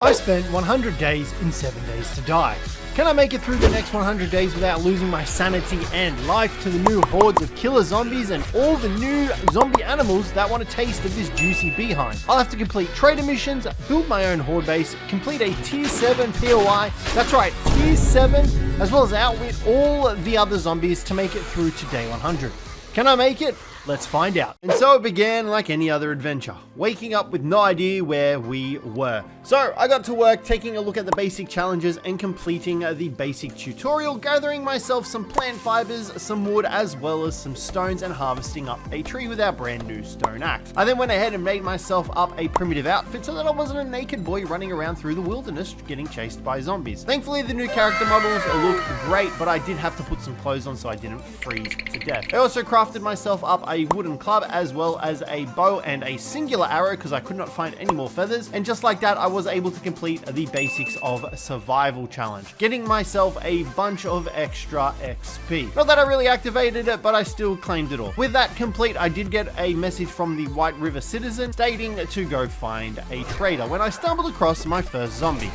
I spent 100 days in 7 days to die. Can I make it through the next 100 days without losing my sanity and life to the new hordes of killer zombies and all the new zombie animals that want a taste of this juicy behind? I'll have to complete trader missions, build my own horde base, complete a tier 7 POI, that's right, tier 7, as well as outwit all the other zombies to make it through to day 100. Can I make it? Let's find out. And so it began like any other adventure, waking up with no idea where we were. So I got to work taking a look at the basic challenges and completing the basic tutorial, gathering myself some plant fibers, some wood, as well as some stones, and harvesting up a tree with our brand new stone axe. I then went ahead and made myself up a primitive outfit so that I wasn't a naked boy running around through the wilderness getting chased by zombies. Thankfully the new character models look great, but I did have to put some clothes on so I didn't freeze to death. I also crafted myself up a wooden club as well as a bow and a singular arrow because I could not find any more feathers, and just like that I was able to complete the basics of survival challenge, getting myself a bunch of extra XP. Not that I really activated it, but I still claimed it all. With that complete, I did get a message from the White River citizen stating to go find a trader when I stumbled across my first zombie.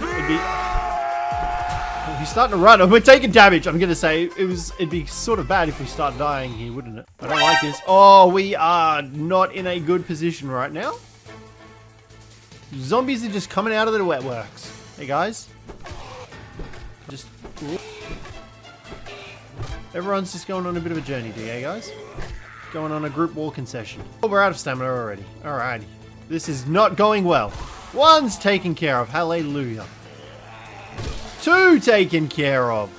He's starting to run. We're taking damage. I'm gonna say it'd be sort of bad if we start dying here, wouldn't it? I don't like this. Oh, we are not in a good position right now. Zombies are just coming out of the wetworks. Hey guys, just everyone's just going on a bit of a journey, do you guys? Going on a group walking session. Oh, we're out of stamina already. Alrighty, this is not going well. One's taken care of. Hallelujah. Two taken care of.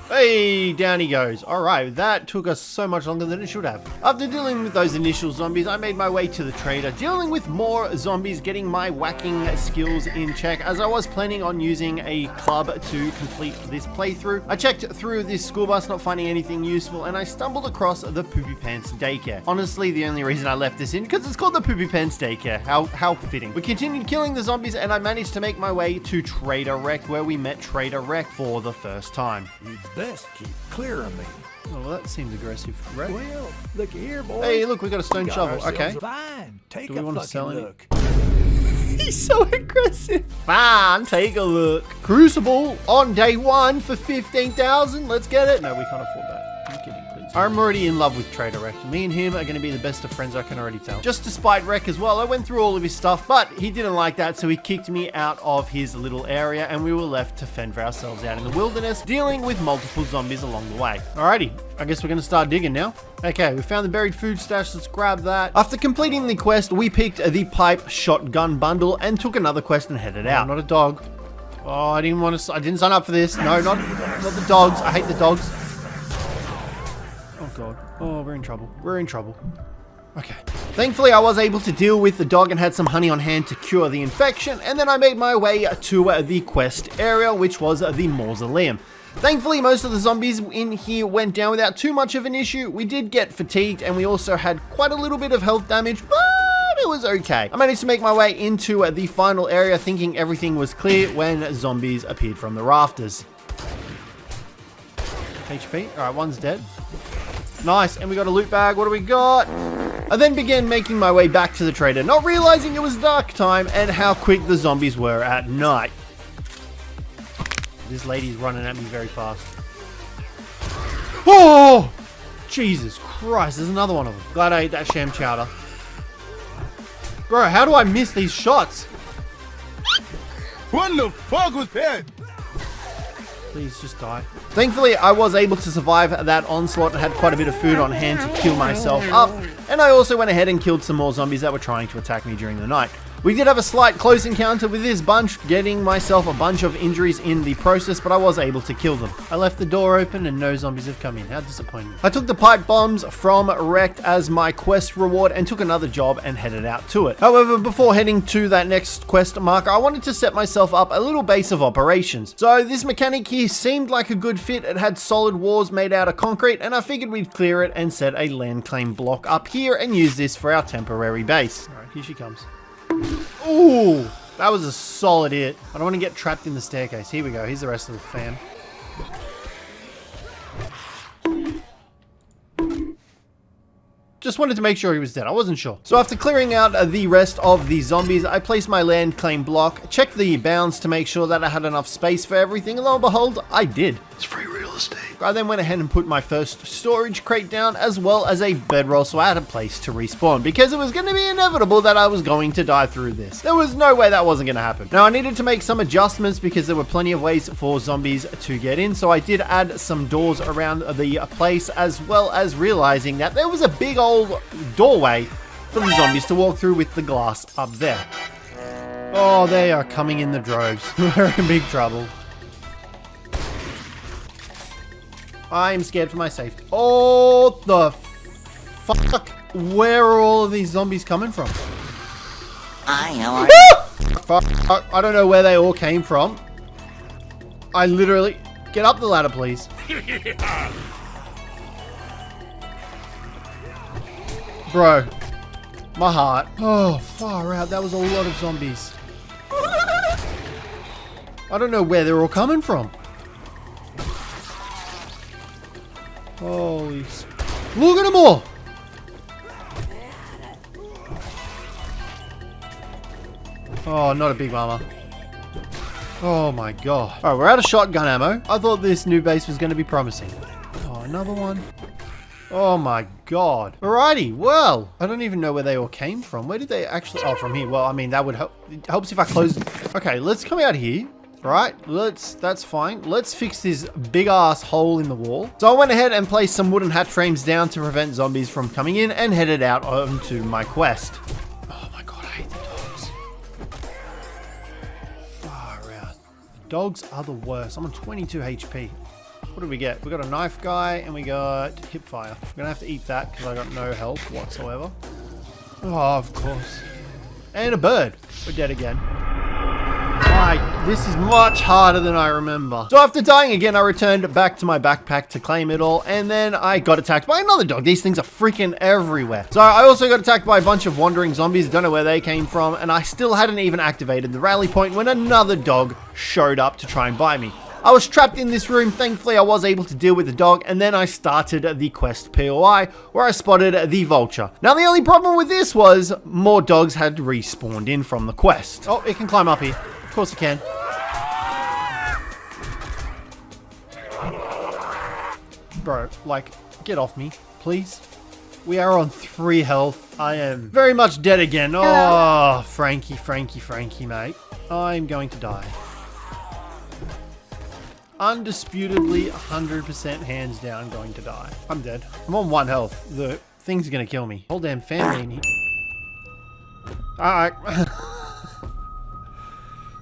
Hey, down he goes. Alright, that took us so much longer than it should have. After dealing with those initial zombies, I made my way to the trader, dealing with more zombies, getting my whacking skills in check, as I was planning on using a club to complete this playthrough. I checked through this school bus, not finding anything useful, and I stumbled across the Poopy Pants Daycare. Honestly, the only reason I left this in, because it's called the Poopy Pants Daycare. How fitting. We continued killing the zombies, and I managed to make my way to Trader Rec, where we met Trader Rec for the first time. Best keep clear of me. Oh, well, that seems aggressive, right? Well, look here, boys. Hey, look, we got a stone shovel. Okay. Fine. Take Do we a want to sell fucking it? look. He's so aggressive. Fine, take a look. Crucible on day 1 for 15,000. Let's get it. No, we can't afford that. I'm kidding, please. I'm already in love with Trader Rec. Me and him are going to be the best of friends, I can already tell. Just to spite Rec as well, I went through all of his stuff, but he didn't like that, so he kicked me out of his little area, and we were left to fend for ourselves out in the wilderness, dealing with multiple zombies along the way. Alrighty, I guess we're going to start digging now. Okay, we found the buried food stash. Let's grab that. After completing the quest, we picked the pipe shotgun bundle and took another quest and headed out. Not a dog. Oh, I didn't sign up for this. No, not the dogs. I hate the dogs. Oh god. Oh, we're in trouble. We're in trouble. Okay. Thankfully, I was able to deal with the dog and had some honey on hand to cure the infection, and then I made my way to the quest area, which was the mausoleum. Thankfully, most of the zombies in here went down without too much of an issue. We did get fatigued, and we also had quite a little bit of health damage, but it was okay. I managed to make my way into the final area, thinking everything was clear when zombies appeared from the rafters. HP. Alright, one's dead. Nice, and we got a loot bag. What do we got? I then began making my way back to the trader, not realizing it was dark time and how quick the zombies were at night. This lady's running at me very fast. Oh! Jesus Christ, there's another one of them. Glad I ate that sham chowder. Bro, how do I miss these shots? What the fuck was that? Please just die. Thankfully, I was able to survive that onslaught and had quite a bit of food on hand to kill myself up. And I also went ahead and killed some more zombies that were trying to attack me during the night. We did have a slight close encounter with this bunch, getting myself a bunch of injuries in the process, but I was able to kill them. I left the door open and no zombies have come in. How disappointing. I took the pipe bombs from Wrecked as my quest reward and took another job and headed out to it. However, before heading to that next quest marker, I wanted to set myself up a little base of operations. So this mechanic here seemed like a good fit. It had solid walls made out of concrete, and I figured we'd clear it and set a land claim block up here and use this for our temporary base. All right, here she comes. Ooh, that was a solid hit. I don't want to get trapped in the staircase. Here we go. Here's the rest of the fam. Just wanted to make sure he was dead. I wasn't sure. So after clearing out the rest of the zombies, I placed my land claim block, checked the bounds to make sure that I had enough space for everything, and lo and behold, I did. It's free real estate. I then went ahead and put my first storage crate down, as well as a bedroll, so I had a place to respawn, because it was going to be inevitable that I was going to die through this. There was no way that wasn't going to happen. Now, I needed to make some adjustments because there were plenty of ways for zombies to get in, so I did add some doors around the place, as well as realizing that there was a big old doorway for the zombies to walk through with the glass up there. Oh, they are coming in the droves. We're in big trouble. I'm scared for my safety. Oh, the fuck. Where are all of these zombies coming from? Fuck. I don't know where they all came from. I literally... Get up the ladder, please. Bro. My heart. Oh, far out. That was a lot of zombies. I don't know where they're all coming from. Holy... Look at them all! Oh, not a big mama. Oh my god. Alright, we're out of shotgun ammo. I thought this new base was going to be promising. Oh, another one. Oh my god. Alrighty, well, I don't even know where they all came from. Where did they actually... Oh, from here. Well, I mean, that would help. It helps if I close them. Okay, let's come out here. Right, that's fine. Let's fix this big ass hole in the wall. So I went ahead and placed some wooden hatch frames down to prevent zombies from coming in and headed out onto my quest. Oh my god, I hate the dogs. Far out. The dogs are the worst. I'm on 22 HP. What did we get? We got a knife guy and we got hip fire. I'm gonna have to eat that because I got no health whatsoever. Oh, of course. And a bird. We're dead again. This is much harder than I remember. So after dying again, I returned back to my backpack to claim it all, and then I got attacked by another dog. These things are freaking everywhere. So I also got attacked by a bunch of wandering zombies. Don't know where they came from, and I still hadn't even activated the rally point when another dog showed up to try and buy me. I was trapped in this room. Thankfully, I was able to deal with the dog, and then I started the quest POI, where I spotted the vulture. Now, the only problem with this was more dogs had respawned in from the quest. Oh, it can climb up here. Of course it can. Bro, like, get off me, please. We are on 3 health. I am very much dead again. Oh, Frankie, mate. I'm going to die. Undisputedly, 100% hands down going to die. I'm dead. I'm on 1 health. The thing's gonna kill me. Whole damn family in here. Alright.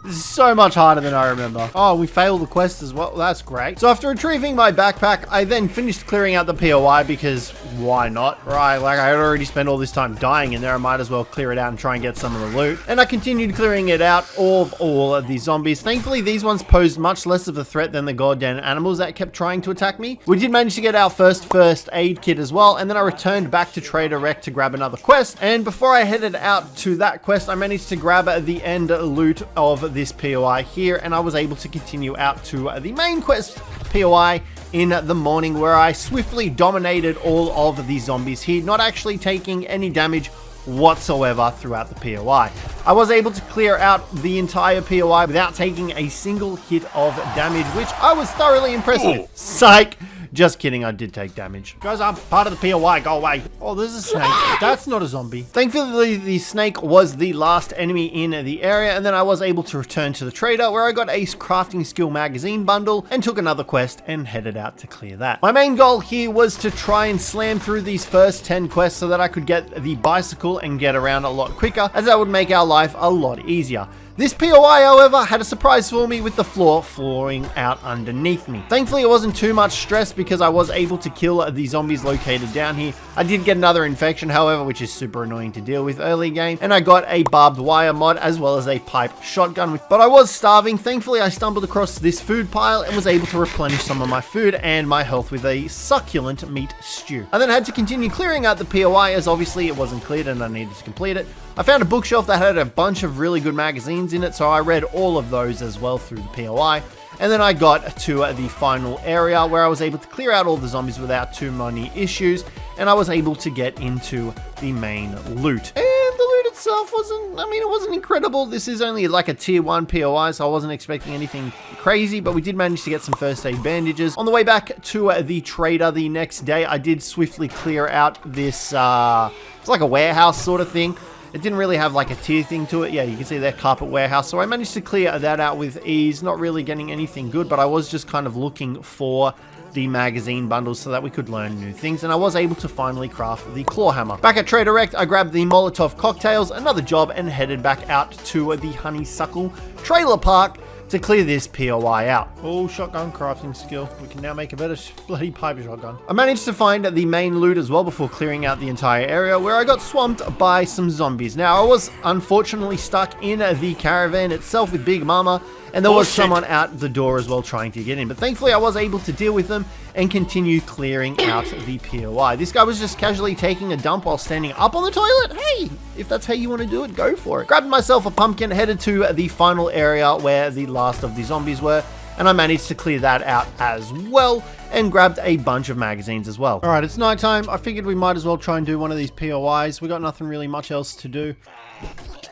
This is so much harder than I remember. Oh, we failed the quest as well. That's great. So after retrieving my backpack, I then finished clearing out the POI because why not? Right, like I had already spent all this time dying in there. I might as well clear it out and try and get some of the loot. And I continued clearing it out of all of the zombies. Thankfully, these ones posed much less of a threat than the goddamn animals that kept trying to attack me. We did manage to get our first aid kit as well. And then I returned back to Trader Rec to grab another quest. And before I headed out to that quest, I managed to grab the end loot of this POI here, and I was able to continue out to the main quest POI in the morning, where I swiftly dominated all of the zombies here, not actually taking any damage whatsoever throughout the POI. I was able to clear out the entire POI without taking a single hit of damage, which I was thoroughly impressed with. Psych! Just kidding, I did take damage. Guys, I'm part of the POI, go away. Oh, there's a snake. That's not a zombie. Thankfully, the snake was the last enemy in the area, and then I was able to return to the trader, where I got a crafting skill magazine bundle and took another quest and headed out to clear that. My main goal here was to try and slam through these first 10 quests so that I could get the bicycle and get around a lot quicker, as that would make our life a lot easier. This POI, however, had a surprise for me with the floor flooring out underneath me. Thankfully, it wasn't too much stress because I was able to kill the zombies located down here. I did get another infection, however, which is super annoying to deal with early game, and I got a barbed wire mod as well as a pipe shotgun. But I was starving. Thankfully, I stumbled across this food pile and was able to replenish some of my food and my health with a succulent meat stew. I then had to continue clearing out the POI, as obviously it wasn't cleared and I needed to complete it. I found a bookshelf that had a bunch of really good magazines in it, so I read all of those as well through the POI. And then I got to the final area where I was able to clear out all the zombies without too many issues, and I was able to get into the main loot. And the loot itself it wasn't incredible. This is only like a tier 1 POI, so I wasn't expecting anything crazy, but we did manage to get some first aid bandages. On the way back to the trader the next day, I did swiftly clear out this, it's like a warehouse sort of thing. It didn't really have like a tier thing to it. Yeah, you can see that carpet warehouse. So I managed to clear that out with ease, not really getting anything good, but I was just kind of looking for the magazine bundles so that we could learn new things, and I was able to finally craft the claw hammer. Back at Trader Rect, I grabbed the Molotov cocktails, another job, and headed back out to the Honeysuckle trailer park to clear this POI out. Oh, shotgun crafting skill. We can now make a better bloody pipe shotgun. I managed to find the main loot as well before clearing out the entire area, where I got swamped by some zombies. Now, I was unfortunately stuck in the caravan itself with Big Mama, and there was someone out the door as well trying to get in. But thankfully, I was able to deal with them and continue clearing out the POI. This guy was just casually taking a dump while standing up on the toilet. Hey, if that's how you want to do it, go for it. Grabbed myself a pumpkin, headed to the final area where the last of the zombies were, and I managed to clear that out as well, and grabbed a bunch of magazines as well. All right, it's nighttime. I figured we might as well try and do one of these POIs. We got nothing really much else to do.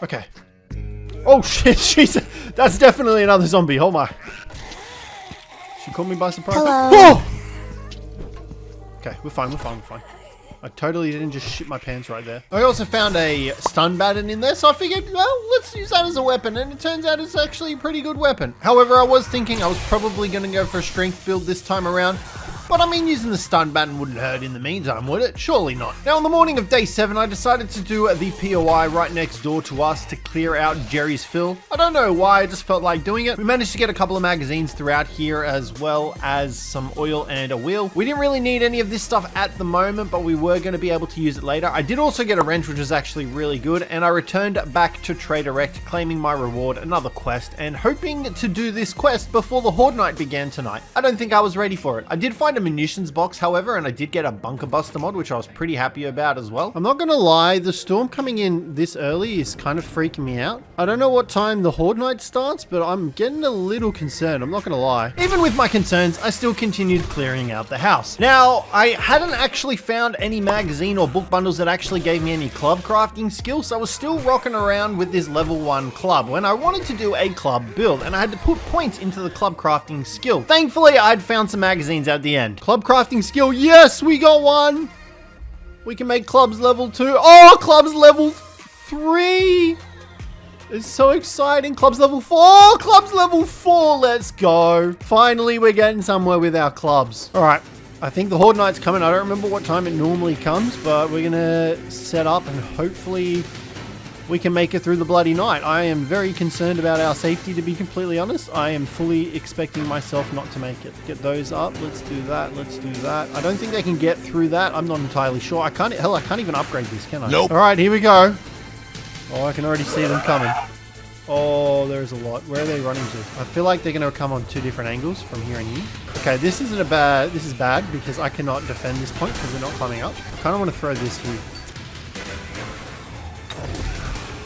Okay. Oh shit, Jesus. That's definitely another zombie. Oh my. She caught me by surprise. Hello. Oh! Okay, we're fine. I totally didn't just shit my pants right there. I also found a stun baton in there, so I figured, well, let's use that as a weapon, and it turns out it's actually a pretty good weapon. However, I was thinking I was probably going to go for a strength build this time around, but I mean, using the stun baton wouldn't hurt in the meantime, would it? Surely not. Now, on the morning of day 7, I decided to do the POI right next door to us to clear out Jerry's fill. I don't know why, I just felt like doing it. We managed to get a couple of magazines throughout here, as well as some oil and a wheel. We didn't really need any of this stuff at the moment, but we were going to be able to use it later. I did also get a wrench, which is actually really good, and I returned back to Trader Rect, claiming my reward, another quest, and hoping to do this quest before the Horde night began tonight. I don't think I was ready for it. I did find a munitions box, however, and I did get a bunker buster mod, which I was pretty happy about as well. I'm not gonna lie, the storm coming in this early is kind of freaking me out. I don't know what time the Horde night starts, but I'm getting a little concerned, I'm not gonna lie. Even with my concerns, I still continued clearing out the house. Now, I hadn't actually found any magazine or book bundles that actually gave me any club crafting skills, so I was still rocking around with this level 1 club when I wanted to do a club build, and I had to put points into the club crafting skill. Thankfully, I'd found some magazines at the end. Club crafting skill, yes, we got one. We can make clubs level 2. Oh, clubs level 3. It's so exciting. Clubs level 4. Clubs level 4. Let's go. Finally, we're getting somewhere with our clubs. All right. I think the Horde night's coming. I don't remember what time it normally comes, but we're going to set up and hopefully we can make it through the bloody night. I am very concerned about our safety, to be completely honest. I am fully expecting myself not to make it. Get those up. Let's do that. Let's do that. I don't think they can get through that. I'm not entirely sure. I can't even upgrade this, can I? Nope. All right, here we go. Oh, I can already see them coming. Oh, there's a lot. Where are they running to? I feel like they're going to come on 2 different angles from here and here. Okay, this is bad because I cannot defend this point because they're not climbing up. I kind of want to throw this here.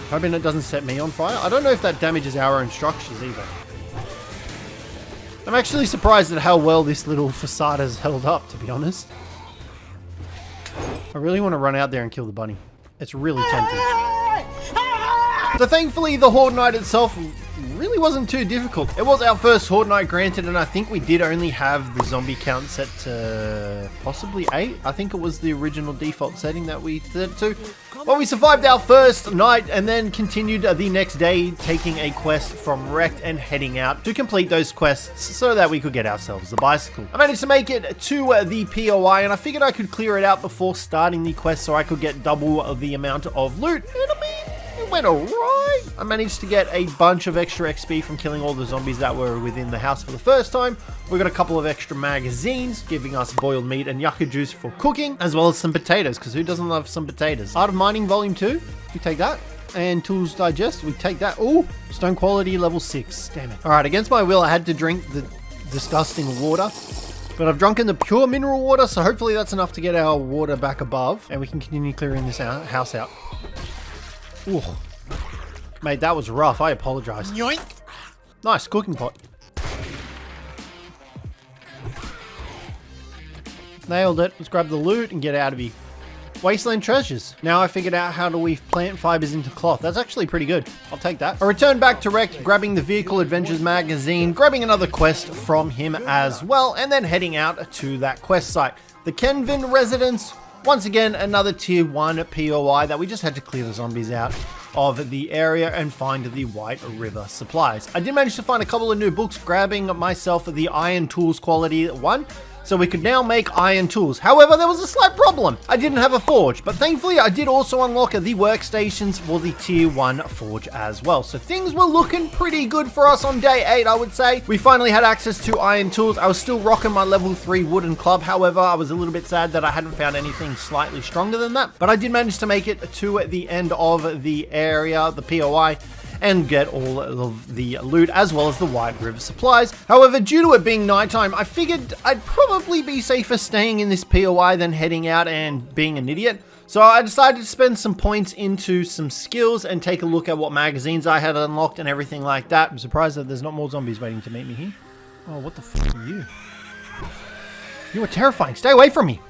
Hoping it doesn't set me on fire. I don't know if that damages our own structures either. I'm actually surprised at how well this little facade has held up, to be honest. I really want to run out there and kill the bunny. It's really tempting. So thankfully, the Horde night itself really wasn't too difficult. It was our first Horde night, granted, and I think we did only have the zombie count set to possibly 8. I think it was the original default setting that we set to. Well, we survived our first night and then continued the next day, taking a quest from Wrecked and heading out to complete those quests so that we could get ourselves the bicycle. I managed to make it to the POI, and I figured I could clear it out before starting the quest so I could get double the amount of loot. And I mean, it went alright. I managed to get a bunch of extra XP from killing all the zombies that were within the house for the first time. We got a couple of extra magazines, giving us boiled meat and yucca juice for cooking, as well as some potatoes, because who doesn't love some potatoes? Art of Mining Volume 2, we take that. And Tools Digest, we take that. Oh, stone quality level 6, damn it. Alright, against my will, I had to drink the disgusting water. But I've drunken the pure mineral water, so hopefully that's enough to get our water back above. And we can continue clearing this house out. Ooh. Mate, that was rough. I apologize. Yoink. Nice cooking pot. Nailed it. Let's grab the loot and get out of here. Wasteland treasures. Now I figured out how to weave plant fibers into cloth. That's actually pretty good. I'll take that. I returned back to Rekt, grabbing the Vehicle Adventures magazine, grabbing another quest from him as well, and then heading out to that quest site. The Kenvin residence. Once again, another tier 1 POI that we just had to clear the zombies out of the area and find the White River supplies. I did manage to find a couple of new books, grabbing myself the Iron Tools Quality 1. So we could now make iron tools. However, there was a slight problem. I didn't have a forge, but thankfully I did also unlock the workstations for the tier 1 forge as well. So things were looking pretty good for us on day 8, I would say. We finally had access to iron tools. I was still rocking my level 3 wooden club. However, I was a little bit sad that I hadn't found anything slightly stronger than that. But I did manage to make it to the end of the area, the POI, and get all of the loot as well as the White River supplies. However, due to it being nighttime, I figured I'd probably be safer staying in this POI than heading out and being an idiot. So I decided to spend some points into some skills and take a look at what magazines I had unlocked and everything like that. I'm surprised that there's not more zombies waiting to meet me here. Oh, what the fuck are you? You are terrifying. Stay away from me.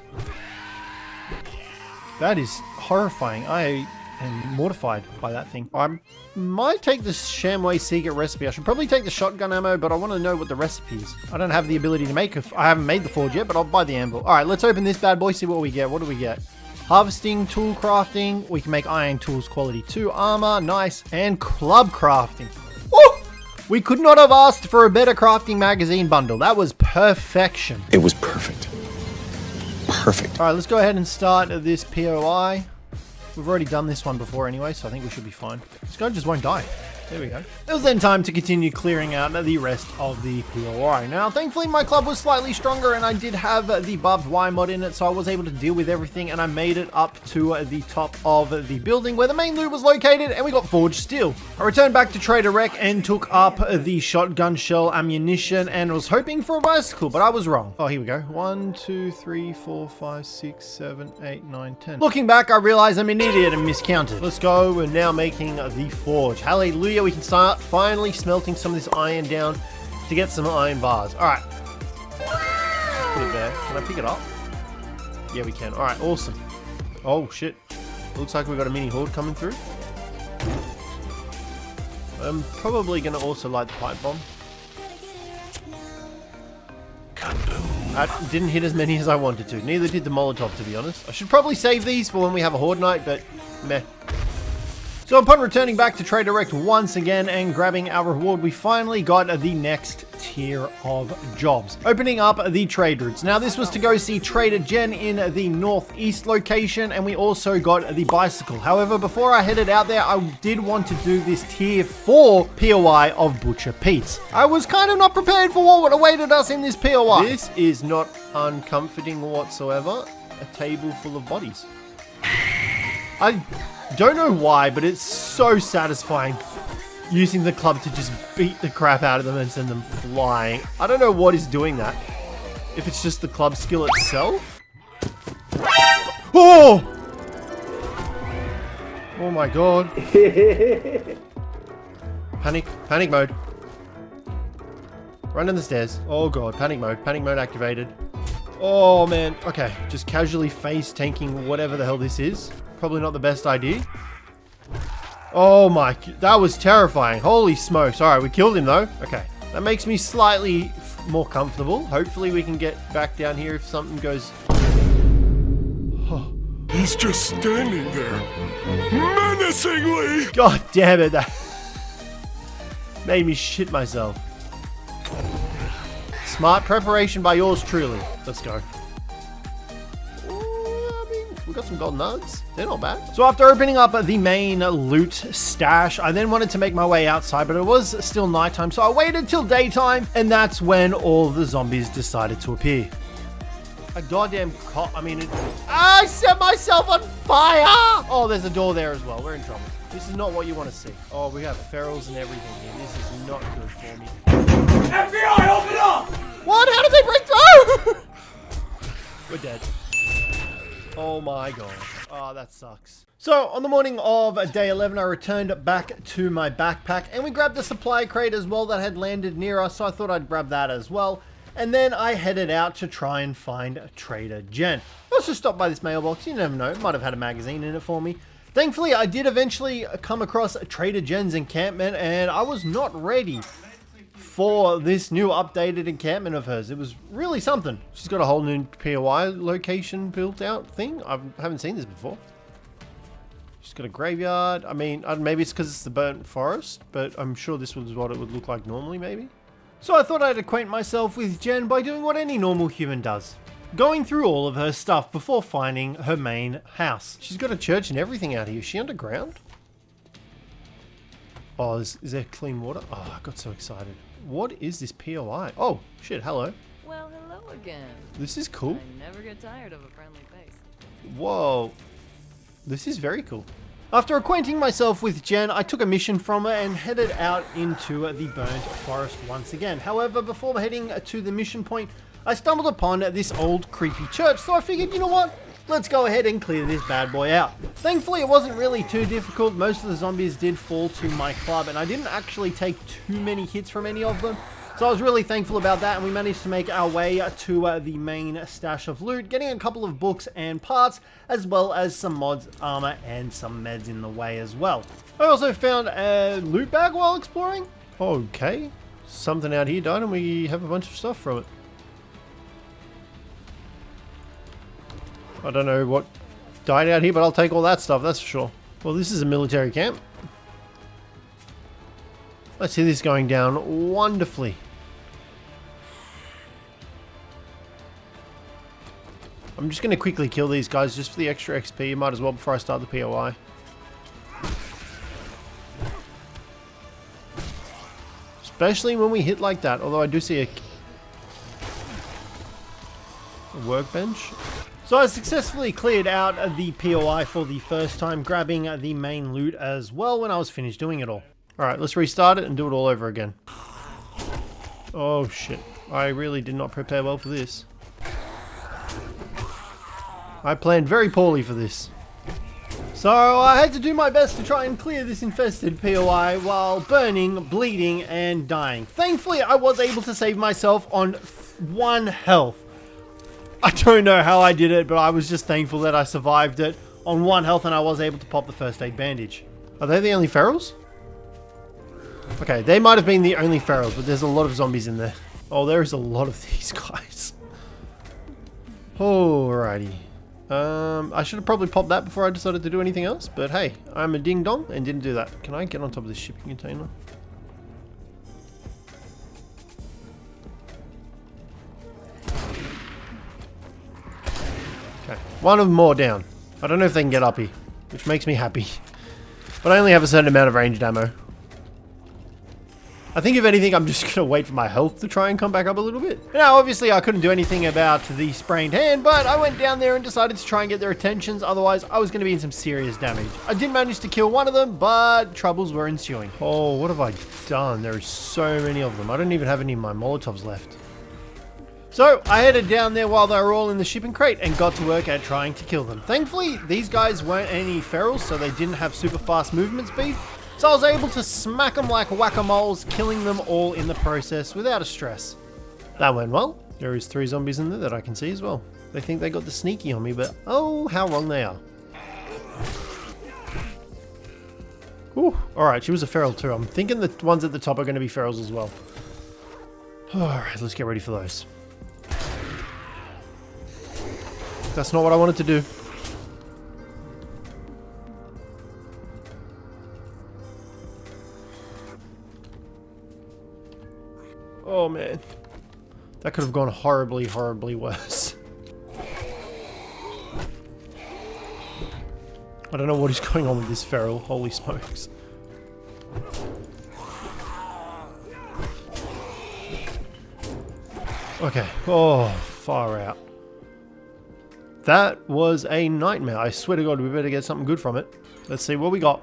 That is horrifying. I am mortified by that thing. I might take the Shamway secret recipe. I should probably take the shotgun ammo, but I want to know what the recipe is. I don't have the ability to make it. I haven't made the forge yet, but I'll buy the anvil. All right, let's open this bad boy, see what we get. What do we get? Harvesting, tool crafting. We can make iron tools quality 2 armor. Nice. And club crafting. Woo! We could not have asked for a better crafting magazine bundle. That was perfection. It was perfect. Perfect. All right, let's go ahead and start this POI. We've already done this one before anyway, so I think we should be fine. This guy just won't die. There we go. It was then time to continue clearing out the rest of the POI. Now, thankfully, my club was slightly stronger and I did have the barbed wire mod in it, so I was able to deal with everything and I made it up to the top of the building where the main loot was located and we got forged steel. I returned back to Trader Rekt and took up the shotgun shell ammunition and was hoping for a bicycle, but I was wrong. Oh, here we go. 1, 2, 3, 4, 5, 6, 7, 8, 9, 10. Looking back, I realized I'm an idiot and miscounted. Let's go. We're now making the forge. Hallelujah. We can start finally smelting some of this iron down to get some iron bars. All right. Put it there. Can I pick it up? Yeah, we can. All right, awesome. Oh, shit. Looks like we've got a mini horde coming through. I'm probably going to also light the pipe bomb. That didn't hit as many as I wanted to. Neither did the Molotov, to be honest. I should probably save these for when we have a horde night, but meh. So upon returning back to Trader Rekt once again and grabbing our reward, we finally got the next tier of jobs. Opening up the trade routes. Now this was to go see Trader Jen in the northeast location, and we also got the bicycle. However, before I headed out there, I did want to do this tier 4 POI of Butcher Pete's. I was kind of not prepared for what awaited us in this POI. This is not uncomforting whatsoever. A table full of bodies. I don't know why, but it's so satisfying using the club to just beat the crap out of them and send them flying. I don't know what is doing that. If it's just the club skill itself. Oh! Oh my god. Panic mode. Run down the stairs. Oh god, panic mode activated. Oh man, okay, just casually face tanking whatever the hell this is. Probably not the best idea. Oh my, that was terrifying. Holy smokes. All right, we killed him though. Okay, that makes me slightly more comfortable. Hopefully we can get back down here if something goes... Oh. He's just standing there, menacingly. God damn it, that made me shit myself. Smart preparation by yours truly. Let's go. We got some gold nugs. They're not bad. So after opening up the main loot stash, I then wanted to make my way outside, but it was still nighttime, so I waited till daytime, and that's when all the zombies decided to appear. A goddamn I set myself on fire! Oh, there's a door there as well. We're in trouble. This is not what you want to see. Oh, we have ferals and everything here. This is not good for me. FBI, open up! What? How did they break through? We're dead. Oh my god. Oh, that sucks. So on the morning of day 11, I returned back to my backpack and we grabbed a supply crate as well that had landed near us. So I thought I'd grab that as well. And then I headed out to try and find Trader Jen. Let's just stop by this mailbox. You never know. It might have had a magazine in it for me. Thankfully, I did eventually come across Trader Jen's encampment and I was not ready for this new updated encampment of hers. It was really something. She's got a whole new POI location built out thing. I haven't seen this before. She's got a graveyard. I mean, maybe it's because it's the burnt forest, but I'm sure this was what it would look like normally, maybe. So I thought I'd acquaint myself with Jen by doing what any normal human does. Going through all of her stuff before finding her main house. She's got a church and everything out here. Is she underground? Oh, is there clean water? Oh, I got so excited. What is this POI? Oh, shit, hello. Well, hello again. This is cool. I never get tired of a friendly face. Whoa. This is very cool. After acquainting myself with Jen, I took a mission from her and headed out into the burnt forest once again. However, before heading to the mission point, I stumbled upon this old creepy church, so I figured, you know what? Let's go ahead and clear this bad boy out. Thankfully, it wasn't really too difficult. Most of the zombies did fall to my club, and I didn't actually take too many hits from any of them. So I was really thankful about that, and we managed to make our way to the main stash of loot, getting a couple of books and parts, as well as some mods, armor, and some meds in the way as well. I also found a loot bag while exploring. Okay, something out here died, and we have a bunch of stuff from it. I don't know what died out here, but I'll take all that stuff, that's for sure. Well, this is a military camp. I see this going down wonderfully. I'm just going to quickly kill these guys just for the extra XP. Might as well before I start the POI. Especially when we hit like that. Although I do see a workbench. So I successfully cleared out the POI for the first time, grabbing the main loot as well when I was finished doing it all. Alright, let's restart it and do it all over again. Oh shit. I really did not prepare well for this. I planned very poorly for this. So I had to do my best to try and clear this infested POI while burning, bleeding, and dying. Thankfully, I was able to save myself on 1 health. I don't know how I did it, but I was just thankful that I survived it on 1 health and I was able to pop the first aid bandage. Are they the only ferals? Okay, they might have been the only ferals, but there's a lot of zombies in there. Oh, there is a lot of these guys. Alrighty. I should have probably popped that before I decided to do anything else, but hey, I'm a ding dong and didn't do that. Can I get on top of this shipping container? Okay, one of them more down. I don't know if they can get up here, which makes me happy. But I only have a certain amount of ranged ammo. I think if anything, I'm just going to wait for my health to try and come back up a little bit. Now, obviously, I couldn't do anything about the sprained hand, but I went down there and decided to try and get their attentions. Otherwise, I was going to be in some serious damage. I did manage to kill one of them, but troubles were ensuing. Oh, what have I done? There are so many of them. I don't even have any of my Molotovs left. So, I headed down there while they were all in the shipping crate and got to work at trying to kill them. Thankfully, these guys weren't any ferals, so they didn't have super fast movement speed. So I was able to smack them like whack-a-moles, killing them all in the process without a stress. That went well. There is 3 zombies in there that I can see as well. They think they got the sneaky on me, but oh, how wrong they are. Ooh, alright, she was a feral too. I'm thinking the ones at the top are going to be ferals as well. Alright, let's get ready for those. That's not what I wanted to do. Oh man, that could have gone horribly, horribly worse. I don't know what is going on with this feral, holy smokes. Okay, oh, far out. That was a nightmare. I swear to God, we better get something good from it. Let's see what we got.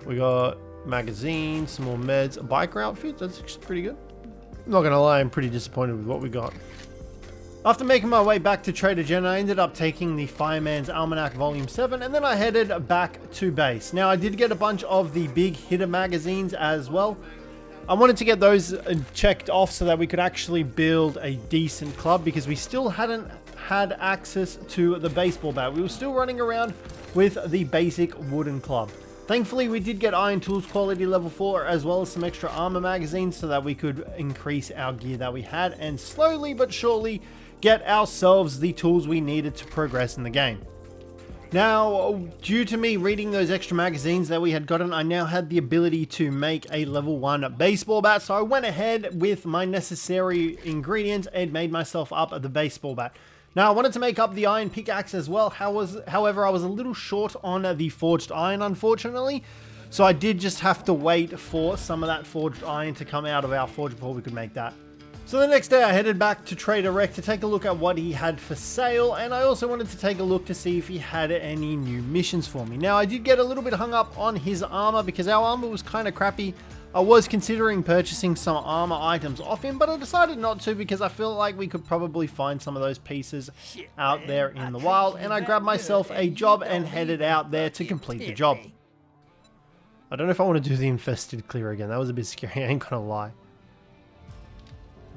We got magazines, some more meds, a biker outfit, that's actually pretty good. I'm not gonna lie, I'm pretty disappointed with what we got. After making my way back to Trader Jen, I ended up taking the Fireman's Almanac Volume 7, and then I headed back to base. Now, I did get a bunch of the big hitter magazines as well. I wanted to get those checked off so that we could actually build a decent club, because we still hadn't had access to the baseball bat. We were still running around with the basic wooden club. Thankfully, we did get Iron Tools quality level 4, as well as some extra armor magazines so that we could increase our gear that we had and slowly but surely get ourselves the tools we needed to progress in the game. Now, due to me reading those extra magazines that we had gotten, I now had the ability to make a level 1 baseball bat, so I went ahead with my necessary ingredients and made myself up the baseball bat. Now, I wanted to make up the iron pickaxe as well. However, I was a little short on the forged iron, unfortunately. So I did just have to wait for some of that forged iron to come out of our forge before we could make that. So the next day I headed back to Trader Rec to take a look at what he had for sale. And I also wanted to take a look to see if he had any new missions for me. Now, I did get a little bit hung up on his armor because our armor was kind of crappy. I was considering purchasing some armor items off him, but I decided not to because I feel like we could probably find some of those pieces out there in the wild, and I grabbed myself a job and headed out there to complete the job. I don't know if I want to do the infested clear again. That was a bit scary, I ain't gonna lie.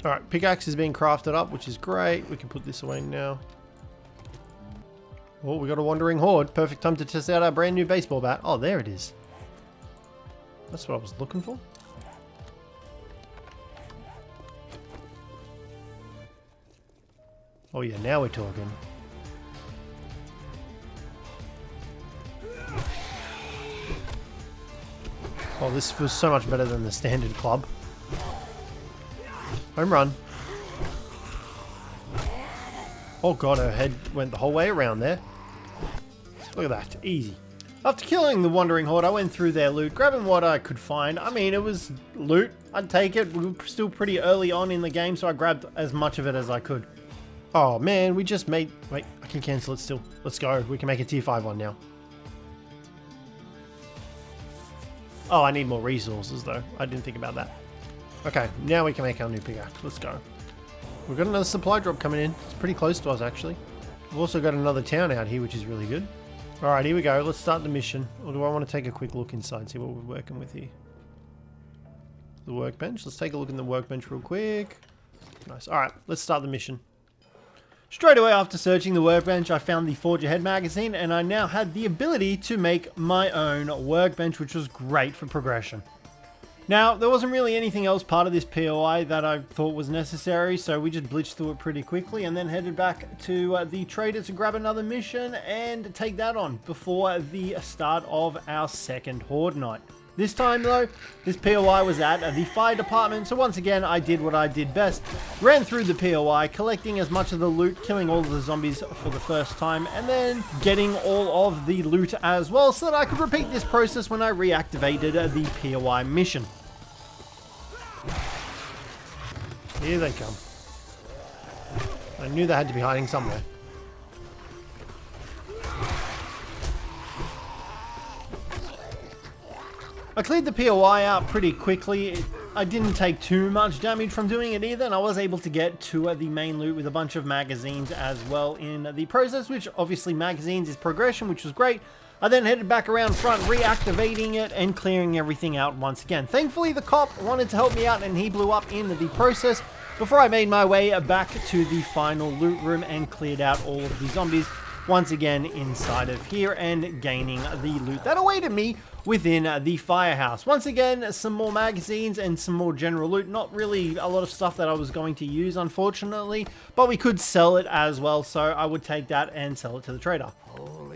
Alright, pickaxe is being crafted up, which is great. We can put this away now. Oh, we got a wandering horde. Perfect time to test out our brand new baseball bat. Oh, there it is. That's what I was looking for. Oh yeah, now we're talking. Oh, this feels so much better than the standard club. Home run. Oh god, her head went the whole way around there. Look at that, easy. After killing the Wandering Horde, I went through their loot, grabbing what I could find. I mean, it was loot. I'd take it. We were still pretty early on in the game, so I grabbed as much of it as I could. Oh man, we just made... Wait, I can cancel it still. Let's go. We can make a tier 5 one now. Oh, I need more resources though. I didn't think about that. Okay, now we can make our new pickaxe. Let's go. We've got another supply drop coming in. It's pretty close to us actually. We've also got another town out here, which is really good. Alright, here we go. Let's start the mission. Or do I want to take a quick look inside, see what we're working with here? The workbench. Let's take a look in the workbench real quick. Nice. Alright, let's start the mission. Straight away after searching the workbench, I found the Forge Ahead magazine, and I now had the ability to make my own workbench, which was great for progression. Now, there wasn't really anything else part of this POI that I thought was necessary, so we just blitzed through it pretty quickly and then headed back to the trader to grab another mission and take that on before the start of our second Horde night. This time though, this POI was at the fire department, so once again I did what I did best. Ran through the POI, collecting as much of the loot, killing all of the zombies for the first time, and then getting all of the loot as well so that I could repeat this process when I reactivated the POI mission. Here they come. I knew they had to be hiding somewhere. I cleared the POI out pretty quickly. I didn't take too much damage from doing it either, and I was able to get to the main loot with a bunch of magazines as well in the process, which obviously magazines is progression, which was great. I then headed back around front, reactivating it and clearing everything out once again. Thankfully, the cop wanted to help me out and he blew up in the process before I made my way back to the final loot room and cleared out all of the zombies once again inside of here and gaining the loot that awaited me within the firehouse. Once again, some more magazines and some more general loot. Not really a lot of stuff that I was going to use, unfortunately, but we could sell it as well, so I would take that and sell it to the trader.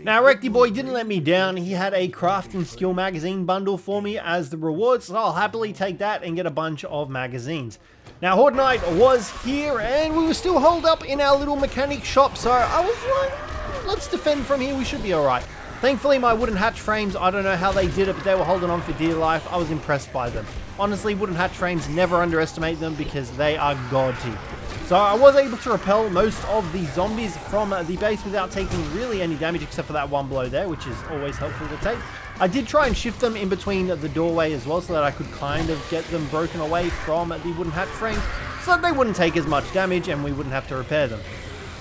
Now, Recty Boy didn't let me down. He had a crafting skill magazine bundle for me as the reward, so I'll happily take that and get a bunch of magazines. Now, Horde Night was here, and we were still holed up in our little mechanic shop, so I was like, let's defend from here, we should be alright. Thankfully, my wooden hatch frames, I don't know how they did it, but they were holding on for dear life. I was impressed by them. Honestly, wooden hatch frames, never underestimate them because they are god tier. So I was able to repel most of the zombies from the base without taking really any damage except for that one blow there, which is always helpful to take. I did try and shift them in between the doorway as well so that I could kind of get them broken away from the wooden hatch frames. so that they wouldn't take as much damage and we wouldn't have to repair them.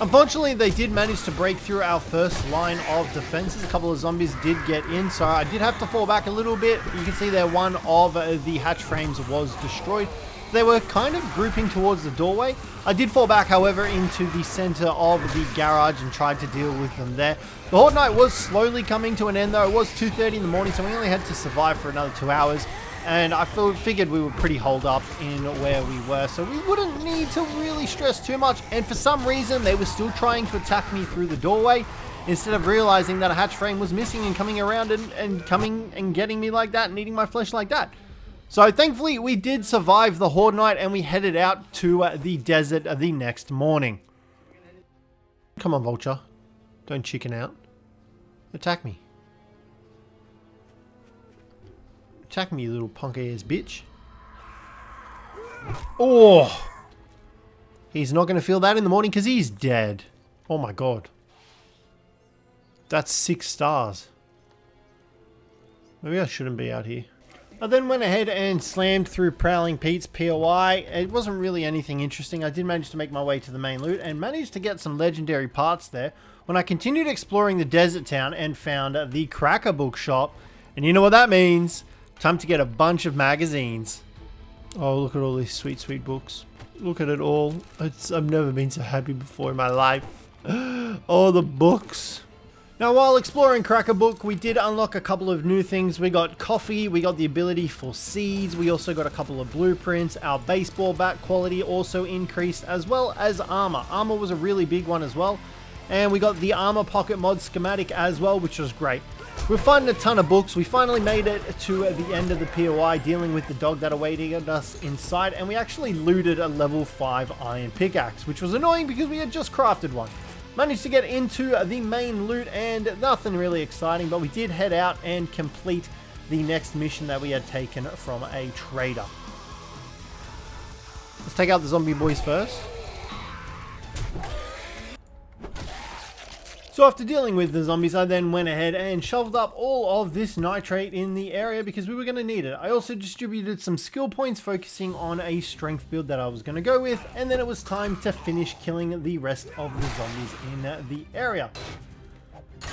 Unfortunately, they did manage to break through our first line of defenses. A couple of zombies did get in, so I did have to fall back a little bit. You can see there one of the hatch frames was destroyed. They were kind of grouping towards the doorway. I did fall back, however, into the center of the garage and tried to deal with them there. The Horde night was slowly coming to an end, though. It was 2:30 in the morning, so we only had to survive for another 2 hours. And I figured we were pretty holed up in where we were, so we wouldn't need to really stress too much. And for some reason, they were still trying to attack me through the doorway, instead of realizing that a hatch frame was missing and coming around and coming and getting me like that and eating my flesh like that. So thankfully, we did survive the Horde night, and we headed out to the desert the next morning. Come on, Vulture. Don't chicken out. Attack me. Attack me, you little punk-ass bitch. Oh! He's not going to feel that in the morning because he's dead. Oh my god. That's 6 stars. Maybe I shouldn't be out here. I then went ahead and slammed through Prowling Pete's POI. It wasn't really anything interesting. I did manage to make my way to the main loot and managed to get some legendary parts there when I continued exploring the desert town and found the Cracker Book shop. And you know what that means? Time to get a bunch of magazines. Oh, look at all these sweet, sweet books. Look at it all. I've never been so happy before in my life. Oh, the books. Now, while exploring Cracker Book, we did unlock a couple of new things. We got coffee, we got the ability for seeds, we also got a couple of blueprints. Our baseball bat quality also increased, as well as armor. Armor was a really big one as well. And we got the armor pocket mod schematic as well, which was great. We're finding a ton of books. We finally made it to the end of the POI, dealing with the dog that awaited us inside, and we actually looted a level 5 iron pickaxe, which was annoying because we had just crafted one. Managed to get into the main loot and nothing really exciting, but we did head out and complete the next mission that we had taken from a trader. Let's take out the zombie boys first. So after dealing with the zombies, I then went ahead and shoveled up all of this nitrate in the area because we were going to need it. I also distributed some skill points focusing on a strength build that I was going to go with, and then it was time to finish killing the rest of the zombies in the area.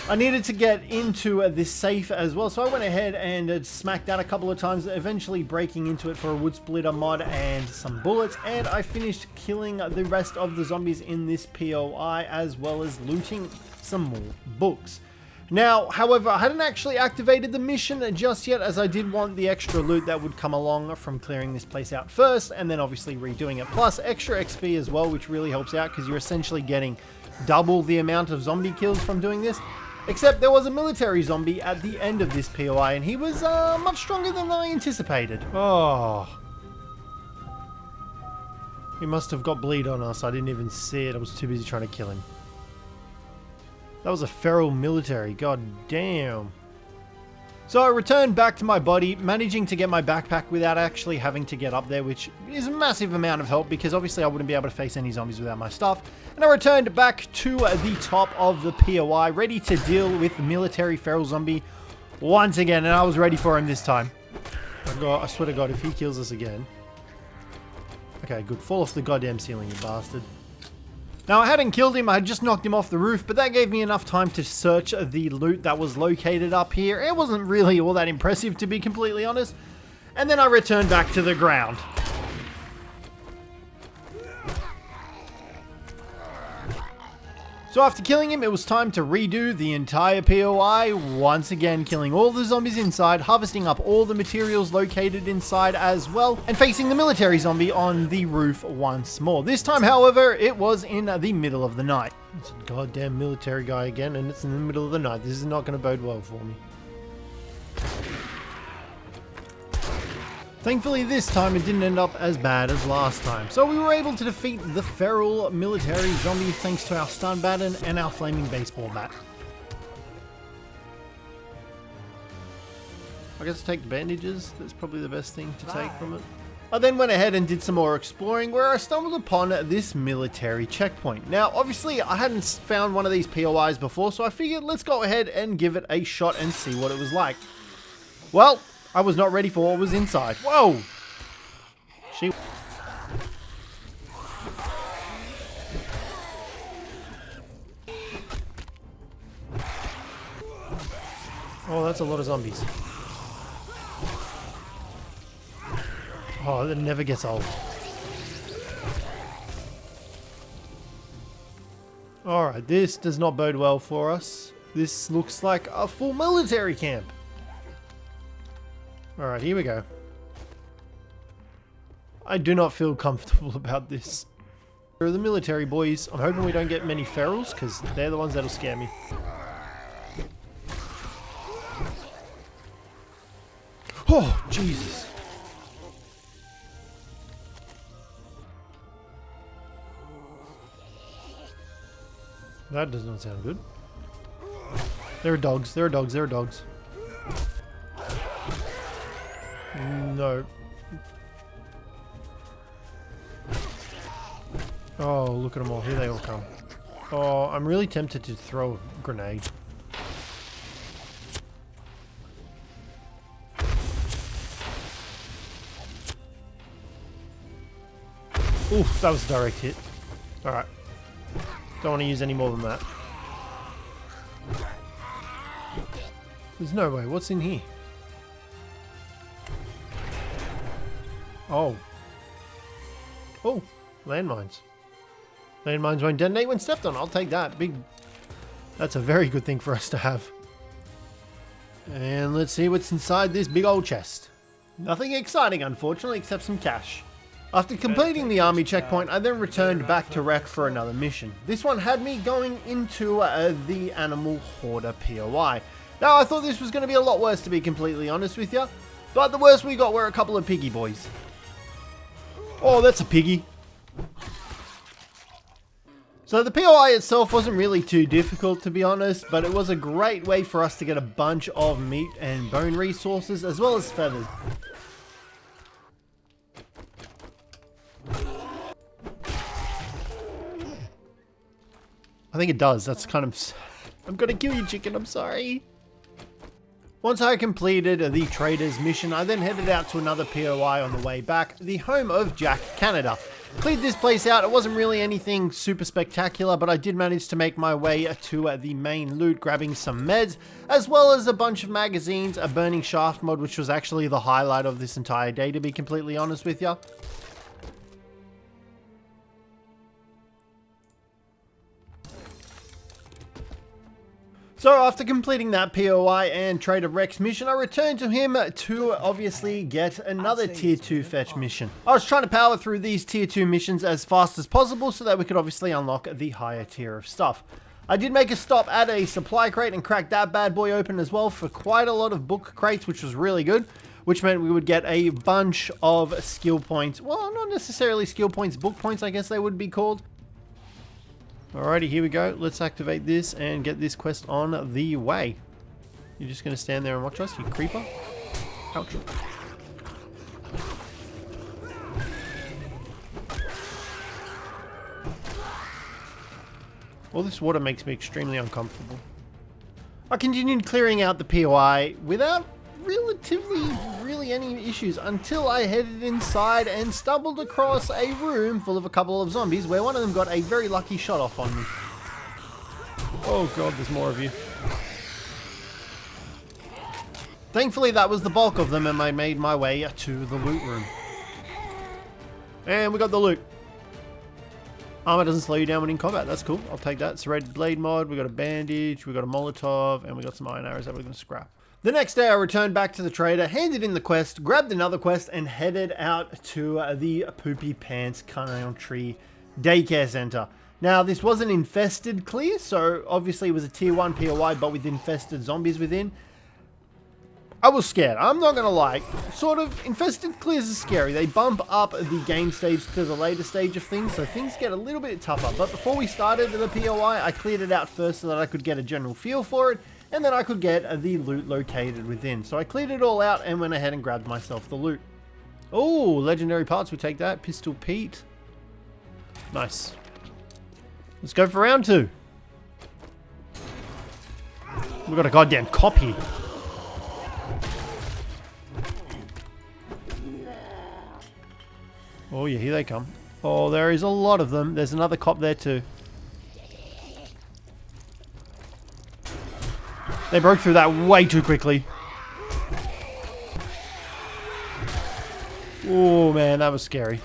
I needed to get into this safe as well, so I went ahead and smacked that a couple of times, eventually breaking into it for a wood splitter mod and some bullets, and I finished killing the rest of the zombies in this POI, as well as looting some more books. Now, however, I hadn't actually activated the mission just yet, as I did want the extra loot that would come along from clearing this place out first, and then obviously redoing it, plus extra XP as well, which really helps out because you're essentially getting double the amount of zombie kills from doing this. Except there was a military zombie at the end of this POI, and he was much stronger than I anticipated. Oh. He must have got bleed on us. I didn't even see it. I was too busy trying to kill him. That was a feral military. God damn. So I returned back to my body, managing to get my backpack without actually having to get up there, which is a massive amount of help because obviously I wouldn't be able to face any zombies without my stuff. And I returned back to the top of the POI, ready to deal with the military feral zombie once again, and I was ready for him this time. I swear to God, if he kills us again. Okay, good. Fall off the goddamn ceiling, you bastard. Now, I hadn't killed him, I had just knocked him off the roof, but that gave me enough time to search the loot that was located up here. It wasn't really all that impressive, to be completely honest. And then I returned back to the ground. So after killing him, it was time to redo the entire POI, once again killing all the zombies inside, harvesting up all the materials located inside as well, and facing the military zombie on the roof once more. This time, however, it was in the middle of the night. It's a goddamn military guy again, and it's in the middle of the night. This is not going to bode well for me. Thankfully this time it didn't end up as bad as last time, so we were able to defeat the feral military zombie thanks to our stun baton and our flaming baseball bat. I guess take the bandages, that's probably the best thing to take from it. I then went ahead and did some more exploring where I stumbled upon this military checkpoint. Now obviously I hadn't found one of these POIs before, so I figured let's go ahead and give it a shot and see what it was like. Well, I was not ready for what was inside. Whoa! Oh, that's a lot of zombies. Oh, that never gets old. Alright, this does not bode well for us. This looks like a full military camp. Alright, here we go. I do not feel comfortable about this. Here are the military boys. I'm hoping we don't get many ferals, because they're the ones that'll scare me. Oh, Jesus. That does not sound good. There are dogs, there are dogs, there are dogs. No. Oh, look at them all. Here they all come. Oh, I'm really tempted to throw a grenade. Oof, that was a direct hit. Alright. Don't want to use any more than that. There's no way. What's in here? Oh. Oh, landmines. Landmines won't detonate when stepped on. I'll take that. That's a very good thing for us to have. And let's see what's inside this big old chest. Nothing exciting, unfortunately, except some cash. After completing the army checkpoint, I then returned back to Wreck for another mission. This one had me going into the Animal Horde POI. Now, I thought this was going to be a lot worse, to be completely honest with you, but the worst we got were a couple of piggy boys. Oh, that's a piggy. So the POI itself wasn't really too difficult, to be honest, but it was a great way for us to get a bunch of meat and bone resources, as well as feathers. I think it does. That's kind of... I'm gonna kill you, chicken. I'm sorry. Once I completed the trader's mission, I then headed out to another POI on the way back, the home of Jack Canada. Cleared this place out. It wasn't really anything super spectacular, but I did manage to make my way to the main loot, grabbing some meds, as well as a bunch of magazines, a burning shaft mod, which was actually the highlight of this entire day, to be completely honest with you. So after completing that POI and Trader Rex mission, I returned to him to obviously get another tier 2 fetch mission. I was trying to power through these tier 2 missions as fast as possible so that we could obviously unlock the higher tier of stuff. I did make a stop at a supply crate and crack that bad boy open as well for quite a lot of book crates, which was really good, which meant we would get a bunch of skill points. Well, not necessarily skill points, book points I guess they would be called. Alrighty, here we go. Let's activate this and get this quest on the way. You're just going to stand there and watch us, you creeper. Ouch. All this water makes me extremely uncomfortable. I continued clearing out the POI without really any issues until I headed inside and stumbled across a room full of a couple of zombies where one of them got a very lucky shot off on me. Oh god, there's more of you. Thankfully that was the bulk of them and I made my way to the loot room. And we got the loot. Armor doesn't slow you down when in combat, that's cool. I'll take that. It's a red blade mod, we got a bandage, we got a Molotov, and we got some iron arrows that we're going to scrap. The next day I returned back to the trader, handed in the quest, grabbed another quest, and headed out to the Poopy Pants Country Daycare Center. Now this was an infested clear, so obviously it was a tier 1 POI, but with infested zombies within. I was scared, I'm not gonna lie. Sort of, infested clears are scary. They bump up the game stage to the later stage of things, so things get a little bit tougher. But before we started the POI, I cleared it out first so that I could get a general feel for it, and then I could get the loot located within. So I cleared it all out and went ahead and grabbed myself the loot. Oh, legendary parts, we take that. Pistol Pete. Nice. Let's go for round 2. We've got a goddamn cop here. Oh yeah, here they come. Oh, there is a lot of them. There's another cop there too. They broke through that way too quickly. Oh man, that was scary.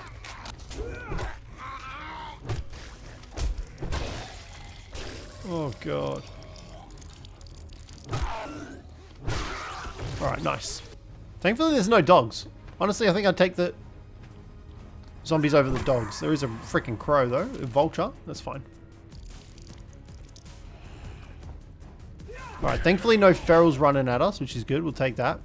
Oh god. Alright, nice. Thankfully there's no dogs. Honestly, I think I'd take the zombies over the dogs. There is a freaking crow though, a vulture. That's fine. Alright, thankfully no ferals running at us, which is good. We'll take that.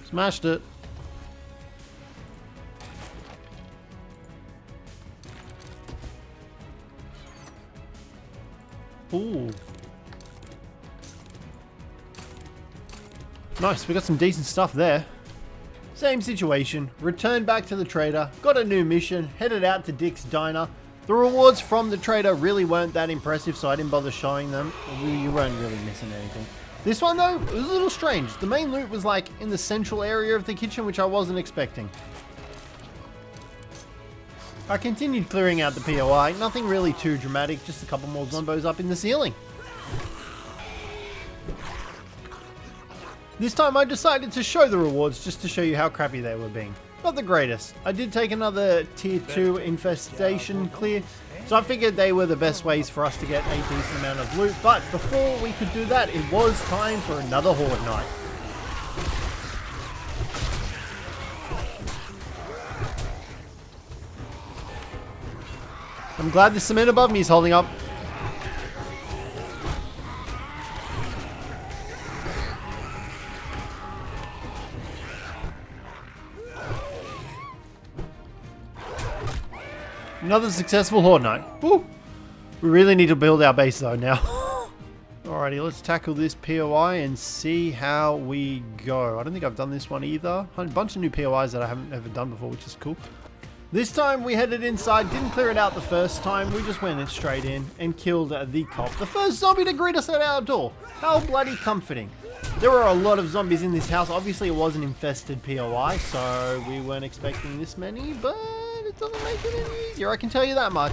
Smashed it. Ooh. Nice, we got some decent stuff there. Same situation, returned back to the trader, got a new mission, headed out to Dick's Diner. The rewards from the trader really weren't that impressive, so I didn't bother showing them. You weren't really missing anything. This one though, it was a little strange. The main loot was like in the central area of the kitchen, which I wasn't expecting. I continued clearing out the POI, nothing really too dramatic, just a couple more zombos up in the ceiling. This time I decided to show the rewards just to show you how crappy they were being. Not the greatest. I did take another tier 2 infestation clear, so I figured they were the best ways for us to get a decent amount of loot, but before we could do that, it was time for another Horde night. I'm glad the cement above me is holding up. Another successful Horde night. Woo! We really need to build our base though now. Alrighty, let's tackle this POI and see how we go. I don't think I've done this one either. A bunch of new POIs that I haven't ever done before, which is cool. This time we headed inside, didn't clear it out the first time. We just went in straight in and killed the cop. The first zombie to greet us at our door. How bloody comforting. There were a lot of zombies in this house. Obviously it was an infested POI, so we weren't expecting this many, but it doesn't make it any easier, I can tell you that much.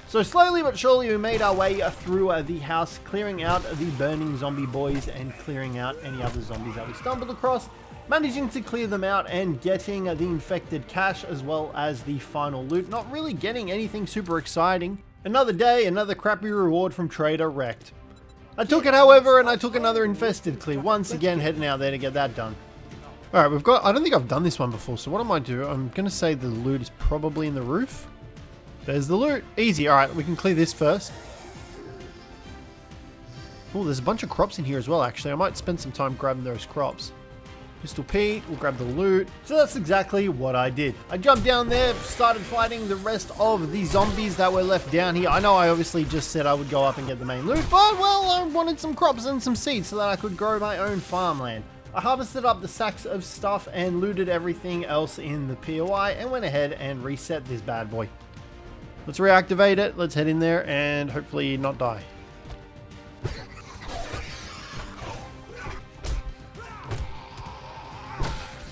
So slowly but surely we made our way through the house, clearing out the burning zombie boys and clearing out any other zombies that we stumbled across, managing to clear them out and getting the infected cache as well as the final loot. Not really getting anything super exciting. Another day, another crappy reward from Trader wrecked. I took it however, and I took another infested clear, once again heading out there to get that done. Alright, we've got, I don't think I've done this one before, so what I might do, I'm going to say the loot is probably in the roof. There's the loot. Easy. Alright, we can clear this first. Oh, there's a bunch of crops in here as well, actually. I might spend some time grabbing those crops. Pistol Pete, we'll grab the loot. So that's exactly what I did. I jumped down there, started fighting the rest of the zombies that were left down here. I know I obviously just said I would go up and get the main loot, but well, I wanted some crops and some seeds so that I could grow my own farmland. I harvested up the sacks of stuff and looted everything else in the POI and went ahead and reset this bad boy. Let's reactivate it, let's head in there and hopefully not die.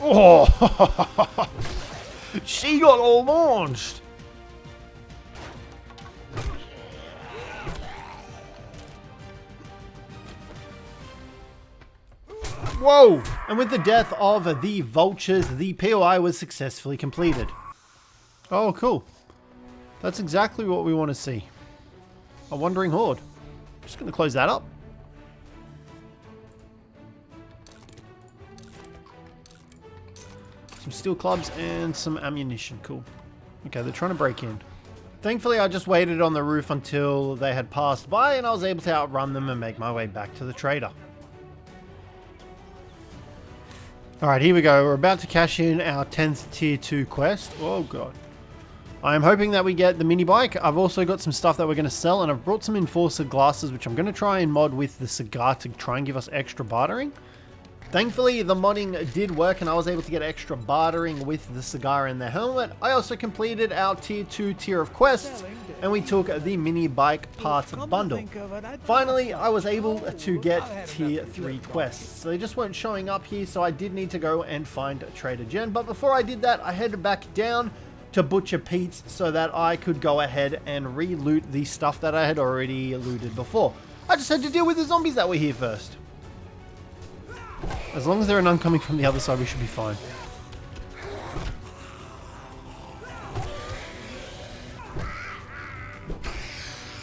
Oh, she got all launched. Whoa! And with the death of the vultures, the POI was successfully completed. Oh, cool. That's exactly what we want to see. A wandering horde. Just going to close that up. Some steel clubs and some ammunition. Cool. Okay, they're trying to break in. Thankfully, I just waited on the roof until they had passed by and I was able to outrun them and make my way back to the trader. Alright, here we go. We're about to cash in our 10th tier 2 quest. Oh god. I am hoping that we get the mini bike. I've also got some stuff that we're going to sell and I've brought some enforcer glasses which I'm going to try and mod with the cigar to try and give us extra bartering. Thankfully, the modding did work and I was able to get extra bartering with the cigar and the helmet. I also completed our tier 2 tier of quests and we took the mini bike parts bundle. Finally, I was able to get tier 3 quests. So they just weren't showing up here, so I did need to go and find Trader Jen. But before I did that, I headed back down to Butcher Pete's so that I could go ahead and re-loot the stuff that I had already looted before. I just had to deal with the zombies that were here first. As long as there are none coming from the other side, we should be fine.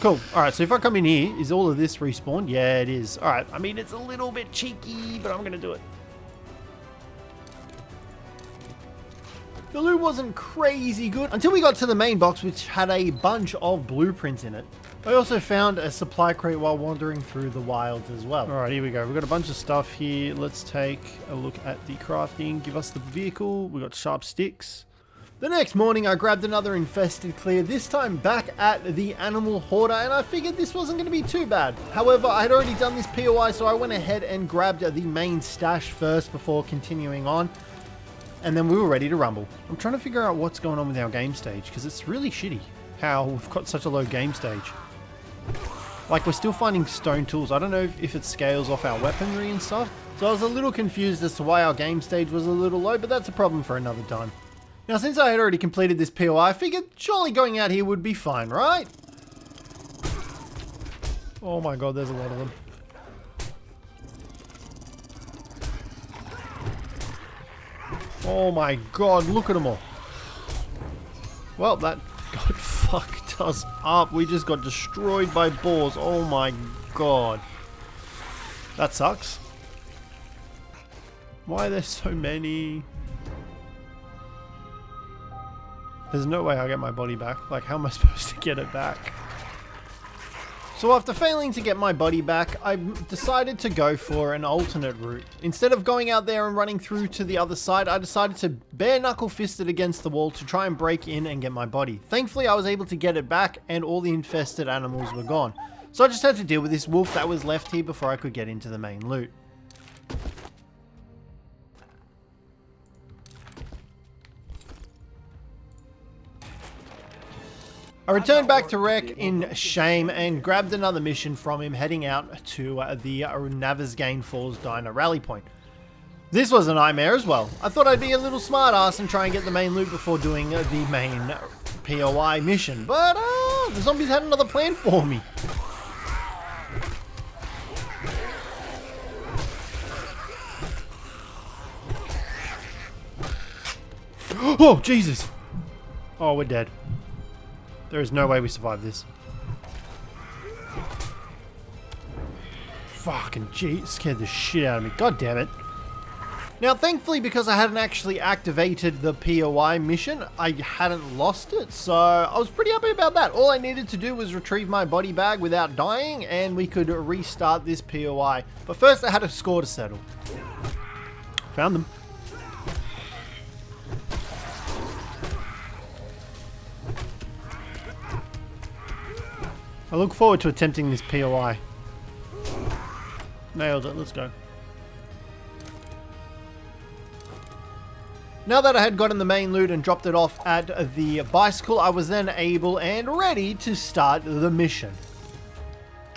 Cool. Alright, so if I come in here, is all of this respawned? Yeah, it is. Alright, I mean, it's a little bit cheeky, but I'm going to do it. The loot wasn't crazy good until we got to the main box, which had a bunch of blueprints in it. I also found a supply crate while wandering through the wilds as well. Alright, here we go. We've got a bunch of stuff here. Let's take a look at the crafting. Give us the vehicle. We got sharp sticks. The next morning, I grabbed another infested clear, this time back at the animal hoarder, and I figured this wasn't going to be too bad. However, I had already done this POI, so I went ahead and grabbed the main stash first before continuing on. And then we were ready to rumble. I'm trying to figure out what's going on with our game stage, because it's really shitty how we've got such a low game stage. Like, we're still finding stone tools. I don't know if it scales off our weaponry and stuff. So I was a little confused as to why our game stage was a little low, but that's a problem for another time. Now, since I had already completed this POI, I figured surely going out here would be fine, right? Oh my god, there's a lot of them. Oh my god, look at them all. Well, that got fucked us up. We just got destroyed by boars. Oh my god. That sucks. Why are there so many? There's no way I'll get my body back. Like, how am I supposed to get it back? So after failing to get my body back, I decided to go for an alternate route. Instead of going out there and running through to the other side, I decided to bare knuckle fist it against the wall to try and break in and get my body. Thankfully, I was able to get it back and all the infested animals were gone. So I just had to deal with this wolf that was left here before I could get into the main loot. I returned back to Rek in shame and grabbed another mission from him, heading out to the Navezgane Falls Diner rally point. This was a nightmare as well. I thought I'd be a little smartass and try and get the main loot before doing the main POI mission, but the zombies had another plan for me. Oh, Jesus! Oh, we're dead. There is no way we survive this. Fucking gee, scared the shit out of me. God damn it. Now, thankfully, because I hadn't actually activated the POI mission, I hadn't lost it, so I was pretty happy about that. All I needed to do was retrieve my body bag without dying, and we could restart this POI. But first, I had a score to settle. Found them. I look forward to attempting this POI. Nailed it, let's go. Now that I had gotten the main loot and dropped it off at the bicycle, I was then able and ready to start the mission.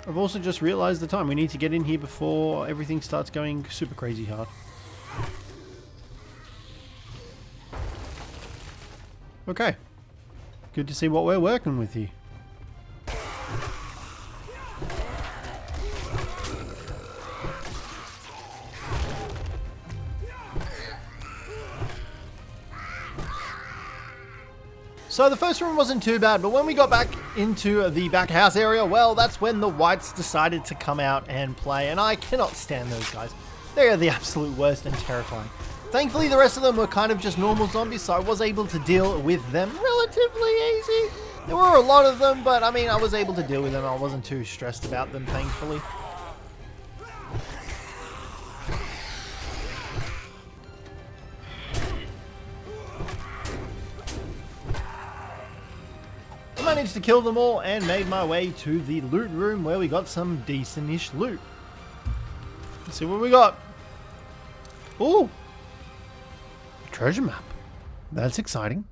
I've also just realized the time. We need to get in here before everything starts going super crazy hard. Okay. Good to see what we're working with here. So the first room wasn't too bad, but when we got back into the back house area, well, that's when the whites decided to come out and play, and I cannot stand those guys. They are the absolute worst and terrifying. Thankfully, the rest of them were kind of just normal zombies, so I was able to deal with them relatively easy. There were a lot of them, but I mean, I was able to deal with them. I wasn't too stressed about them, thankfully. I managed to kill them all and made my way to the loot room where we got some decent-ish loot. Let's see what we got. Ooh! Treasure map. That's exciting.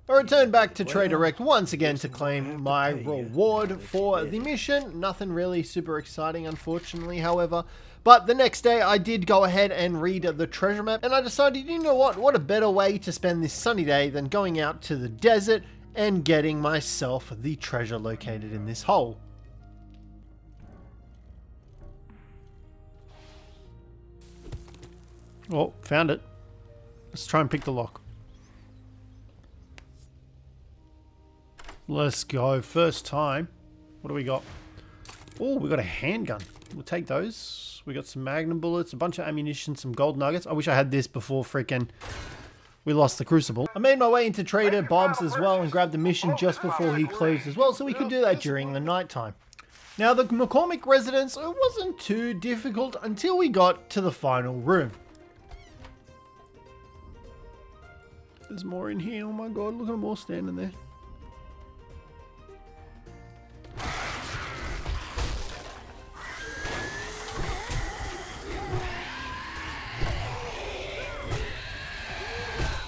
I returned back to Trade Direct once again to claim my reward for the mission. Nothing really super exciting, unfortunately, however. But the next day I did go ahead and read the treasure map, and I decided, you know what a better way to spend this sunny day than going out to the desert and getting myself the treasure located in this hole. Oh, found it. Let's try and pick the lock. Let's go. First time. What do we got? Oh, we got a handgun. We'll take those. We got some magnum bullets, a bunch of ammunition, some gold nuggets. I wish I had this before frickin' we lost the crucible. I made my way into Trader Bob's as well and grabbed the mission just before he closed as well, so we could do that during the night time. Now, the McCormick residence, it wasn't too difficult until we got to the final room. There's more in here. Oh my god, look at them all standing there.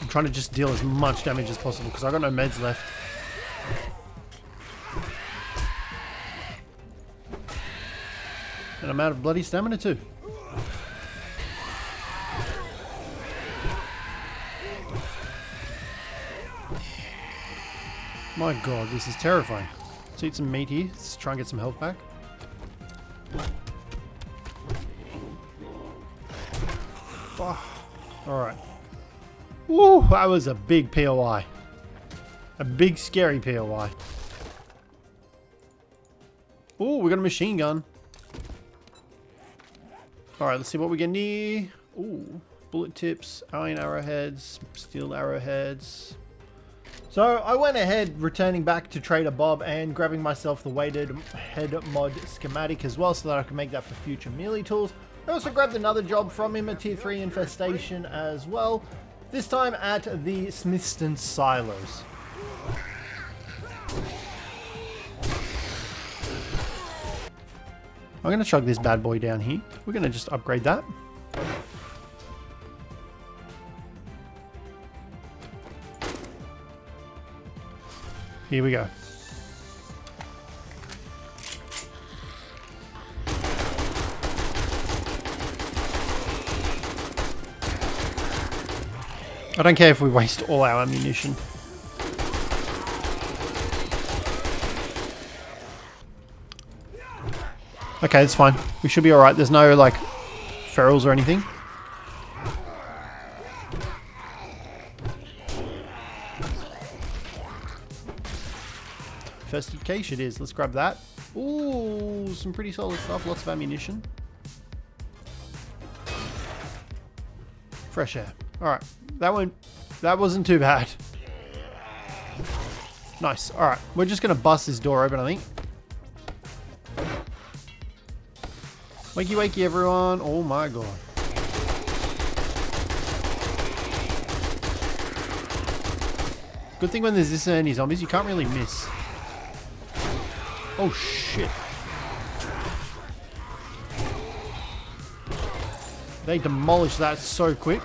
I'm trying to just deal as much damage as possible because I got no meds left. And I'm out of bloody stamina too. My god, this is terrifying. Let's eat some meat here. Let's try and get some health back. Oh, alright. Woo, that was a big POI. A big scary POI. Ooh, we got a machine gun. Alright, let's see what we get near. Ooh, bullet tips, iron arrowheads, steel arrowheads. So I went ahead returning back to Trader Bob and grabbing myself the weighted head mod schematic as well so that I can make that for future melee tools. I also grabbed another job from him, a tier 3 infestation as well. This time at the Smithston silos. I'm going to chug this bad boy down here. We're going to just upgrade that. Here we go. I don't care if we waste all our ammunition. Okay, that's fine. We should be alright. There's no, like, ferals or anything. Cjthecheesedj it is. Let's grab that. Ooh, some pretty solid stuff. Lots of ammunition. Fresh air. Alright. That wasn't too bad. Nice. Alright. We're just going to bust this door open, I think. Wakey wakey everyone. Oh my god. Good thing when there's this many zombies, you can't really miss. Oh shit. They demolished that so quick.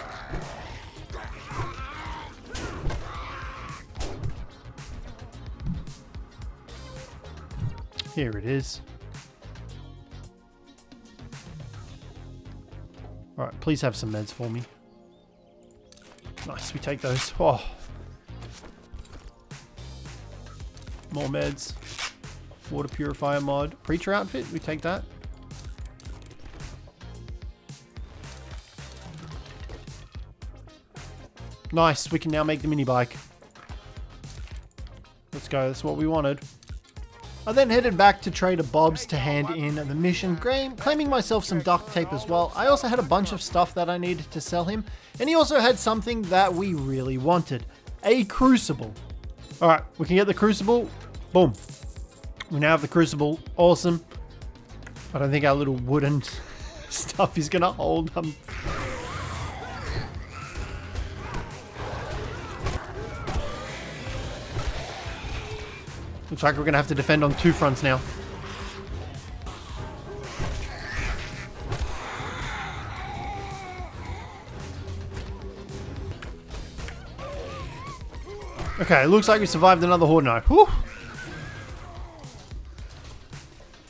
Here it is. Alright, please have some meds for me. Nice, we take those. Oh. More meds. Water purifier mod. Preacher outfit, we take that. Nice, we can now make the mini bike. Let's go, that's what we wanted. I then headed back to Trader Bob's to hand in the mission, claiming myself some duct tape as well. I also had a bunch of stuff that I needed to sell him, and he also had something that we really wanted, a crucible. Alright, we can get the crucible. Boom. We now have the crucible. Awesome. I don't think our little wooden stuff is going to hold them. Looks like we're going to have to defend on two fronts now. Okay, looks like we survived another Horde night. Whew.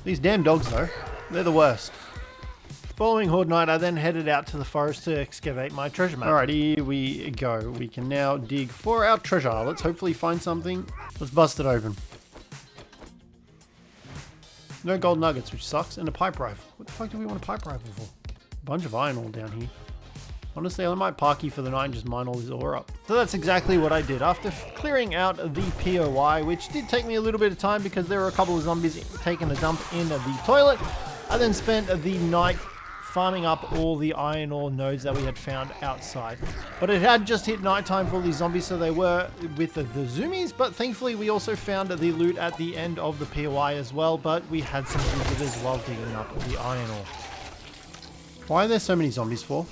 These damn dogs though, they're the worst. Following Horde night, I then headed out to the forest to excavate my treasure map. Alright, here we go. We can now dig for our treasure. Let's hopefully find something. Let's bust it open. No gold nuggets, which sucks, and a pipe rifle. What the fuck do we want a pipe rifle for? A bunch of iron ore down here. Honestly, I might park here for the night and just mine all this ore up. So that's exactly what I did. After clearing out the POI, which did take me a little bit of time because there were a couple of zombies taking a dump in the toilet, I then spent the night farming up all the iron ore nodes that we had found outside. But it had just hit nighttime for these zombies, so they were with the zoomies, but thankfully we also found the loot at the end of the POI as well, but we had some visitors while digging up the iron ore. Why are there so many zombies for?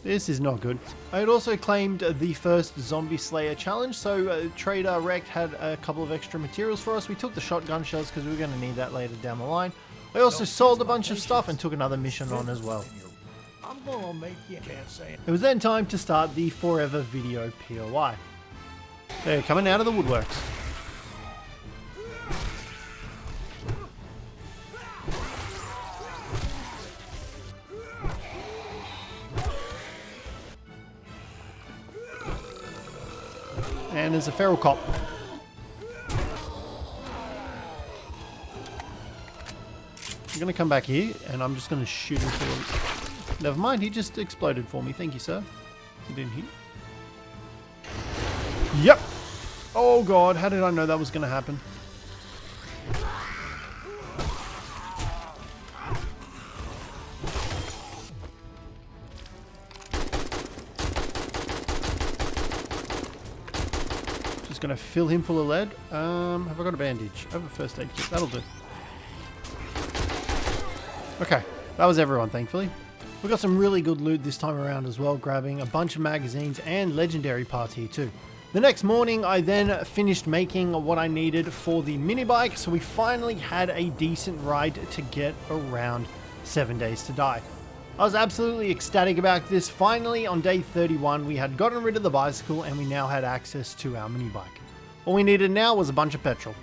This is not good. I had also claimed the first zombie slayer challenge, so Trader Rect had a couple of extra materials for us. We took the shotgun shells because we were going to need that later down the line. I also sold a bunch of stuff and took another mission on as well. I'm gonna make you can't say it. It was then time to start the Forever Video POI. They're coming out of the woodworks. And there's a feral cop. I'm going to come back here and I'm just going to shoot him for... Never mind, he just exploded for me. Thank you, sir. He didn't hit. Yep. Oh god, how did I know that was going to happen? Just going to fill him full of lead. Have I got a bandage? I have a first aid kit. That'll do. Okay, that was everyone, thankfully. We got some really good loot this time around as well, grabbing a bunch of magazines and legendary parts here too. The next morning, I then finished making what I needed for the mini bike, so we finally had a decent ride to get around 7 days to die. I was absolutely ecstatic about this. Finally, on day 31, we had gotten rid of the bicycle and we now had access to our mini bike. All we needed now was a bunch of petrol.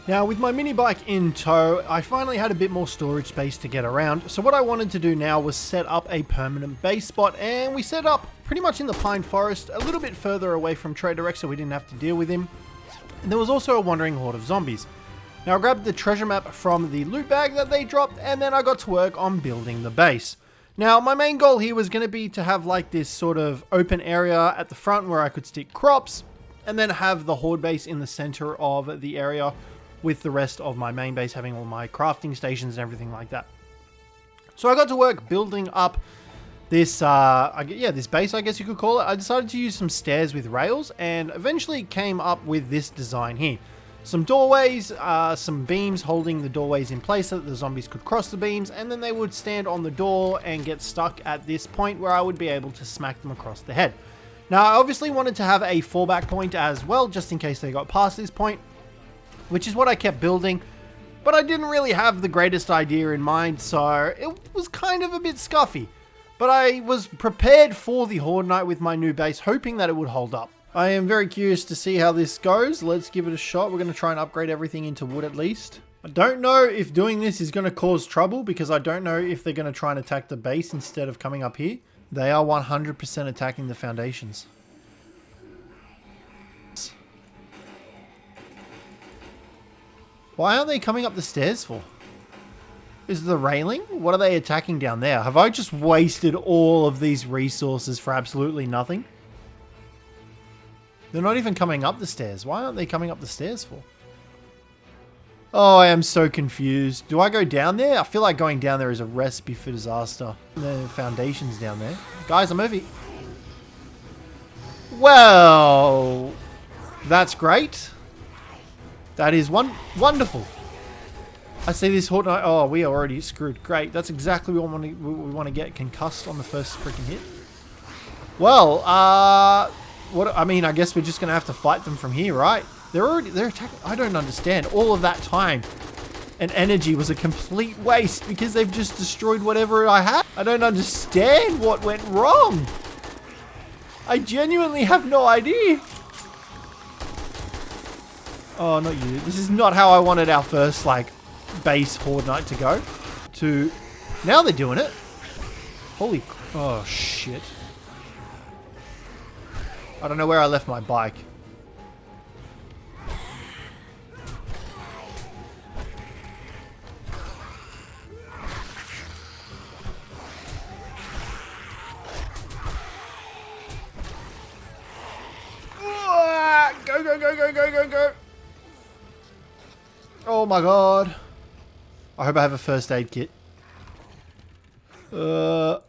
Now, with my mini bike in tow, I finally had a bit more storage space to get around. So what I wanted to do now was set up a permanent base spot, and we set up pretty much in the pine forest, a little bit further away from Trader Rect so we didn't have to deal with him. And there was also a wandering horde of zombies. Now, I grabbed the treasure map from the loot bag that they dropped, and then I got to work on building the base. Now, my main goal here was going to be to have like this sort of open area at the front where I could stick crops, and then have the horde base in the center of the area, with the rest of my main base having all my crafting stations and everything like that. So I got to work building up this, this base, I guess you could call it. I decided to use some stairs with rails and eventually came up with this design here. Some doorways, some beams holding the doorways in place so that the zombies could cross the beams, and then they would stand on the door and get stuck at this point where I would be able to smack them across the head. Now, I obviously wanted to have a fallback point as well, just in case they got past this point, which is what I kept building, but I didn't really have the greatest idea in mind, so it was kind of a bit scuffy. But I was prepared for the Horde night with my new base, hoping that it would hold up. I am very curious to see how this goes. Let's give it a shot. We're going to try and upgrade everything into wood at least. I don't know if doing this is going to cause trouble, because I don't know if they're going to try and attack the base instead of coming up here. They are 100% attacking the foundations. Why aren't they coming up the stairs for? Is the railing? What are they attacking down there? Have I just wasted all of these resources for absolutely nothing? They're not even coming up the stairs. Why aren't they coming up the stairs for? Oh, I am so confused. Do I go down there? I feel like going down there is a recipe for disaster. The foundation's down there. Guys, I'm over here. Well, that's great. That is wonderful. I see this Horde. Oh, we are already screwed. Great. That's exactly what we want to get concussed on the first freaking hit. Well, what? I mean, I guess we're just gonna have to fight them from here, right? They're attacking. I don't understand. All of that time and energy was a complete waste because they've just destroyed whatever I had. I don't understand what went wrong. I genuinely have no idea. Oh, not you. This is not how I wanted our first, like, base Horde night to go. Now they're doing it. Holy... Oh, shit. I don't know where I left my bike. Go, go, go, go, go, go, go. Oh my god. I hope I have a first aid kit. Come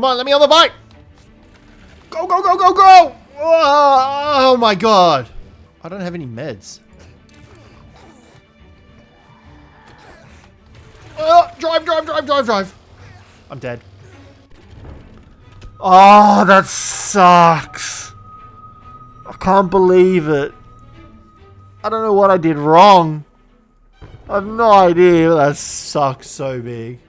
on, let me on the bike. Go, go, go, go, go. Oh my god. I don't have any meds. Drive, drive, drive, drive, drive. I'm dead. Oh, that sucks. I can't believe it. I don't know what I did wrong. I have no idea. That sucks so big.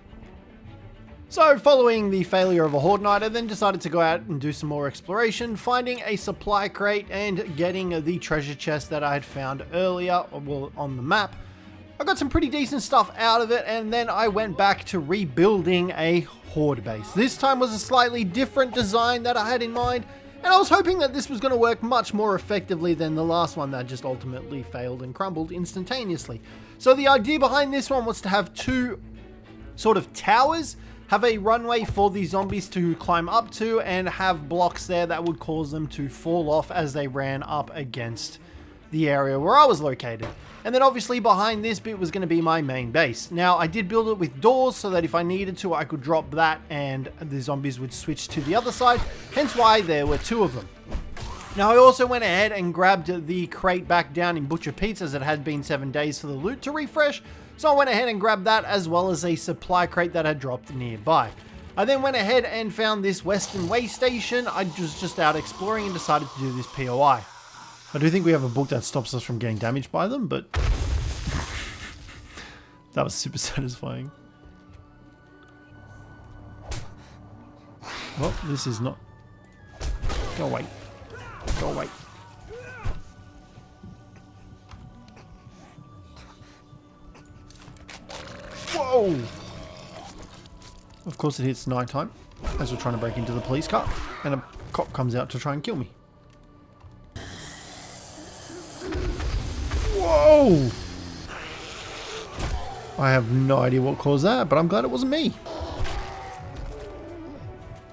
So, following the failure of a Horde night, I then decided to go out and do some more exploration, finding a supply crate and getting the treasure chest that I had found earlier, well, on the map. I got some pretty decent stuff out of it, and then I went back to rebuilding a Horde base. This time was a slightly different design that I had in mind, and I was hoping that this was going to work much more effectively than the last one that just ultimately failed and crumbled instantaneously. So the idea behind this one was to have two sort of towers, have a runway for the zombies to climb up to, and have blocks there that would cause them to fall off as they ran up against the area where I was located. And then obviously behind this bit was going to be my main base. Now I did build it with doors so that if I needed to I could drop that and the zombies would switch to the other side, hence why there were two of them. Now I also went ahead and grabbed the crate back down in Butcher Pete's as it had been 7 days for the loot to refresh, so I went ahead and grabbed that as well as a supply crate that had dropped nearby. I then went ahead and found this Western way station. I was just out exploring and decided to do this POI. I do think we have a book that stops us from getting damaged by them, but that was super satisfying. Well, this is not... Go away. Go away. Whoa! Of course it hits nighttime as we're trying to break into the police car, and a cop comes out to try and kill me. Whoa! I have no idea what caused that, but I'm glad it wasn't me.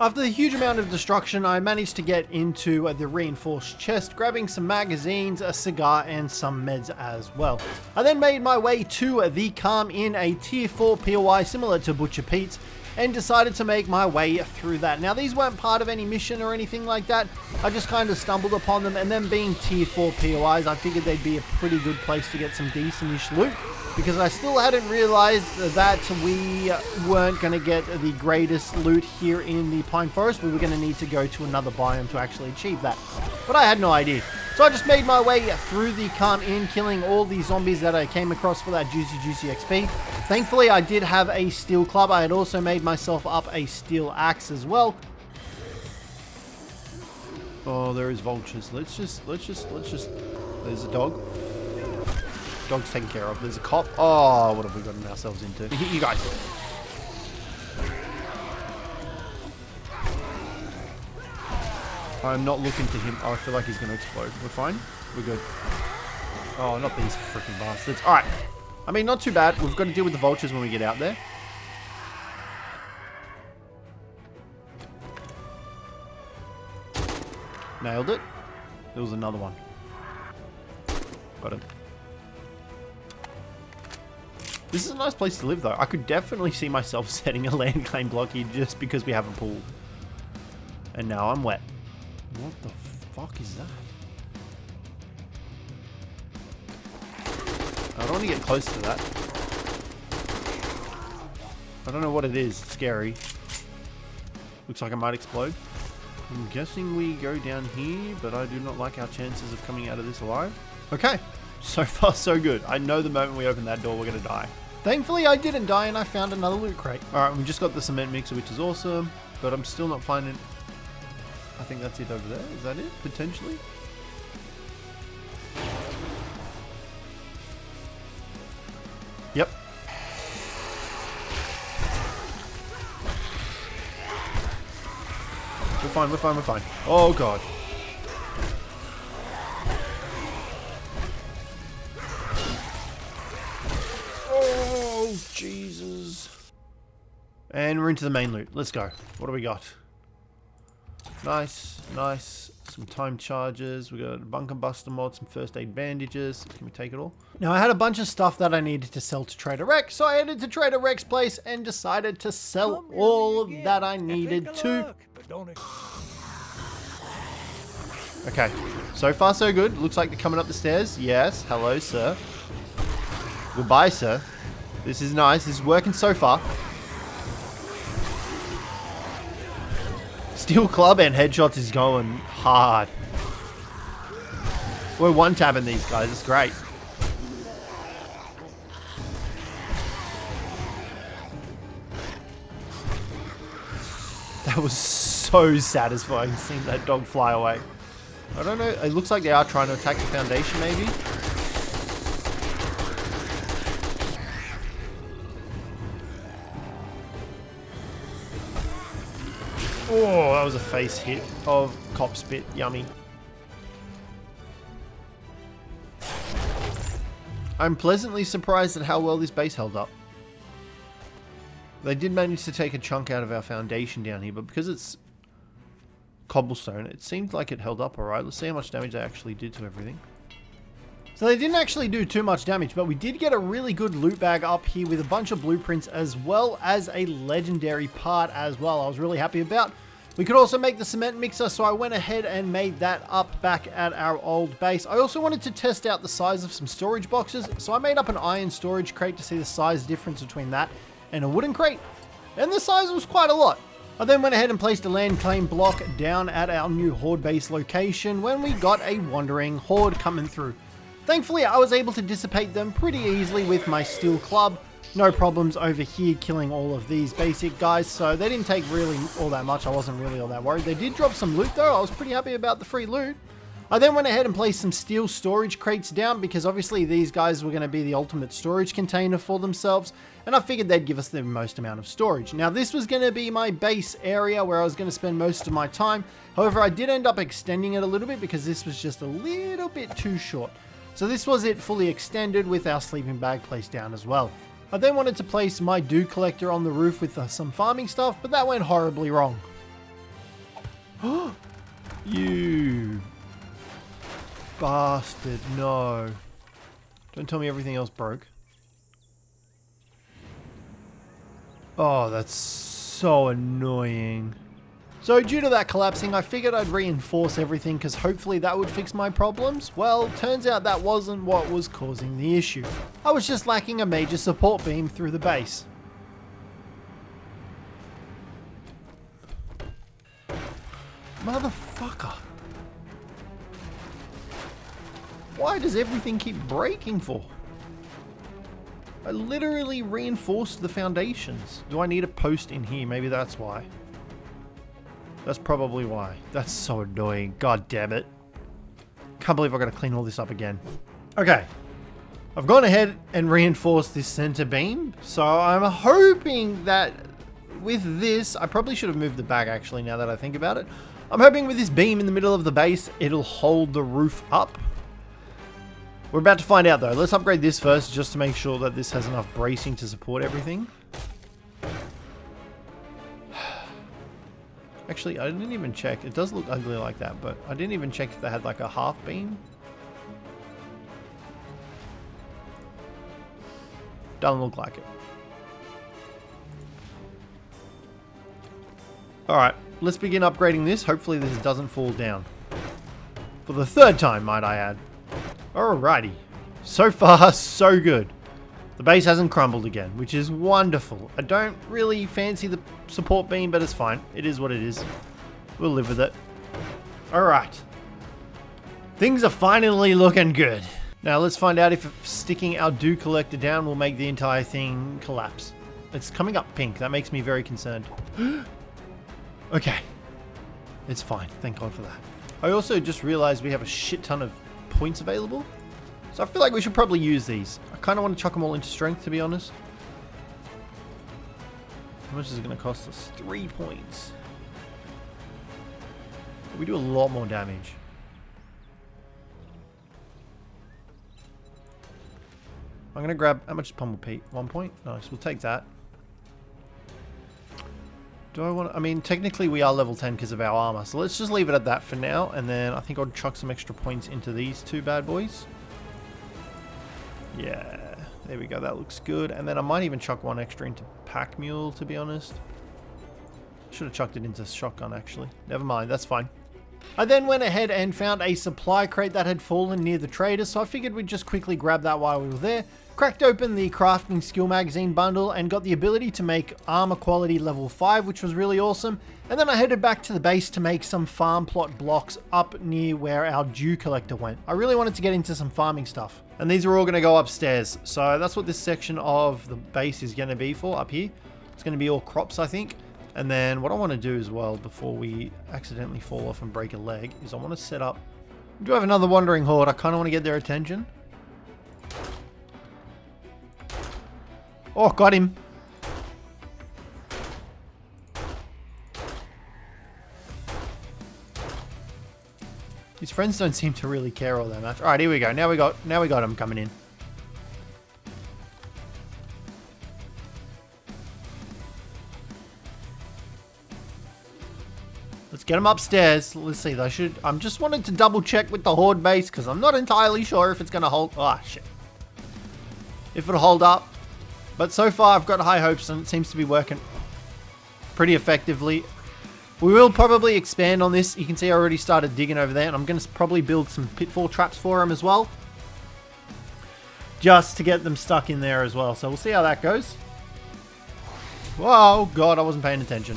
After the huge amount of destruction, I managed to get into the reinforced chest, grabbing some magazines, a cigar, and some meds as well. I then made my way to the Calm in a tier 4 POI similar to Butcher Pete's, and decided to make my way through that. Now these weren't part of any mission or anything like that, I just kind of stumbled upon them, and them being tier 4 POIs, I figured they'd be a pretty good place to get some decent-ish loot, because I still hadn't realized that we weren't going to get the greatest loot here in the Pine Forest. We were going to need to go to another biome to actually achieve that, but I had no idea. So I just made my way through the Calm Inn, killing all the zombies that I came across for that juicy XP. Thankfully, I did have a steel club. I had also made myself up a steel axe as well. Oh, there is vultures. Let's just. There's a dog. Dog's taken care of. There's a cop. Oh, what have we gotten ourselves into? You guys. I'm not looking to him. Oh, I feel like he's going to explode. We're fine. We're good. Oh, not these freaking bastards. Alright. I mean, not too bad. We've got to deal with the vultures when we get out there. Nailed it. There was another one. Got him. This is a nice place to live, though. I could definitely see myself setting a land claim block here just because we have a pool. And now I'm wet. What the fuck is that? I don't want to get close to that. I don't know what it is. It's scary. Looks like it might explode. I'm guessing we go down here, but I do not like our chances of coming out of this alive. Okay. So far, so good. I know the moment we open that door, we're going to die. Thankfully, I didn't die and I found another loot crate. Alright, we just got the cement mixer, which is awesome. But I'm still not finding... I think that's it over there. Is that it? Potentially? Yep. We're fine, we're fine, we're fine. Oh god. Oh, Jesus. And we're into the main loot. Let's go. What do we got? Nice, nice. Some time charges. We got a bunker buster mod, some first aid bandages. Can we take it all? Now, I had a bunch of stuff that I needed to sell to Trader Rex, so I headed to Trader Rex's place and decided to sell all that I needed to. Okay, so far so good. Looks like they're coming up the stairs. Yes, hello, sir. Goodbye, sir. This is nice. This is working so far. Steel club and headshots is going hard. We're one-tapping these guys. It's great. That was so satisfying seeing that dog fly away. I don't know. It looks like they are trying to attack the foundation, maybe. Oh, that was a face hit of cop spit. Yummy. I'm pleasantly surprised at how well this base held up. They did manage to take a chunk out of our foundation down here, but because it's cobblestone, it seemed like it held up alright. Let's see how much damage they actually did to everything. So they didn't actually do too much damage, but we did get a really good loot bag up here with a bunch of blueprints as well as a legendary part as well. I was really happy about. We could also make the cement mixer, so I went ahead and made that up back at our old base. I also wanted to test out the size of some storage boxes, so I made up an iron storage crate to see the size difference between that and a wooden crate. And the size was quite a lot. I then went ahead and placed a land claim block down at our new Horde base location when we got a wandering Horde coming through. Thankfully, I was able to dissipate them pretty easily with my steel club. No problems over here killing all of these basic guys, so they didn't take really all that much. I wasn't really all that worried. They did drop some loot though. I was pretty happy about the free loot. I then went ahead and placed some steel storage crates down because obviously these guys were going to be the ultimate storage container for themselves, and I figured they'd give us the most amount of storage. Now this was going to be my base area where I was going to spend most of my time. However, I did end up extending it a little bit because this was just a little bit too short. So this was it fully extended with our sleeping bag placed down as well. I then wanted to place my dew collector on the roof with some farming stuff, but that went horribly wrong. You bastard, no. Don't tell me everything else broke. Oh, that's so annoying. So due to that collapsing, I figured I'd reinforce everything because hopefully that would fix my problems. Well, turns out that wasn't what was causing the issue. I was just lacking a major support beam through the base. Motherfucker. Why does everything keep breaking for? I literally reinforced the foundations. Do I need a post in here? Maybe that's why. That's probably why. That's so annoying. God damn it. Can't believe I've got to clean all this up again. Okay. I've gone ahead and reinforced this center beam. So I'm hoping that with this, I probably should have moved the bag actually now that I think about it. I'm hoping with this beam in the middle of the base, it'll hold the roof up. We're about to find out though. Let's upgrade this first just to make sure that this has enough bracing to support everything. Actually, I didn't even check. It does look ugly like that, but I didn't even check if they had like a half beam. Doesn't look like it. Alright, let's begin upgrading this. Hopefully this doesn't fall down. For the third time, might I add. Alrighty. So far, so good. The base hasn't crumbled again, which is wonderful. I don't really fancy the support beam, but it's fine. It is what it is. We'll live with it. Alright. Things are finally looking good. Now let's find out if sticking our dew collector down will make the entire thing collapse. It's coming up pink. That makes me very concerned. Okay. It's fine. Thank God for that. I also just realized we have a shit ton of points available. So I feel like we should probably use these. I kind of want to chuck them all into strength, to be honest. How much is it going to cost us? 3 points. We do a lot more damage. I'm going to grab... How much is Pummel Pete? 1 point? Nice. We'll take that. Do I want to... I mean, technically we are level 10 because of our armor. So let's just leave it at that for now. And then I think I'll chuck some extra points into these two bad boys. Yeah. There we go. That looks good. And then I might even chuck one extra into Pack Mule, to be honest. Should have chucked it into Shotgun, actually. Never mind. That's fine. I then went ahead and found a supply crate that had fallen near the trader, so I figured we'd just quickly grab that while we were there. Cracked open the crafting skill magazine bundle and got the ability to make armor quality level 5, which was really awesome. And then I headed back to the base to make some farm plot blocks up near where our dew collector went. I really wanted to get into some farming stuff. And these are all going to go upstairs. So that's what this section of the base is going to be for up here. It's going to be all crops, I think. And then what I want to do as well before we accidentally fall off and break a leg is I want to set up... We do have another wandering horde. I kind of want to get their attention. Oh, got him. His friends don't seem to really care all that much. All right, here we go. Now we got him coming in. Let's get him upstairs. Let's see. I'm just wanted to double check with the horde base because I'm not entirely sure if it's going to hold. Ah, shit. If it'll hold up. But so far I've got high hopes and it seems to be working pretty effectively. We will probably expand on this. You can see I already started digging over there and I'm going to probably build some pitfall traps for them as well. Just to get them stuck in there as well. So we'll see how that goes. Whoa, God, I wasn't paying attention.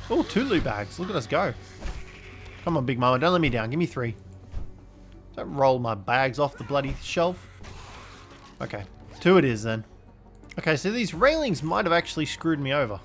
Oh, 2 loot bags. Look at us go. Come on, Big Mama. Don't let me down. Give me 3. Don't roll my bags off the bloody shelf. Okay. 2 it is then. Okay, so these railings might have actually screwed me over.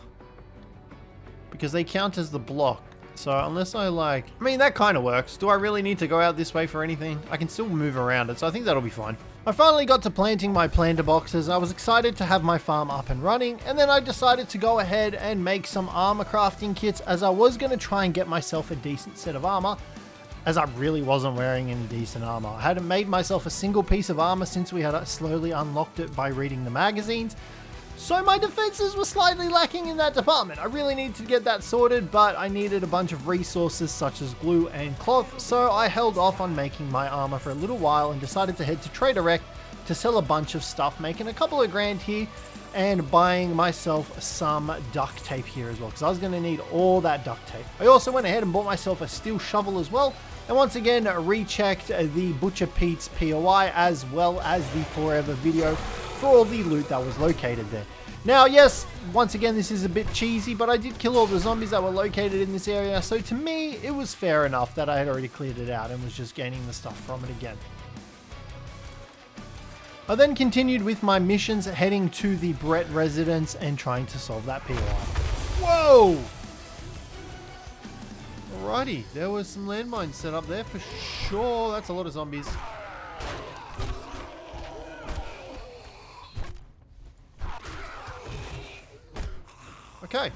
Because they count as the block. So unless I like... I mean, that kind of works. Do I really need to go out this way for anything? I can still move around it, so I think that'll be fine. I finally got to planting my planter boxes. I was excited to have my farm up and running, and then I decided to go ahead and make some armor crafting kits as I was going to try and get myself a decent set of armor, as I really wasn't wearing any decent armor. I hadn't made myself a single piece of armor since we had slowly unlocked it by reading the magazines. So my defenses were slightly lacking in that department. I really needed to get that sorted, but I needed a bunch of resources such as glue and cloth, so I held off on making my armor for a little while and decided to head to Trade Direct to sell a bunch of stuff, making a couple of grand here and buying myself some duct tape here as well, because I was going to need all that duct tape. I also went ahead and bought myself a steel shovel as well, and once again rechecked the Butcher Pete's POI as well as the Forever video for all the loot that was located there. Now, yes, once again, this is a bit cheesy, but I did kill all the zombies that were located in this area, so to me, it was fair enough that I had already cleared it out and was just gaining the stuff from it again. I then continued with my missions, heading to the Brett residence and trying to solve that POI. Whoa! Alrighty, there was some landmines set up there for sure. That's a lot of zombies. Okay,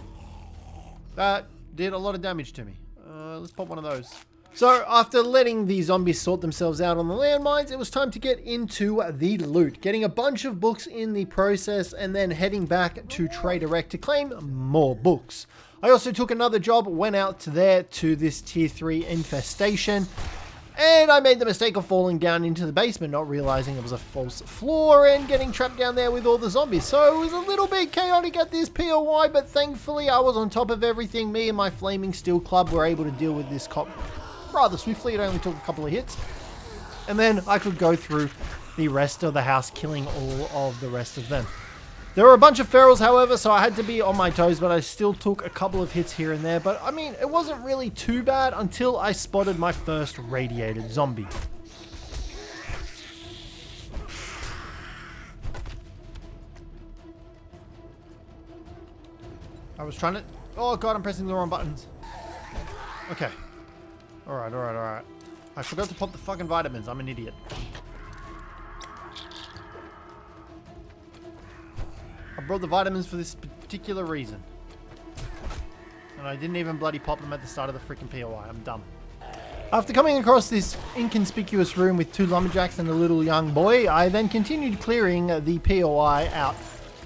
that did a lot of damage to me. Let's pop one of those. So after letting the zombies sort themselves out on the landmines, it was time to get into the loot. Getting a bunch of books in the process and then heading back to Trade Direct to claim more books. I also took another job, went out to this tier 3 infestation. And I made the mistake of falling down into the basement, not realizing it was a false floor and getting trapped down there with all the zombies. So it was a little bit chaotic at this POI, but thankfully I was on top of everything. Me and my Flaming Steel Club were able to deal with this cop rather swiftly. It only took a couple of hits. And then I could go through the rest of the house, killing all of the rest of them. There were a bunch of ferals, however, so I had to be on my toes, but I still took a couple of hits here and there. But, I mean, it wasn't really too bad until I spotted my first radiated zombie. was trying to... Oh god, I'm pressing the wrong buttons. Okay. Alright. I forgot to pop the fucking vitamins. I'm an idiot. I brought the vitamins for this particular reason. And I didn't even bloody pop them at the start of the freaking POI. I'm dumb. After coming across this inconspicuous room with 2 lumberjacks and a little young boy, I then continued clearing the POI out,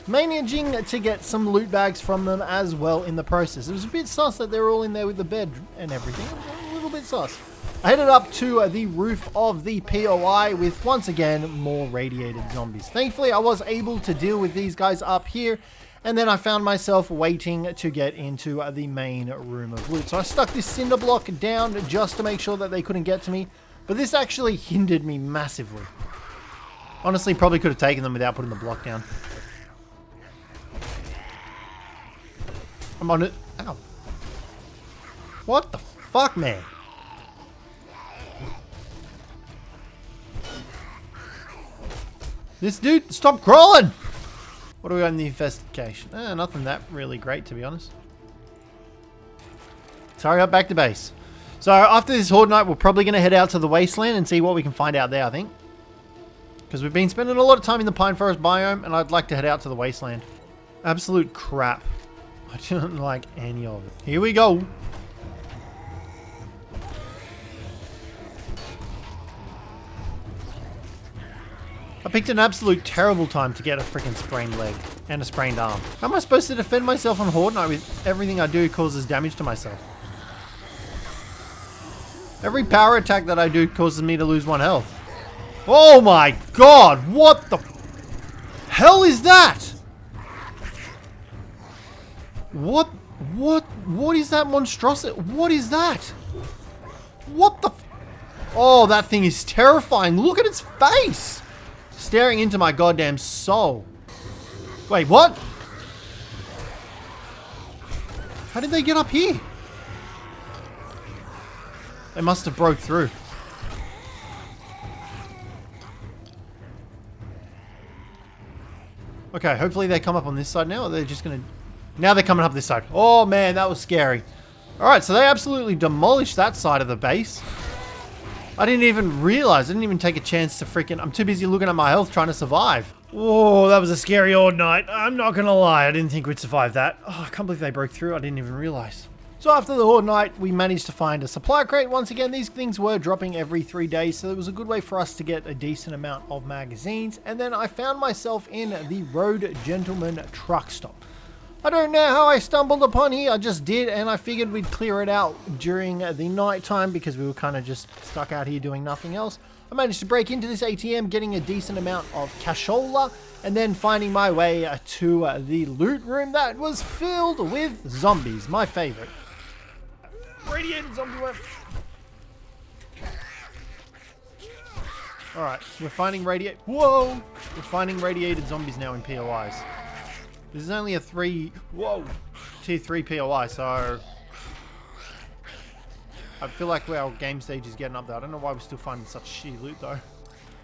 managing to get some loot bags from them as well in the process. It was a bit sus that they were all in there with the bed and everything. A little bit sus. I headed up to the roof of the POI with, once again, more radiated zombies. Thankfully, I was able to deal with these guys up here, and then I found myself waiting to get into the main room of loot. So I stuck this cinder block down just to make sure that they couldn't get to me, but this actually hindered me massively. Honestly, probably could have taken them without putting the block down. I'm on it. Ow. What the fuck, man? This dude, stop crawling! What do we got in the investigation? Nothing that really great, to be honest. So I got back to base. So after this Horde night, we're probably going to head out to the Wasteland and see what we can find out there, I think. Because we've been spending a lot of time in the Pine Forest biome, and I'd like to head out to the Wasteland. Absolute crap. I don't like any of it. Here we go. I picked an absolute terrible time to get a freaking sprained leg and a sprained arm. How am I supposed to defend myself on Horde night with everything I do causes damage to myself? Every power attack that I do causes me to lose 1 health. Oh my god, what the hell is that? What is that monstrosity? What is that? What the? Oh, that thing is terrifying. Look at its face. Staring into my goddamn soul. Wait, what? How did they get up here? They must have broke through. Okay, hopefully they come up on this side now, or they're just gonna... Now they're coming up this side. Oh man, that was scary. Alright, so they absolutely demolished that side of the base. I didn't even realize. I didn't even take a chance to freaking... I'm too busy looking at my health trying to survive. Oh, that was a scary Horde night. I'm not gonna lie. I didn't think we'd survive that. Oh, I can't believe they broke through. I didn't even realize. So after the Horde night, we managed to find a supply crate. Once again, these things were dropping every 3 days, so it was a good way for us to get a decent amount of magazines. And then I found myself in the Road Gentleman truck stop. I don't know how I stumbled upon here, I just did, and I figured we'd clear it out during the night time because we were kind of just stuck out here doing nothing else. I managed to break into this ATM, getting a decent amount of cashola, and then finding my way to the loot room that was filled with zombies, my favorite. Radiated zombie web. Alright, we're finding We're finding radiated zombies now in POIs. This is only a tier 3 POI, so I feel like our game stage is getting up there. I don't know why we're still finding such shitty loot though.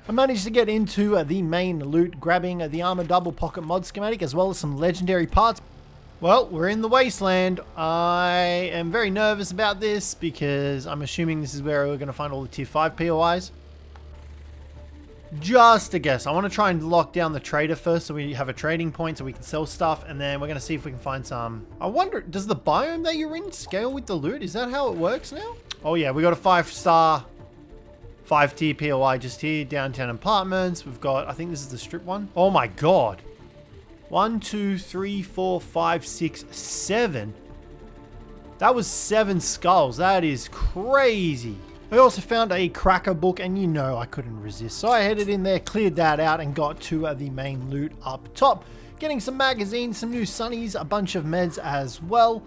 I managed to get into the main loot, grabbing the armor double pocket mod schematic as well as some legendary parts. Well, we're in the Wasteland. I am very nervous about this because I'm assuming this is where we're going to find all the tier 5 POIs. Just a guess. I want to try and lock down the trader first so we have a trading point so we can sell stuff, and then we're going to see if we can find some. I wonder, does the biome that you're in scale with the loot? Is that how it works now? Oh yeah, we got a 5-star 5-tier POI just here, downtown apartments. We've got, I think this is the strip one. Oh my god. 1, 2, 3, 4, 5, 6, 7. That was 7 skulls. That is crazy. I also found a cracker book, and you know I couldn't resist. So I headed in there, cleared that out, and got to the main loot up top. Getting some magazines, some new sunnies, a bunch of meds as well.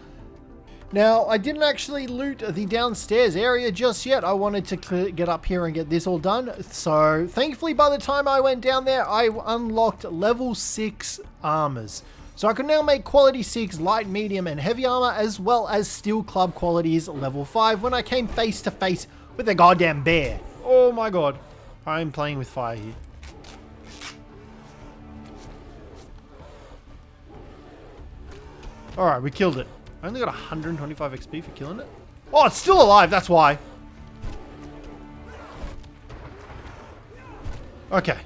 Now, I didn't actually loot the downstairs area just yet. I wanted to get up here and get this all done. So, thankfully, by the time I went down there, I unlocked level 6 armors. So I can now make quality 6 light, medium, and heavy armor, as well as steel club qualities level 5 when I came face to face with a goddamn bear. Oh my god. I'm playing with fire here. Alright, we killed it. I only got 125 XP for killing it. Oh, it's still alive, that's why. Okay.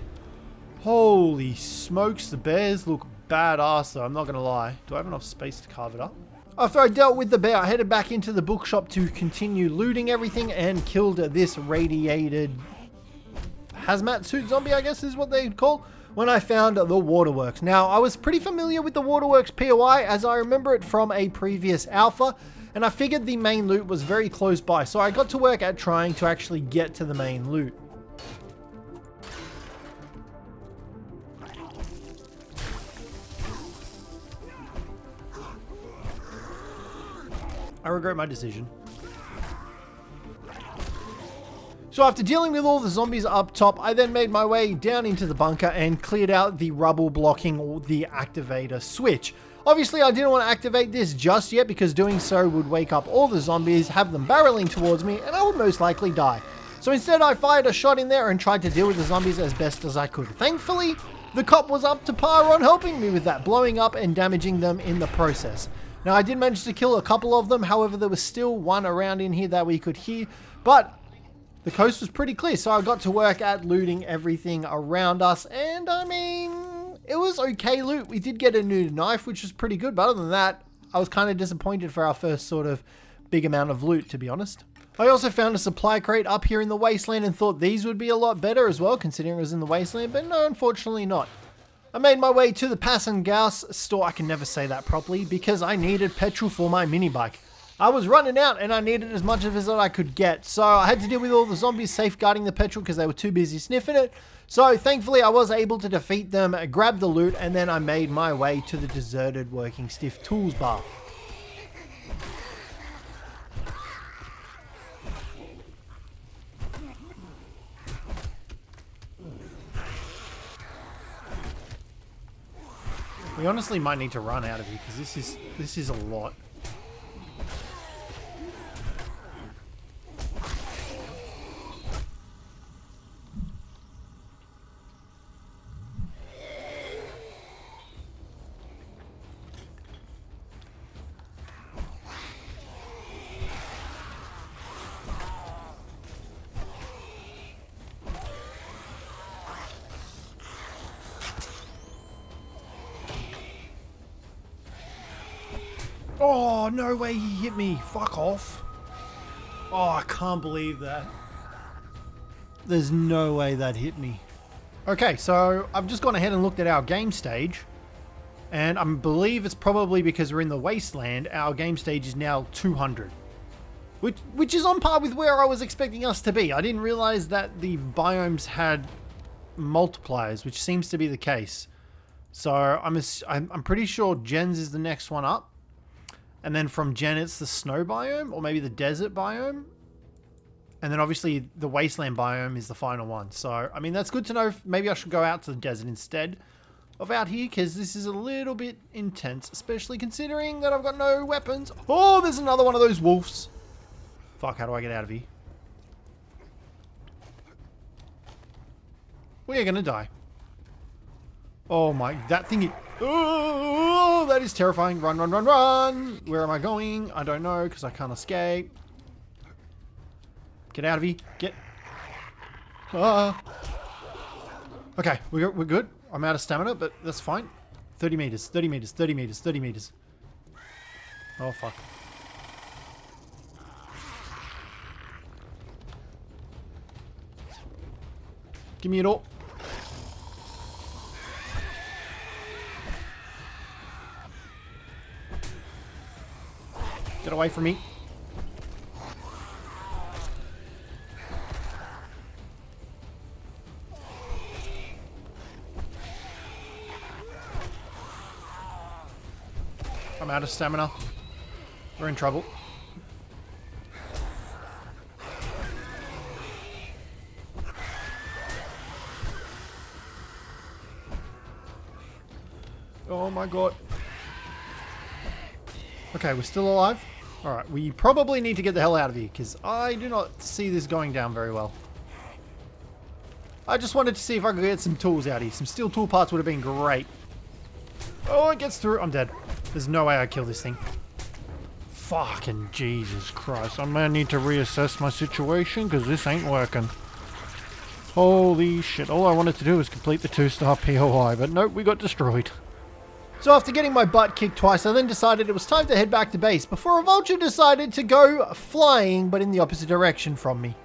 Holy smokes, the bears look badass though, I'm not gonna lie. Do I have enough space to carve it up? After I dealt with the bear, I headed back into the bookshop to continue looting everything and killed this radiated hazmat suit zombie, I guess is what they call, when I found the waterworks. Now, I was pretty familiar with the waterworks POI as I remember it from a previous alpha, and I figured the main loot was very close by, so I got to work at trying to actually get to the main loot. I regret my decision. So after dealing with all the zombies up top, I then made my way down into the bunker and cleared out the rubble blocking the activator switch. Obviously I didn't want to activate this just yet because doing so would wake up all the zombies, have them barreling towards me, and I would most likely die. So instead I fired a shot in there and tried to deal with the zombies as best as I could. Thankfully, the cop was up to par on helping me with that, blowing up and damaging them in the process. Now I did manage to kill a couple of them, however there was still one around in here that we could hear, but the coast was pretty clear, so I got to work at looting everything around us, and I mean, it was okay loot. We did get a new knife, which was pretty good, but other than that, I was kind of disappointed for our first sort of big amount of loot, to be honest. I also found a supply crate up here in the Wasteland and thought these would be a lot better as well, considering it was in the Wasteland, but no, unfortunately not. I made my way to the Pass and Gas store, I can never say that properly, because I needed petrol for my mini bike. I was running out and I needed as much of it as I could get, so I had to deal with all the zombies safeguarding the petrol because they were too busy sniffing it. So thankfully I was able to defeat them, grab the loot, and then I made my way to the deserted working stiff tools bar. We honestly might need to run out of here because this is a lot. Oh, no way he hit me. Fuck off. Oh, I can't believe that. There's no way that hit me. Okay, so I've just gone ahead and looked at our game stage. And I believe it's probably because we're in the Wasteland, our game stage is now 200. Which is on par with where I was expecting us to be. I didn't realize that the biomes had multipliers, which seems to be the case. So I'm pretty sure Jen's is the next one up. And then from Jen, it's the snow biome, or maybe the desert biome. And then obviously the wasteland biome is the final one. So, I mean, that's good to know. Maybe I should go out to the desert instead of out here, because this is a little bit intense, especially considering that I've got no weapons. Oh, there's another one of those wolves. Fuck, how do I get out of here? We're gonna die. Oh my, that thing. Oh, that is terrifying. Run, run, run, run. Where am I going? I don't know because I can't escape. Get out of here. Get. Okay, we're good. I'm out of stamina, but that's fine. 30 meters, 30 meters, 30 meters, 30 meters. Oh, fuck. Give me it all. Get away from me. I'm out of stamina. We're in trouble. Oh my god. Okay, we're still alive. Alright, we probably need to get the hell out of here, because I do not see this going down very well. I just wanted to see if I could get some tools out here. Some steel tool parts would have been great. Oh, it gets through. I'm dead. There's no way I kill this thing. Fucking Jesus Christ. I may need to reassess my situation because this ain't working. Holy shit. All I wanted to do was complete the 2-star POI, but nope, we got destroyed. So after getting my butt kicked twice, I then decided it was time to head back to base before a vulture decided to go flying, but in the opposite direction from me.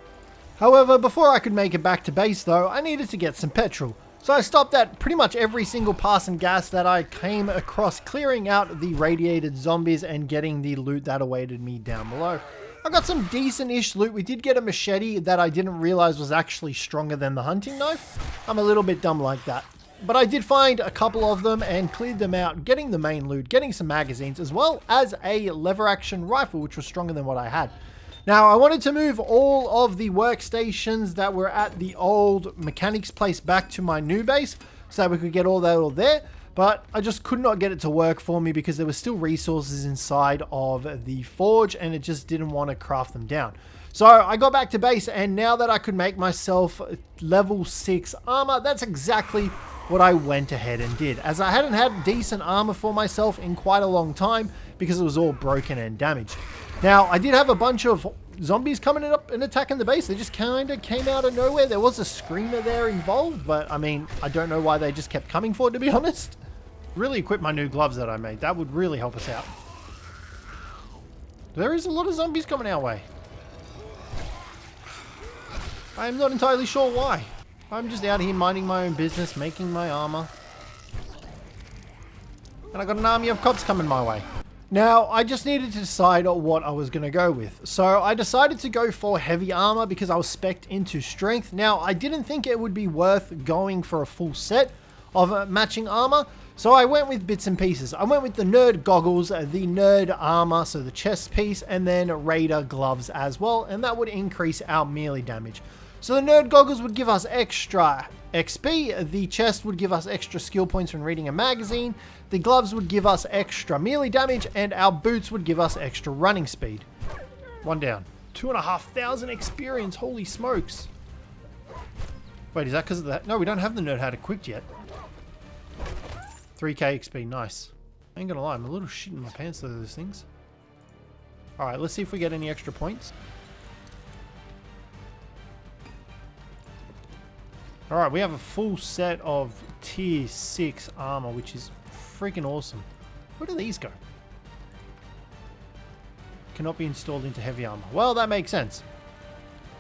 However, before I could make it back to base though, I needed to get some petrol. So I stopped at pretty much every single passing gas that I came across, clearing out the radiated zombies and getting the loot that awaited me down below. I got some decent-ish loot. We did get a machete that I didn't realize was actually stronger than the hunting knife. I'm a little bit dumb like that. But I did find a couple of them and cleared them out, getting the main loot, getting some magazines, as well as a lever action rifle, which was stronger than what I had. Now, I wanted to move all of the workstations that were at the old mechanics place back to my new base so that we could get all that all there, but I just could not get it to work for me because there were still resources inside of the forge and it just didn't want to craft them down. So I got back to base, and now that I could make myself level 6 armor, that's exactly what I went ahead and did, as I hadn't had decent armor for myself in quite a long time because it was all broken and damaged. Now, I did have a bunch of zombies coming up and attacking the base. They just kind of came out of nowhere. There was a screamer there involved, but I mean, I don't know why they just kept coming for it, to be honest. Really equip my new gloves that I made. That would really help us out. There is a lot of zombies coming our way. I am not entirely sure why. I'm just out here minding my own business, making my armor. And I got an army of cops coming my way. Now, I just needed to decide what I was going to go with. So I decided to go for heavy armor because I was spec'd into strength. Now, I didn't think it would be worth going for a full set of matching armor. So I went with bits and pieces. I went with the nerd goggles, the nerd armor, so the chest piece, and then raider gloves as well. And that would increase our melee damage. So the nerd goggles would give us extra XP, the chest would give us extra skill points when reading a magazine, the gloves would give us extra melee damage, and our boots would give us extra running speed. One down. 2,500 experience, holy smokes. Wait, is that because of that? No, we don't have the nerd hat equipped yet. 3k XP, nice. I ain't gonna lie, I'm a little shit in my pants though, those things. Alright, let's see if we get any extra points. Alright, we have a full set of tier 6 armor, which is freaking awesome. Where do these go? Cannot be installed into heavy armor. Well, that makes sense.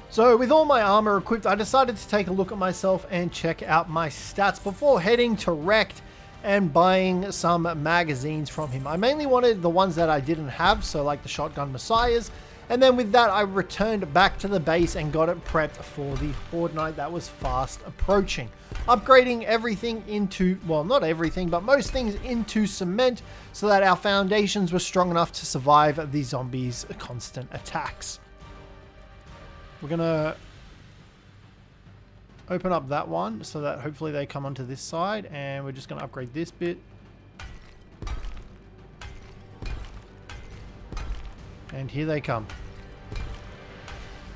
So with all my armor equipped, I decided to take a look at myself and check out my stats before heading to Wrecked and buying some magazines from him. I mainly wanted the ones that I didn't have, so like the shotgun messiahs. And then with that, I returned back to the base and got it prepped for the Horde night that was fast approaching. Upgrading everything into, well, not everything, but most things into cement so that our foundations were strong enough to survive the zombies' constant attacks. We're going to open up that one so that hopefully they come onto this side, and we're just going to upgrade this bit. And here they come.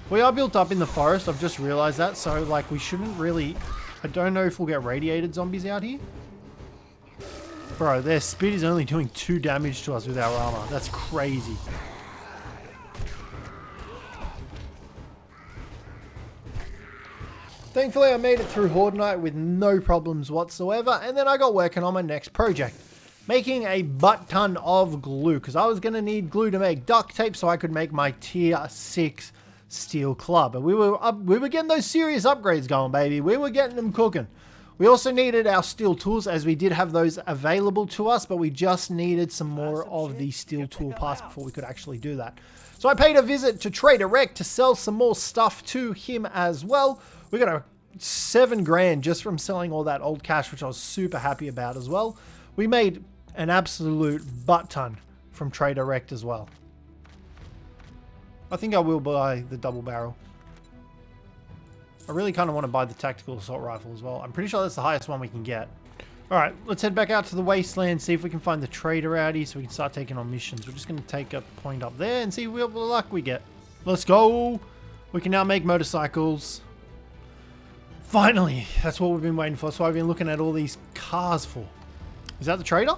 We are built up in the forest, I've just realized that, so like we shouldn't really... I don't know if we'll get radiated zombies out here. Bro, their speed is only doing 2 damage to us with our armor. That's crazy. Thankfully, I made it through Horde night with no problems whatsoever, and then I got working on my next project. Making a butt ton of glue, because I was going to need glue to make duct tape so I could make my tier 6 steel club. And we were getting those serious upgrades going, baby. We were getting them cooking. We also needed our steel tools, as we did have those available to us, but we just needed some more of the steel tool parts before we could actually do that. So I paid a visit to Trader Rec to sell some more stuff to him as well. We got a 7 grand just from selling all that old cash, which I was super happy about as well. We made an absolute butt ton from Trader Rec as well. I think I will buy the double barrel. I really kind of want to buy the tactical assault rifle as well. I'm pretty sure that's the highest one we can get. Alright, let's head back out to the Wasteland, see if we can find the trader out here so we can start taking on missions. We're just going to take a point up there and see what luck we get. Let's go! We can now make motorcycles. Finally! That's what we've been waiting for. That's why I've been looking at all these cars for. Is that the trader?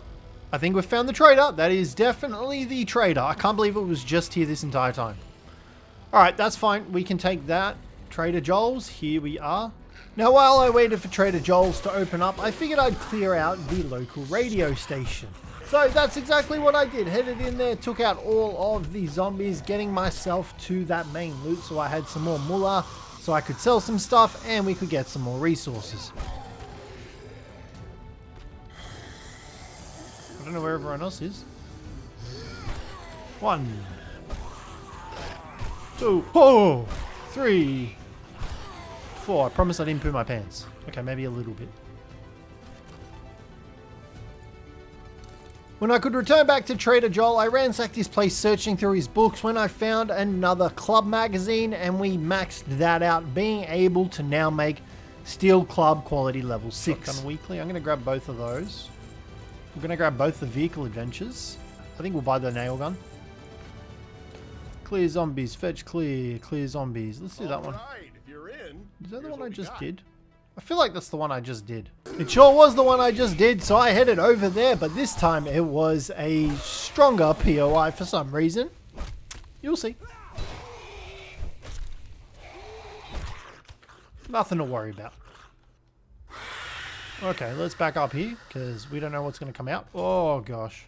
I think we've found the trader. That is definitely the trader. I can't believe it was just here this entire time. Alright, that's fine. We can take that. Trader Joel's, here we are. Now, while I waited for Trader Joel's to open up, I figured I'd clear out the local radio station. So that's exactly what I did. Headed in there, took out all of the zombies, getting myself to that main loot so I had some more moolah, so I could sell some stuff and we could get some more resources. I don't know where everyone else is. 1, 2, 3, 4. I promise I didn't poo my pants. Okay, maybe a little bit. When I could return back to Trader Joel, I ransacked his place searching through his books when I found another club magazine and we maxed that out, being able to now make Steel Club quality level 6. Shotgun weekly. I'm going to grab both of those. I'm going to grab both the vehicle adventures. I think we'll buy the nail gun. Clear zombies. Fetch clear. Clear zombies. Let's do that one. If you're in, Is that the one I just did? I feel like that's the one I just did. It sure was the one I just did, so I headed over there, but this time it was a stronger POI for some reason. You'll see. Nothing to worry about. Okay, let's back up here, because we don't know what's going to come out. Oh, gosh.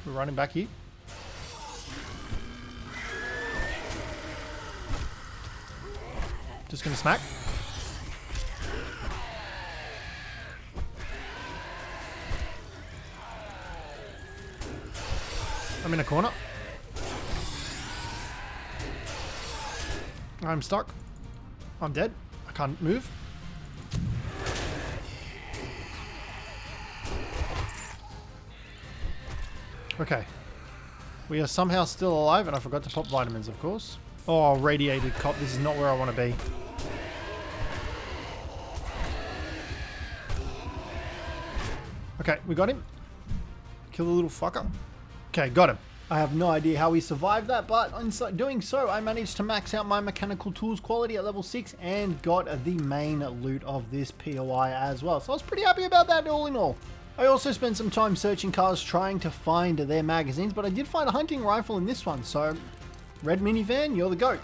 We're running back here. Just gonna smack. I'm in a corner. I'm stuck. I'm dead. I can't move. Okay. We are somehow still alive, and I forgot to pop vitamins, of course. Oh, radiated cop. This is not where I want to be. Okay, we got him. Kill the little fucker. Okay, got him. I have no idea how we survived that, but in doing so, I managed to max out my mechanical tools quality at level 6 and got the main loot of this POI as well. So I was pretty happy about that all in all. I also spent some time searching cars trying to find their magazines, but I did find a hunting rifle in this one, so red minivan, you're the goat.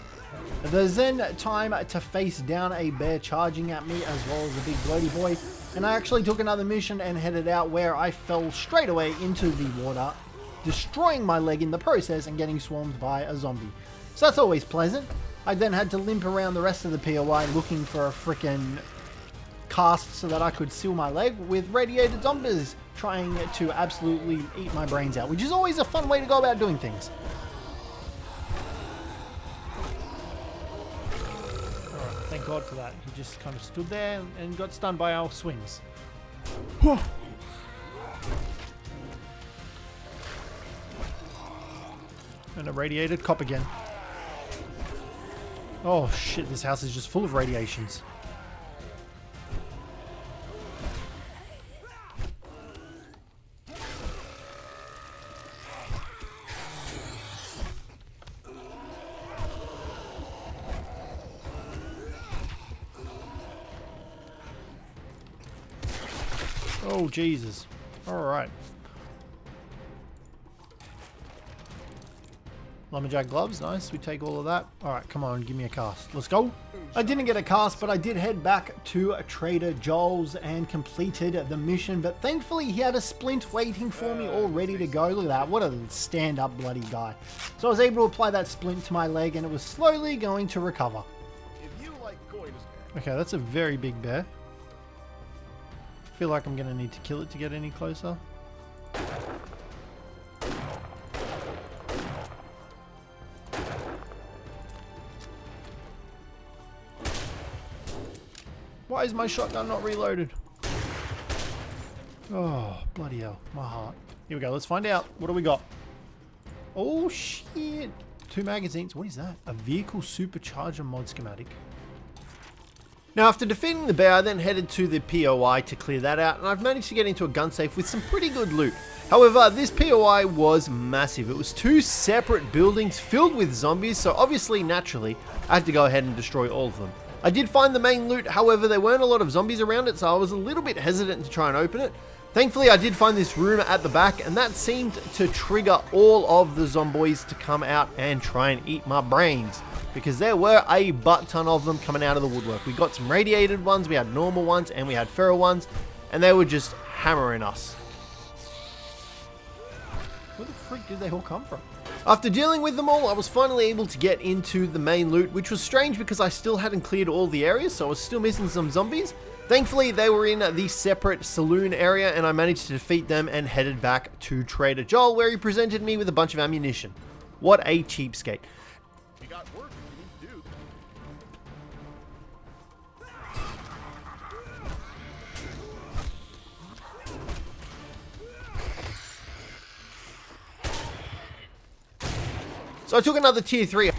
There's then time to face down a bear charging at me as well as a big bloaty boy, and I actually took another mission and headed out where I fell straight away into the water, destroying my leg in the process and getting swarmed by a zombie. So that's always pleasant. I then had to limp around the rest of the POI looking for a frickin' cast so that I could seal my leg with radiated zombies trying to absolutely eat my brains out, which is always a fun way to go about doing things. Alright, thank God for that. He just kind of stood there and got stunned by our swings. And a radiated cop again. Oh shit, this house is just full of radiations. Oh Jesus. Alright. Lumberjack gloves, nice. We take all of that. Alright, come on, give me a cast. Let's go. I didn't get a cast, but I did head back to Trader Joel's and completed the mission. But thankfully, he had a splint waiting for me all ready to go. Look at that. What a stand-up bloody guy. So I was able to apply that splint to my leg and it was slowly going to recover. Okay, that's a very big bear. I feel like I'm going to need to kill it to get any closer. Why is my shotgun not reloaded? Oh, bloody hell. My heart. Here we go. Let's find out. What do we got? Oh, shit. 2 magazines. What is that? A vehicle supercharger mod schematic. Now after defeating the bear, I then headed to the POI to clear that out, and I've managed to get into a gun safe with some pretty good loot. However, this POI was massive. It was 2 separate buildings filled with zombies, so obviously, naturally, I had to go ahead and destroy all of them. I did find the main loot, however, there weren't a lot of zombies around it, so I was a little bit hesitant to try and open it. Thankfully, I did find this room at the back, and that seemed to trigger all of the zombies to come out and try and eat my brains, because there were a butt ton of them coming out of the woodwork. We got some radiated ones, we had normal ones, and we had feral ones, and they were just hammering us. Where the frick did they all come from? After dealing with them all, I was finally able to get into the main loot, which was strange because I still hadn't cleared all the areas, so I was still missing some zombies. Thankfully, they were in the separate saloon area, and I managed to defeat them and headed back to Trader Joel, where he presented me with a bunch of ammunition. What a cheapskate. You got work you need to do. So I took another tier 3.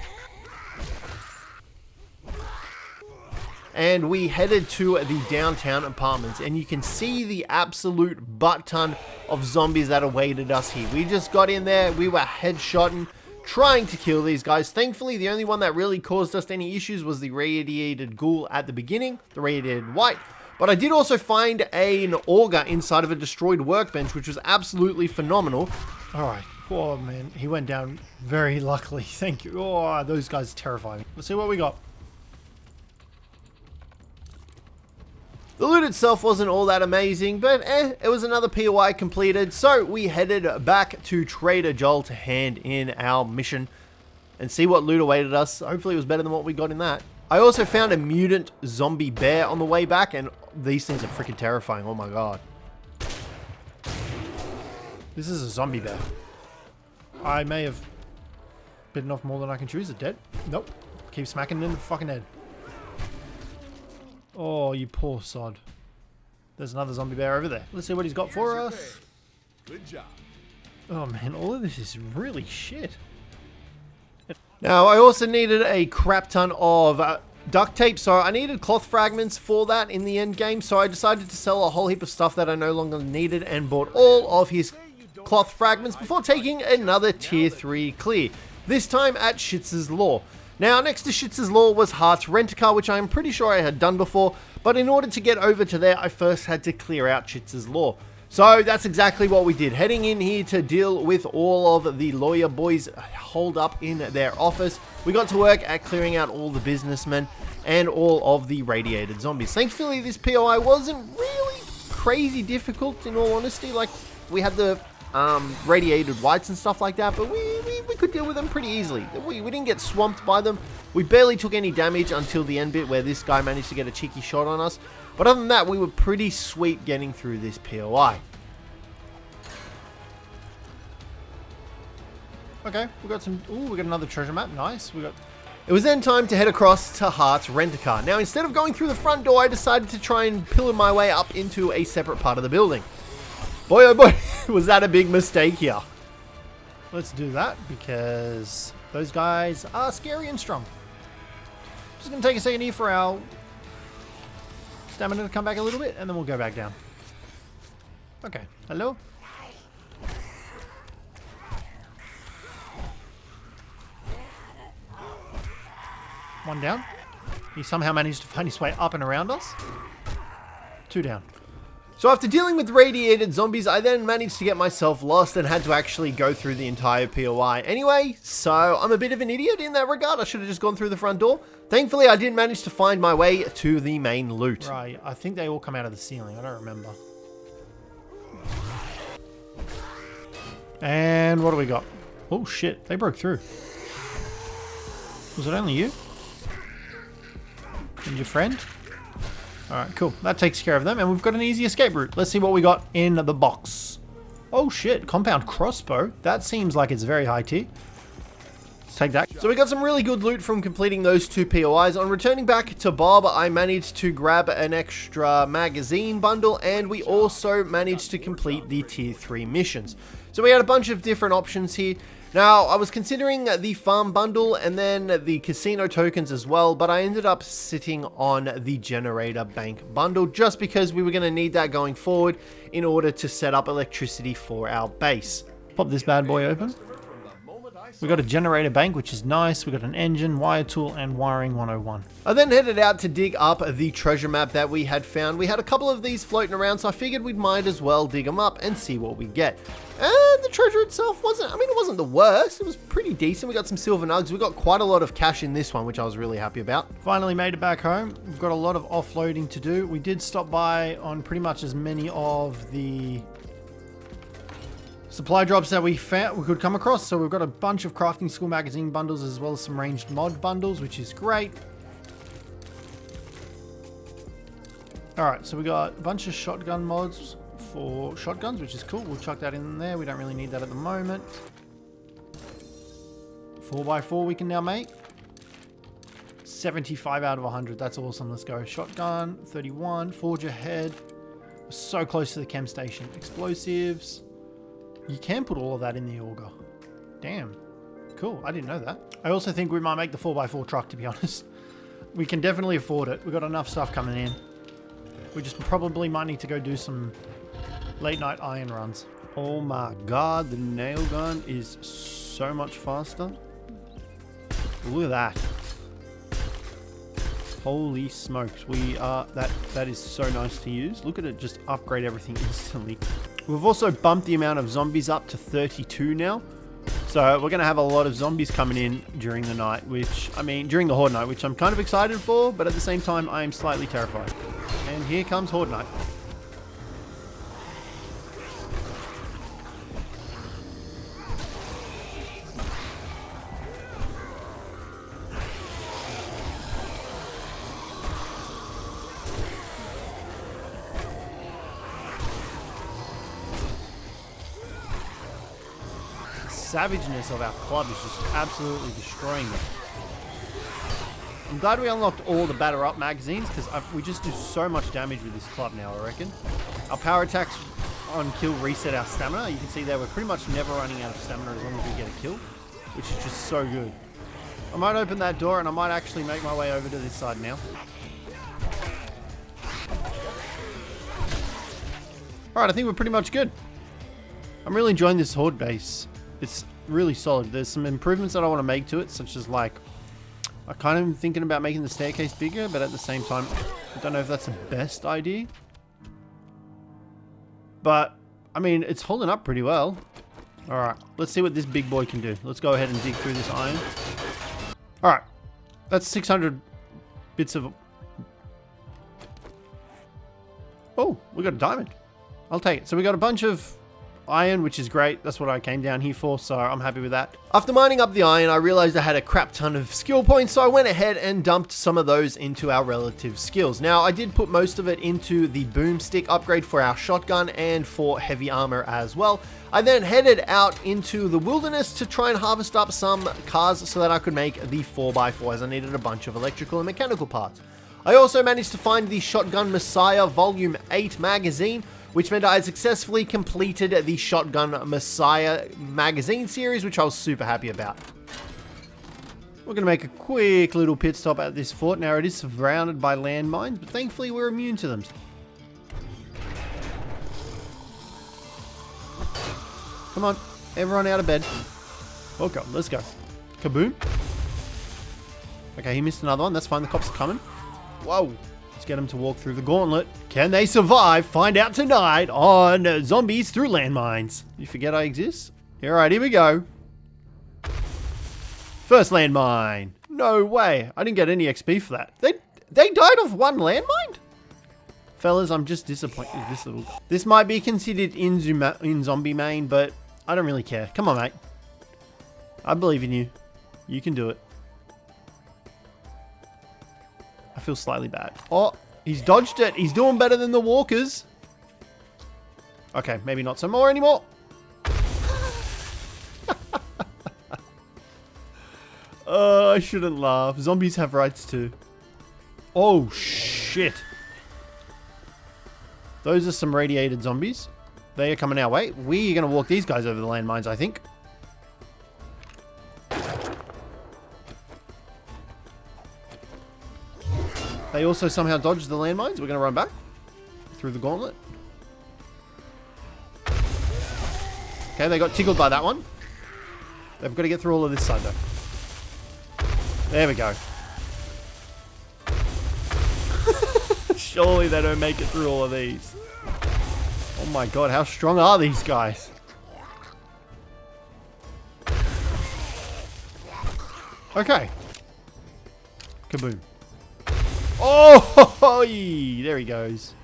And we headed to the downtown apartments, and you can see the absolute butt ton of zombies that awaited us here. We just got in there, we were headshotting, trying to kill these guys. Thankfully, the only one that really caused us any issues was the radiated ghoul at the beginning, the radiated white. But I did also find an auger inside of a destroyed workbench, which was absolutely phenomenal. Alright, oh man, he went down very luckily, thank you. Oh, those guys terrify me. Let's see what we got. The loot itself wasn't all that amazing, but it was another POI completed, so we headed back to Trader Joel to hand in our mission and see what loot awaited us. Hopefully it was better than what we got in that. I also found a mutant zombie bear on the way back, and these things are freaking terrifying, oh my god. This is a zombie bear. I may have bitten off more than I can chew. Is it dead? Nope. Keep smacking it in the fucking head. Oh, you poor sod. There's another zombie bear over there. Let's see what he's got for us. Good job. Oh man, all of this is really shit. Now, I also needed a crap ton of duct tape, so I needed cloth fragments for that in the end game, so I decided to sell a whole heap of stuff that I no longer needed and bought all of his cloth fragments before taking another tier 3 clear, this time at Cjthecheesedj Law. Now, next to Cjthecheesedj Law was Heart's Rent-A-Car, which I'm pretty sure I had done before, but in order to get over to there, I first had to clear out Cjthecheesedj Law. So that's exactly what we did, heading in here to deal with all of the lawyer boys holed up in their office. We got to work at clearing out all the businessmen and all of the radiated zombies. Thankfully, this POI wasn't really crazy difficult, in all honesty. Like, we had the radiated whites and stuff like that, but we could deal with them pretty easily. We didn't get swamped by them. We barely took any damage until the end bit where this guy managed to get a cheeky shot on us. But other than that, we were pretty sweet getting through this POI. Okay, we got some. Ooh, we got another treasure map. Nice. It was then time to head across to Heart's Rent-A-Car. Now, instead of going through the front door, I decided to try and pillar my way up into a separate part of the building. Boy, oh boy, was that a big mistake here. Let's do that because those guys are scary and strong. Just going to take a second here for our stamina to come back a little bit, and then we'll go back down. Okay, hello? One down. He somehow managed to find his way up and around us. 2 down. So after dealing with radiated zombies, I then managed to get myself lost and had to actually go through the entire POI anyway, so I'm a bit of an idiot in that regard. I should have just gone through the front door. Thankfully, I did manage to find my way to the main loot. Right, I think they all come out of the ceiling. I don't remember. And what do we got? Oh shit, they broke through. Was it only you? And your friend? Alright, cool. That takes care of them, and we've got an easy escape route. Let's see what we got in the box. Oh shit, compound crossbow. That seems like it's very high tier. Let's take that. So we got some really good loot from completing those 2 POIs. On returning back to Bob, I managed to grab an extra magazine bundle, and we also managed to complete the tier 3 missions. So we had a bunch of different options here. Now, I was considering the farm bundle and then the casino tokens as well, but I ended up sitting on the generator bank bundle just because we were going to need that going forward in order to set up electricity for our base. Pop this bad boy open. We got a generator bank, which is nice. We got an engine, wire tool, and wiring 101. I then headed out to dig up the treasure map that we had found. We had a couple of these floating around, so I figured we might as well dig them up and see what we get. And the treasure itself wasn't, it wasn't the worst. It was pretty decent. We got some silver nugs. We got quite a lot of cash in this one, which I was really happy about. Finally made it back home. We've got a lot of offloading to do. We did stop by on pretty much as many of the supply drops that we could come across. So we've got a bunch of crafting school magazine bundles as well as some ranged mod bundles, which is great. All right, so we got a bunch of shotgun mods for shotguns, which is cool. We'll chuck that in there. We don't really need that at the moment. 4x4 we can now make. 75 out of 100. That's awesome. Let's go. Shotgun, 31. Forge ahead. We're so close to the chem station. Explosives. You can put all of that in the auger. Damn. Cool. I didn't know that. I also think we might make the 4x4 truck, to be honest. We can definitely afford it. We've got enough stuff coming in. We just probably might need to go do some late night iron runs. Oh my god, the nail gun is so much faster. Look at that. Holy smokes. We are that is so nice to use. Look at it just upgrade everything instantly. We've also bumped the amount of zombies up to 32 now. So we're going to have a lot of zombies coming in during the night, during the Horde night, which I'm kind of excited for, but at the same time, I am slightly terrified. And here comes Horde night. Savageness of our club is just absolutely destroying it. I'm glad we unlocked all the batter up magazines because we just do so much damage with this club now, I reckon. Our power attacks on kill reset our stamina. You can see there we're pretty much never running out of stamina as long as we get a kill, which is just so good. I might open that door and I might actually make my way over to this side now. Alright, I think we're pretty much good. I'm really enjoying this Horde base. It's really solid. There's some improvements that I want to make to it, such as I kind of am thinking about making the staircase bigger, but at the same time, I don't know if that's the best idea. But, it's holding up pretty well. Alright, let's see what this big boy can do. Let's go ahead and dig through this iron. Alright, that's 600 bits of... Oh, we got a diamond. I'll take it. So we got a bunch of iron, which is great. That's what I came down here for, so I'm happy with that. After mining up the iron, I realized I had a crap ton of skill points, so I went ahead and dumped some of those into our relative skills. Now, I did put most of it into the boomstick upgrade for our shotgun and for heavy armor as well. I then headed out into the wilderness to try and harvest up some cars so that I could make the 4x4, as I needed a bunch of electrical and mechanical parts. I also managed to find the Shotgun Messiah Volume 8 magazine, which meant I had successfully completed the Shotgun Messiah magazine series, which I was super happy about. We're going to make a quick little pit stop at this fort. Now, it is surrounded by landmines, but thankfully we're immune to them. Come on, everyone out of bed. Okay, let's go. Kaboom. Okay, he missed another one. That's fine, the cops are coming. Whoa. Let's get them to walk through the gauntlet. Can they survive? Find out tonight on Zombies Through Landmines. You forget I exist? Alright, here we go. First landmine. No way. I didn't get any XP for that. They died of one landmine? Fellas, I'm just disappointed with this This might be considered in zombie main, but I don't really care. Come on, mate. I believe in you. You can do it. I feel slightly bad. Oh, he's dodged it. He's doing better than the walkers. Okay, maybe not some more anymore. I shouldn't laugh. Zombies have rights too. Oh, shit. Those are some radiated zombies. They are coming our way. We are going to walk these guys over the landmines, I think. They also somehow dodged the landmines. We're going to run back through the gauntlet. Okay, they got tickled by that one. They've got to get through all of this side, though. There we go. Surely they don't make it through all of these. Oh my god, how strong are these guys? Okay. Kaboom. Oh, there he goes.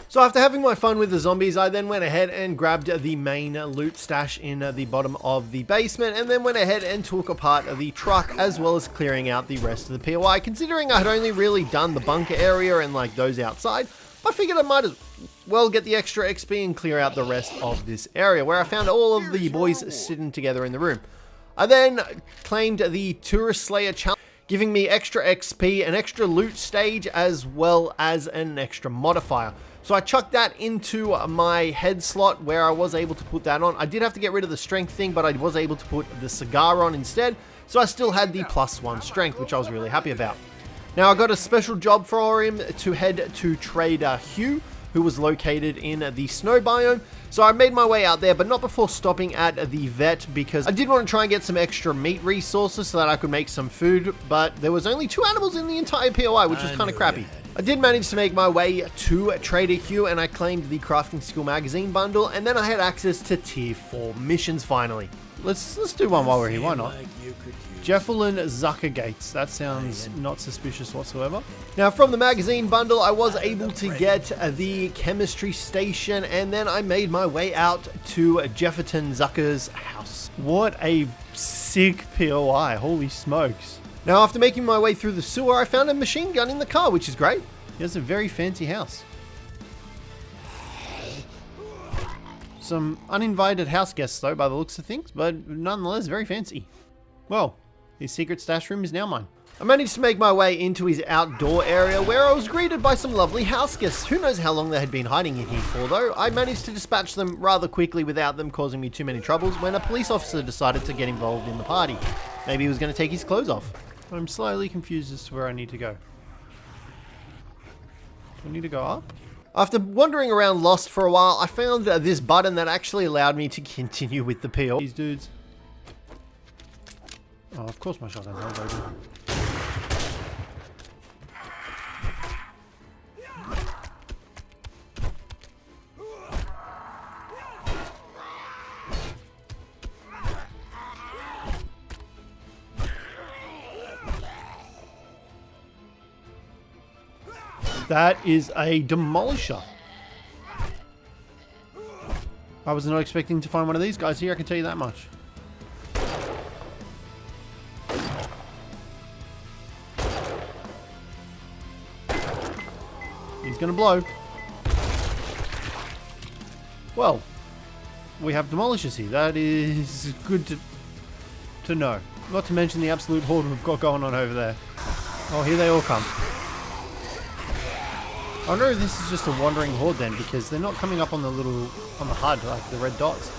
So after having my fun with the zombies, I then went ahead and grabbed the main loot stash in the bottom of the basement, and then went ahead and took apart the truck, as well as clearing out the rest of the POI. Considering I had only really done the bunker area and like those outside, I figured I might as well get the extra XP and clear out the rest of this area, where I found all of the boys sitting together in the room. I then claimed the Tourist Slayer challenge, giving me extra XP, an extra loot stage, as well as an extra modifier. So I chucked that into my head slot, where I was able to put that on. I did have to get rid of the strength thing, but I was able to put the cigar on instead. So I still had the +1 strength, which I was really happy about. Now I got a special job for him to head to Trader Hugh, who was located in the snow biome. So I made my way out there, but not before stopping at the vet, because I did want to try and get some extra meat resources so that I could make some food, but there was only 2 animals in the entire POI, which was kind of crappy. I did manage to make my way to Trader Hugh, and I claimed the crafting skill magazine bundle, and then I had access to tier 4 missions finally. Let's do one while we're here, why not? Cjthecheesedj. That sounds not suspicious whatsoever. Now from the magazine bundle, I was able to get the chemistry station, and then I made my way out to Cjthecheesedj's house. What a sick POI, holy smokes. Now after making my way through the sewer, I found a machine gun in the car, which is great. He has a very fancy house. Some uninvited house guests though, by the looks of things, but nonetheless very fancy. Well, his secret stash room is now mine. I managed to make my way into his outdoor area, where I was greeted by some lovely house guests. Who knows how long they had been hiding in here for though. I managed to dispatch them rather quickly without them causing me too many troubles, when a police officer decided to get involved in the party. Maybe he was going to take his clothes off. I'm slightly confused as to where I need to go. Do I need to go up? After wandering around lost for a while, I found this button that actually allowed me to continue with the PO. These dudes. Oh, of course my shotgun's unloaded. That is a demolisher. I was not expecting to find one of these guys here, I can tell you that much. He's gonna blow. Well, we have demolishers here. That is good to know. Not to mention the absolute horde we've got going on over there. Oh, here they all come. I wonder if this is just a wandering horde then, because they're not coming up on the HUD, like the red dots.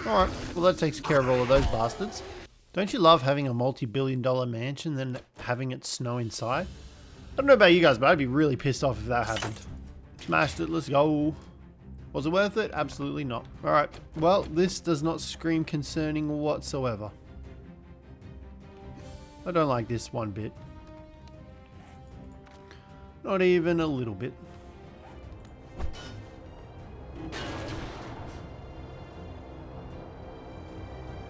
Alright, well that takes care of all of those bastards. Don't you love having a multi-billion-dollar mansion then having it snow inside? I don't know about you guys, but I'd be really pissed off if that happened. Smashed it, let's go. Was it worth it? Absolutely not. Alright, well, this does not scream concerning whatsoever. I don't like this one bit. Not even a little bit.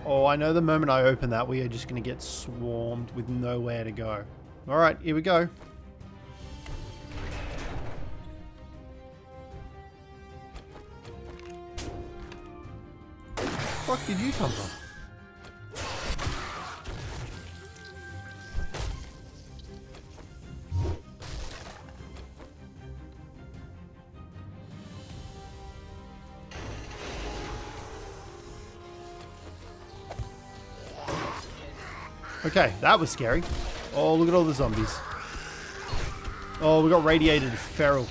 Oh, I know the moment I open that, we are just going to get swarmed with nowhere to go. Alright, here we go. Where the fuck did you come from? Okay, that was scary. Oh, look at all the zombies. Oh, we got radiated feral.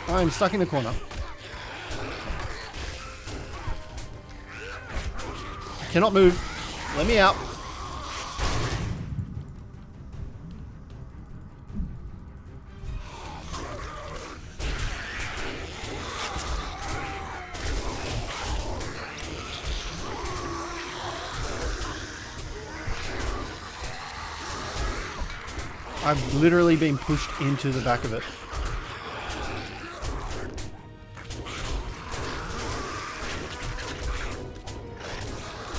I'm stuck in the corner. I cannot move. Let me out. I've literally been pushed into the back of it.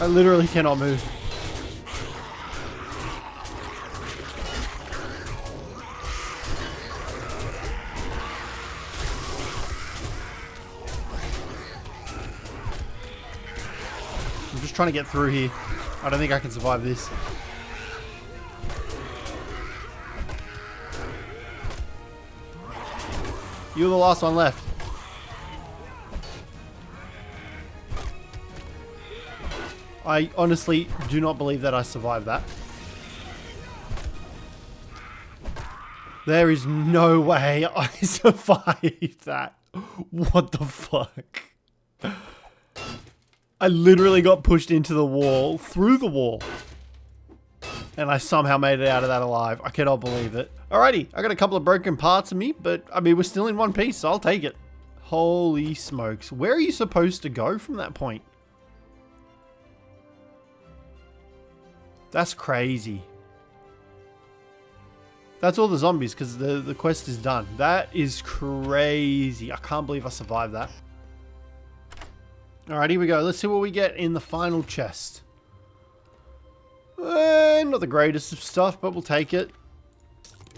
I literally cannot move. I'm just trying to get through here. I don't think I can survive this. You're the last one left. I honestly do not believe that I survived that. There is no way I survived that. What the fuck? I literally got pushed into the wall, through the wall. And I somehow made it out of that alive. I cannot believe it. Alrighty, I got a couple of broken parts of me, but I mean, we're still in one piece, so I'll take it. Holy smokes. Where are you supposed to go from that point? That's crazy. That's all the zombies, because the quest is done. That is crazy. I can't believe I survived that. Alright, here we go. Let's see what we get in the final chest. Not the greatest of stuff, but we'll take it.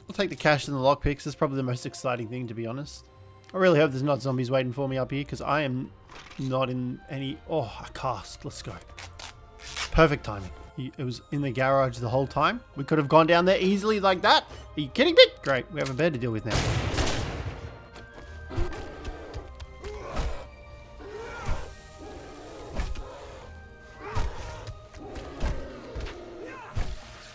We'll take the cash and the lockpicks. That's probably the most exciting thing, to be honest. I really hope there's not zombies waiting for me up here, because I am not in any... Oh, a cast. Let's go. Perfect timing. It was in the garage the whole time. We could have gone down there easily like that. Are you kidding me? Great. We have a bed to deal with now.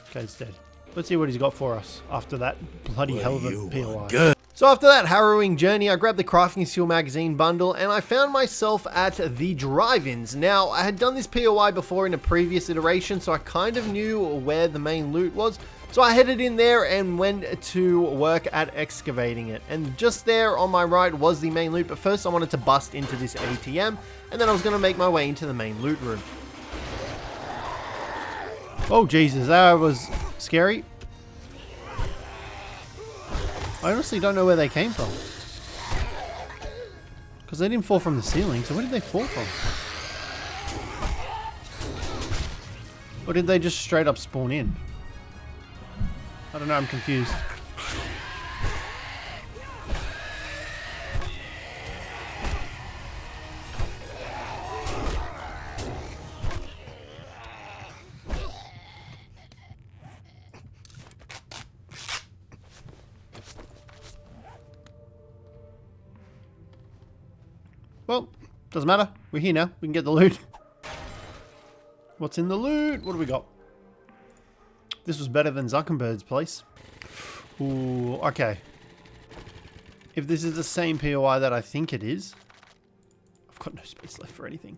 Okay, it's dead. Let's see what he's got for us after that bloody hell of a POI. Good. So after that harrowing journey, I grabbed the Crafting Steel magazine bundle and I found myself at the drive-ins. Now, I had done this POI before in a previous iteration, so I kind of knew where the main loot was. So I headed in there and went to work at excavating it. And just there on my right was the main loot, but first I wanted to bust into this ATM, and then I was going to make my way into the main loot room. Oh Jesus, that was scary. I honestly don't know where they came from. Because they didn't fall from the ceiling, so where did they fall from? Or did they just straight up spawn in? I don't know, I'm confused. Well, doesn't matter. We're here now. We can get the loot. What's in the loot? What do we got? This was better than Zuckerberg's place. Ooh, okay. If this is the same POI that I think it is, I've got no space left for anything.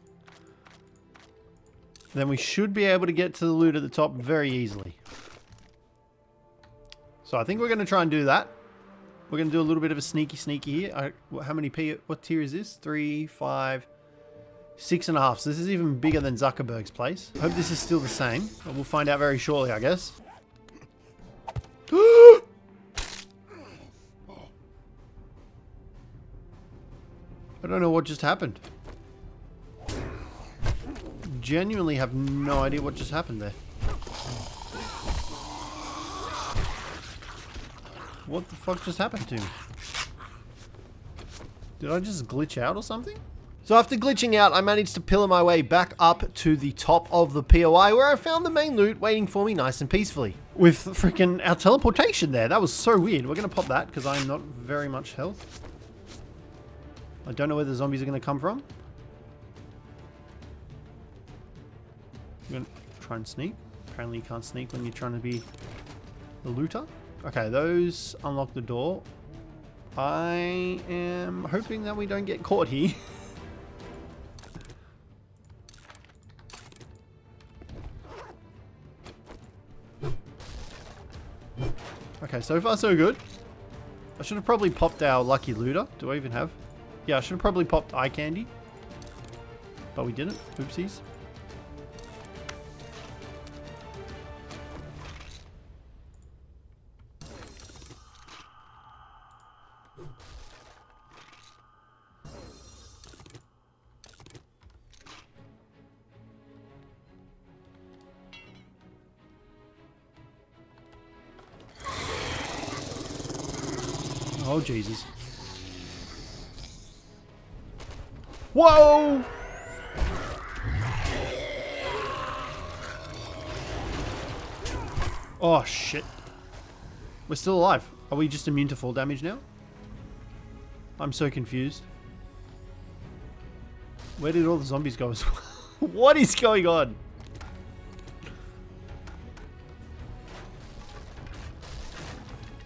Then we should be able to get to the loot at the top very easily. So I think we're going to try and do that. We're going to do a little bit of a sneaky here. How many what tier is this? 3, 5, 6.5. So this is even bigger than Zuckerberg's place. I hope this is still the same. But we'll find out very shortly, I guess. I don't know what just happened. Genuinely have no idea what just happened there. What the fuck just happened to me? Did I just glitch out or something? So after glitching out, I managed to pillar my way back up to the top of the POI where I found the main loot waiting for me nice and peacefully. With freaking our teleportation there. That was so weird. We're going to pop that because I'm not very much health. I don't know where the zombies are going to come from. I'm going to try and sneak. Apparently you can't sneak when you're trying to be the looter. Okay, those unlock the door. I am hoping that we don't get caught here. Okay, so far so good. I should have probably popped our lucky looter. Do I even have? Yeah, I should have probably popped eye candy. But we didn't. Oopsies. Oh, Jesus. Whoa! Oh, shit. We're still alive. Are we just immune to fall damage now? I'm so confused. Where did all the zombies go as well? What is going on?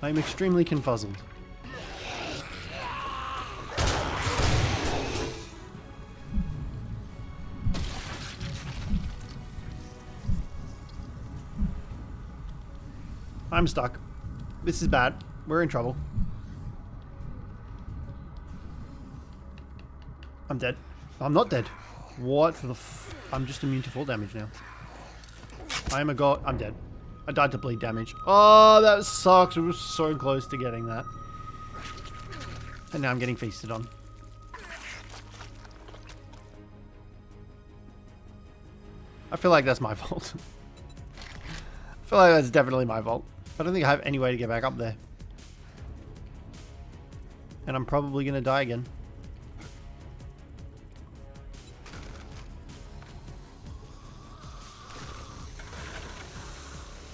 I'm extremely confuzzled. I'm stuck. This is bad. We're in trouble. I'm dead. I'm not dead. What the f... I'm just immune to fall damage now. I am a god. I'm dead. I died to bleed damage. Oh, that sucks. We were so close to getting that. And now I'm getting feasted on. I feel like that's my fault. I feel like that's definitely my fault. I don't think I have any way to get back up there. And I'm probably going to die again.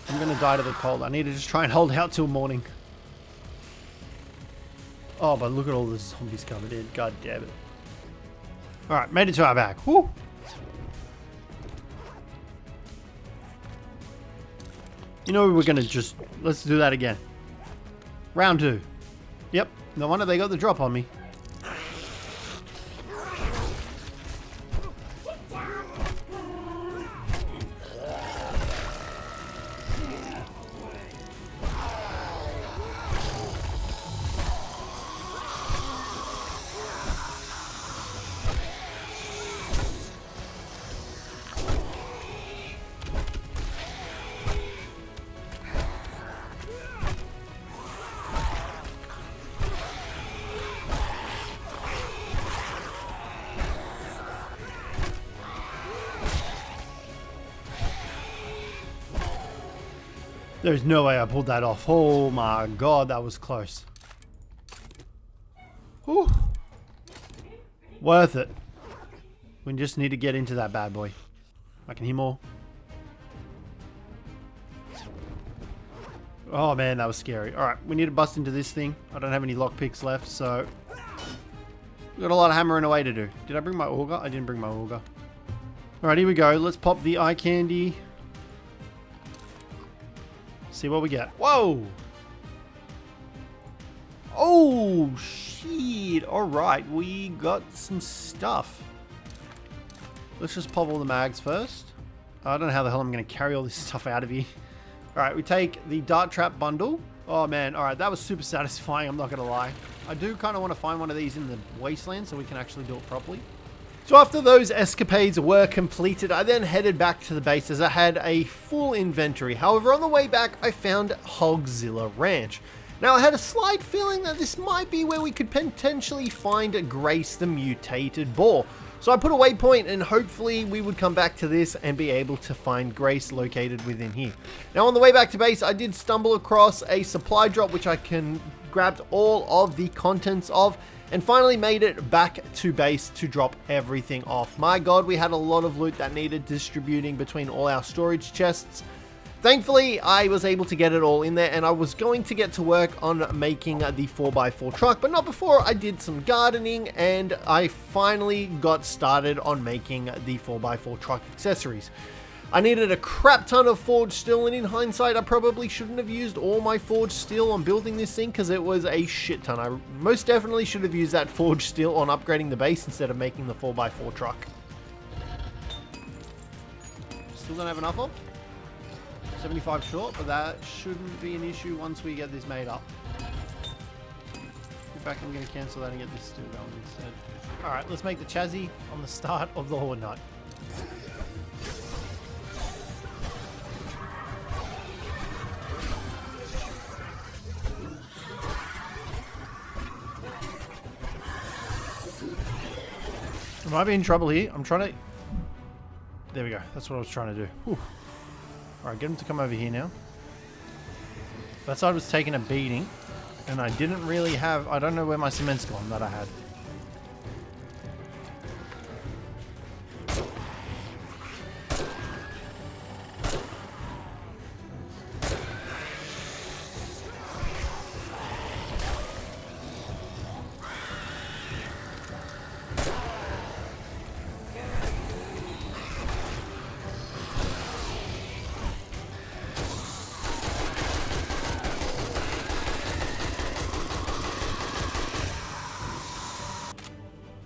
I'm going to die to the cold. I need to just try and hold out till morning. Oh, but look at all the zombies coming in. God damn it. Alright, made it to our back. Woo! You know, we're going to just... Let's do that again. Round 2. Yep. No wonder they got the drop on me. There's no way I pulled that off. Oh my god, that was close. Whew. Worth it. We just need to get into that bad boy. I can hear more. Oh man, that was scary. Alright, we need to bust into this thing. I don't have any lockpicks left, so... We've got a lot of hammering away to do. Did I bring my auger? I didn't bring my auger. Alright, here we go. Let's pop the eye candy. See what we get. Whoa! Oh, shit. Alright, we got some stuff. Let's just pop all the mags first. I don't know how the hell I'm going to carry all this stuff out of here. Alright, we take the dart trap bundle. Oh man, alright, that was super satisfying, I'm not going to lie. I do kind of want to find one of these in the Wasteland so we can actually do it properly. So after those escapades were completed, I then headed back to the base as I had a full inventory. However, on the way back, I found Hogzilla Ranch. Now, I had a slight feeling that this might be where we could potentially find Grace the mutated boar. So I put a waypoint and hopefully we would come back to this and be able to find Grace located within here. Now, on the way back to base, I did stumble across a supply drop which I grabbed all of the contents of, and finally made it back to base to drop everything off. My god, we had a lot of loot that needed distributing between all our storage chests. Thankfully, I was able to get it all in there, and I was going to get to work on making the 4x4 truck, but not before I did some gardening, and I finally got started on making the 4x4 truck accessories. I needed a crap ton of forged steel, and in hindsight, I probably shouldn't have used all my forged steel on building this thing because it was a shit ton. I most definitely should have used that forged steel on upgrading the base instead of making the 4x4 truck. Still don't have enough of? 75 short, but that shouldn't be an issue once we get this made up. In fact, I'm going to cancel that and get this steel going instead. Alright, let's make the chassis on the start of the Horde night. I might be in trouble here. I'm trying to... There we go. That's what I was trying to do. Alright, get him to come over here now. That side was taking a beating. And I didn't really have... I don't know where my cement's gone that I had.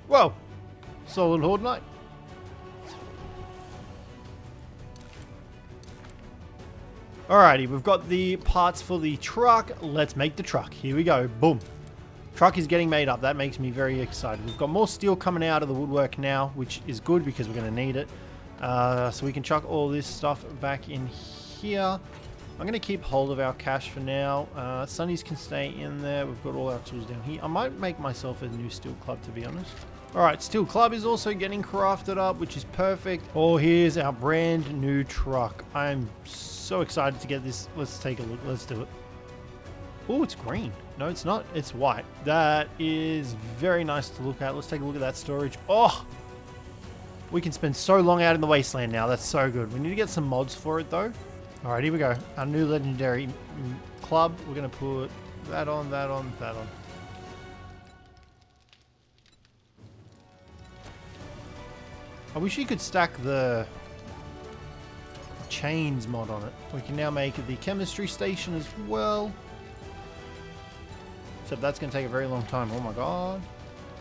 Whoa! Solid Horde night. Alrighty, we've got the parts for the truck. Let's make the truck. Here we go. Boom. Truck is getting made up. That makes me very excited. We've got more steel coming out of the woodwork now, which is good because we're going to need it. So we can chuck all this stuff back in here. I'm going to keep hold of our cash for now. Sunnies can stay in there. We've got all our tools down here. I might make myself a new steel club, to be honest. Alright, steel club is also getting crafted up, which is perfect. Oh, here's our brand new truck. I'm so excited to get this. Let's take a look. Let's do it. Oh, it's green. No, it's not. It's white. That is very nice to look at. Let's take a look at that storage. Oh! We can spend so long out in the Wasteland now. That's so good. We need to get some mods for it, though. Alright, here we go. Our new legendary club. We're going to put that on, that on, that on. I wish you could stack the chains mod on it. We can now make the chemistry station as well. Except that's going to take a very long time. Oh my god.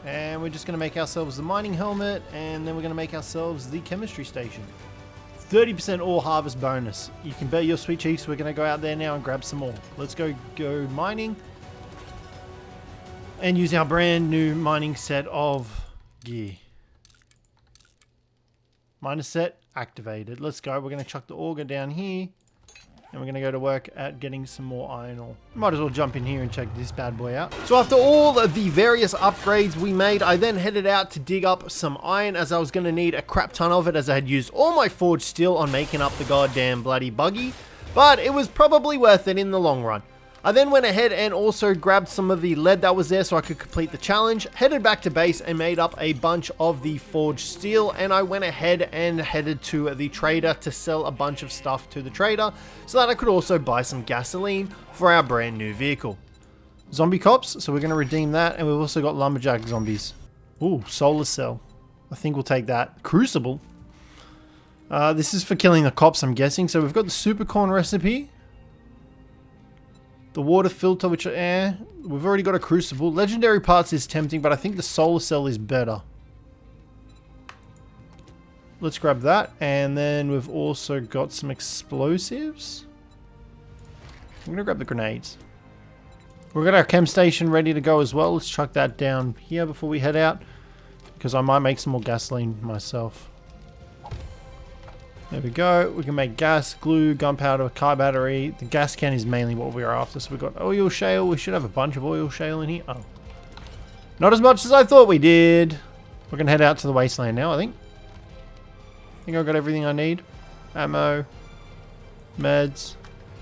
And we're just going to make ourselves the mining helmet, and then we're going to make ourselves the chemistry station. 30% ore harvest bonus. You can bet your sweet cheeks we're going to go out there now and grab some more. Let's go mining. And use our brand new mining set of gear. Miner set activated. Let's go. We're going to chuck the auger down here. And we're going to go to work at getting some more iron ore. Might as well jump in here and check this bad boy out. So after all of the various upgrades we made, I then headed out to dig up some iron, as I was going to need a crap ton of it, as I had used all my forged steel on making up the goddamn bloody buggy. But it was probably worth it in the long run. I then went ahead and also grabbed some of the lead that was there so I could complete the challenge, headed back to base and made up a bunch of the forged steel, and I went ahead and headed to the trader to sell a bunch of stuff to the trader so that I could also buy some gasoline for our brand new vehicle. Zombie cops, so we're going to redeem that, and we've also got lumberjack zombies. Ooh, solar cell. I think we'll take that. Crucible. This is for killing the cops, I'm guessing. So we've got the super corn recipe. The water filter, which we've already got a crucible. Legendary parts is tempting, but I think the solar cell is better. Let's grab that. And then we've also got some explosives. I'm going to grab the grenades. We've got our chem station ready to go as well. Let's chuck that down here before we head out, because I might make some more gasoline myself. There we go. We can make gas, glue, gunpowder, car battery. The gas can is mainly what we are after. So we've got oil shale. We should have a bunch of oil shale in here. Oh. Not as much as I thought we did. We're going to head out to the Wasteland now, I think. I think I've got everything I need. Ammo. Meds.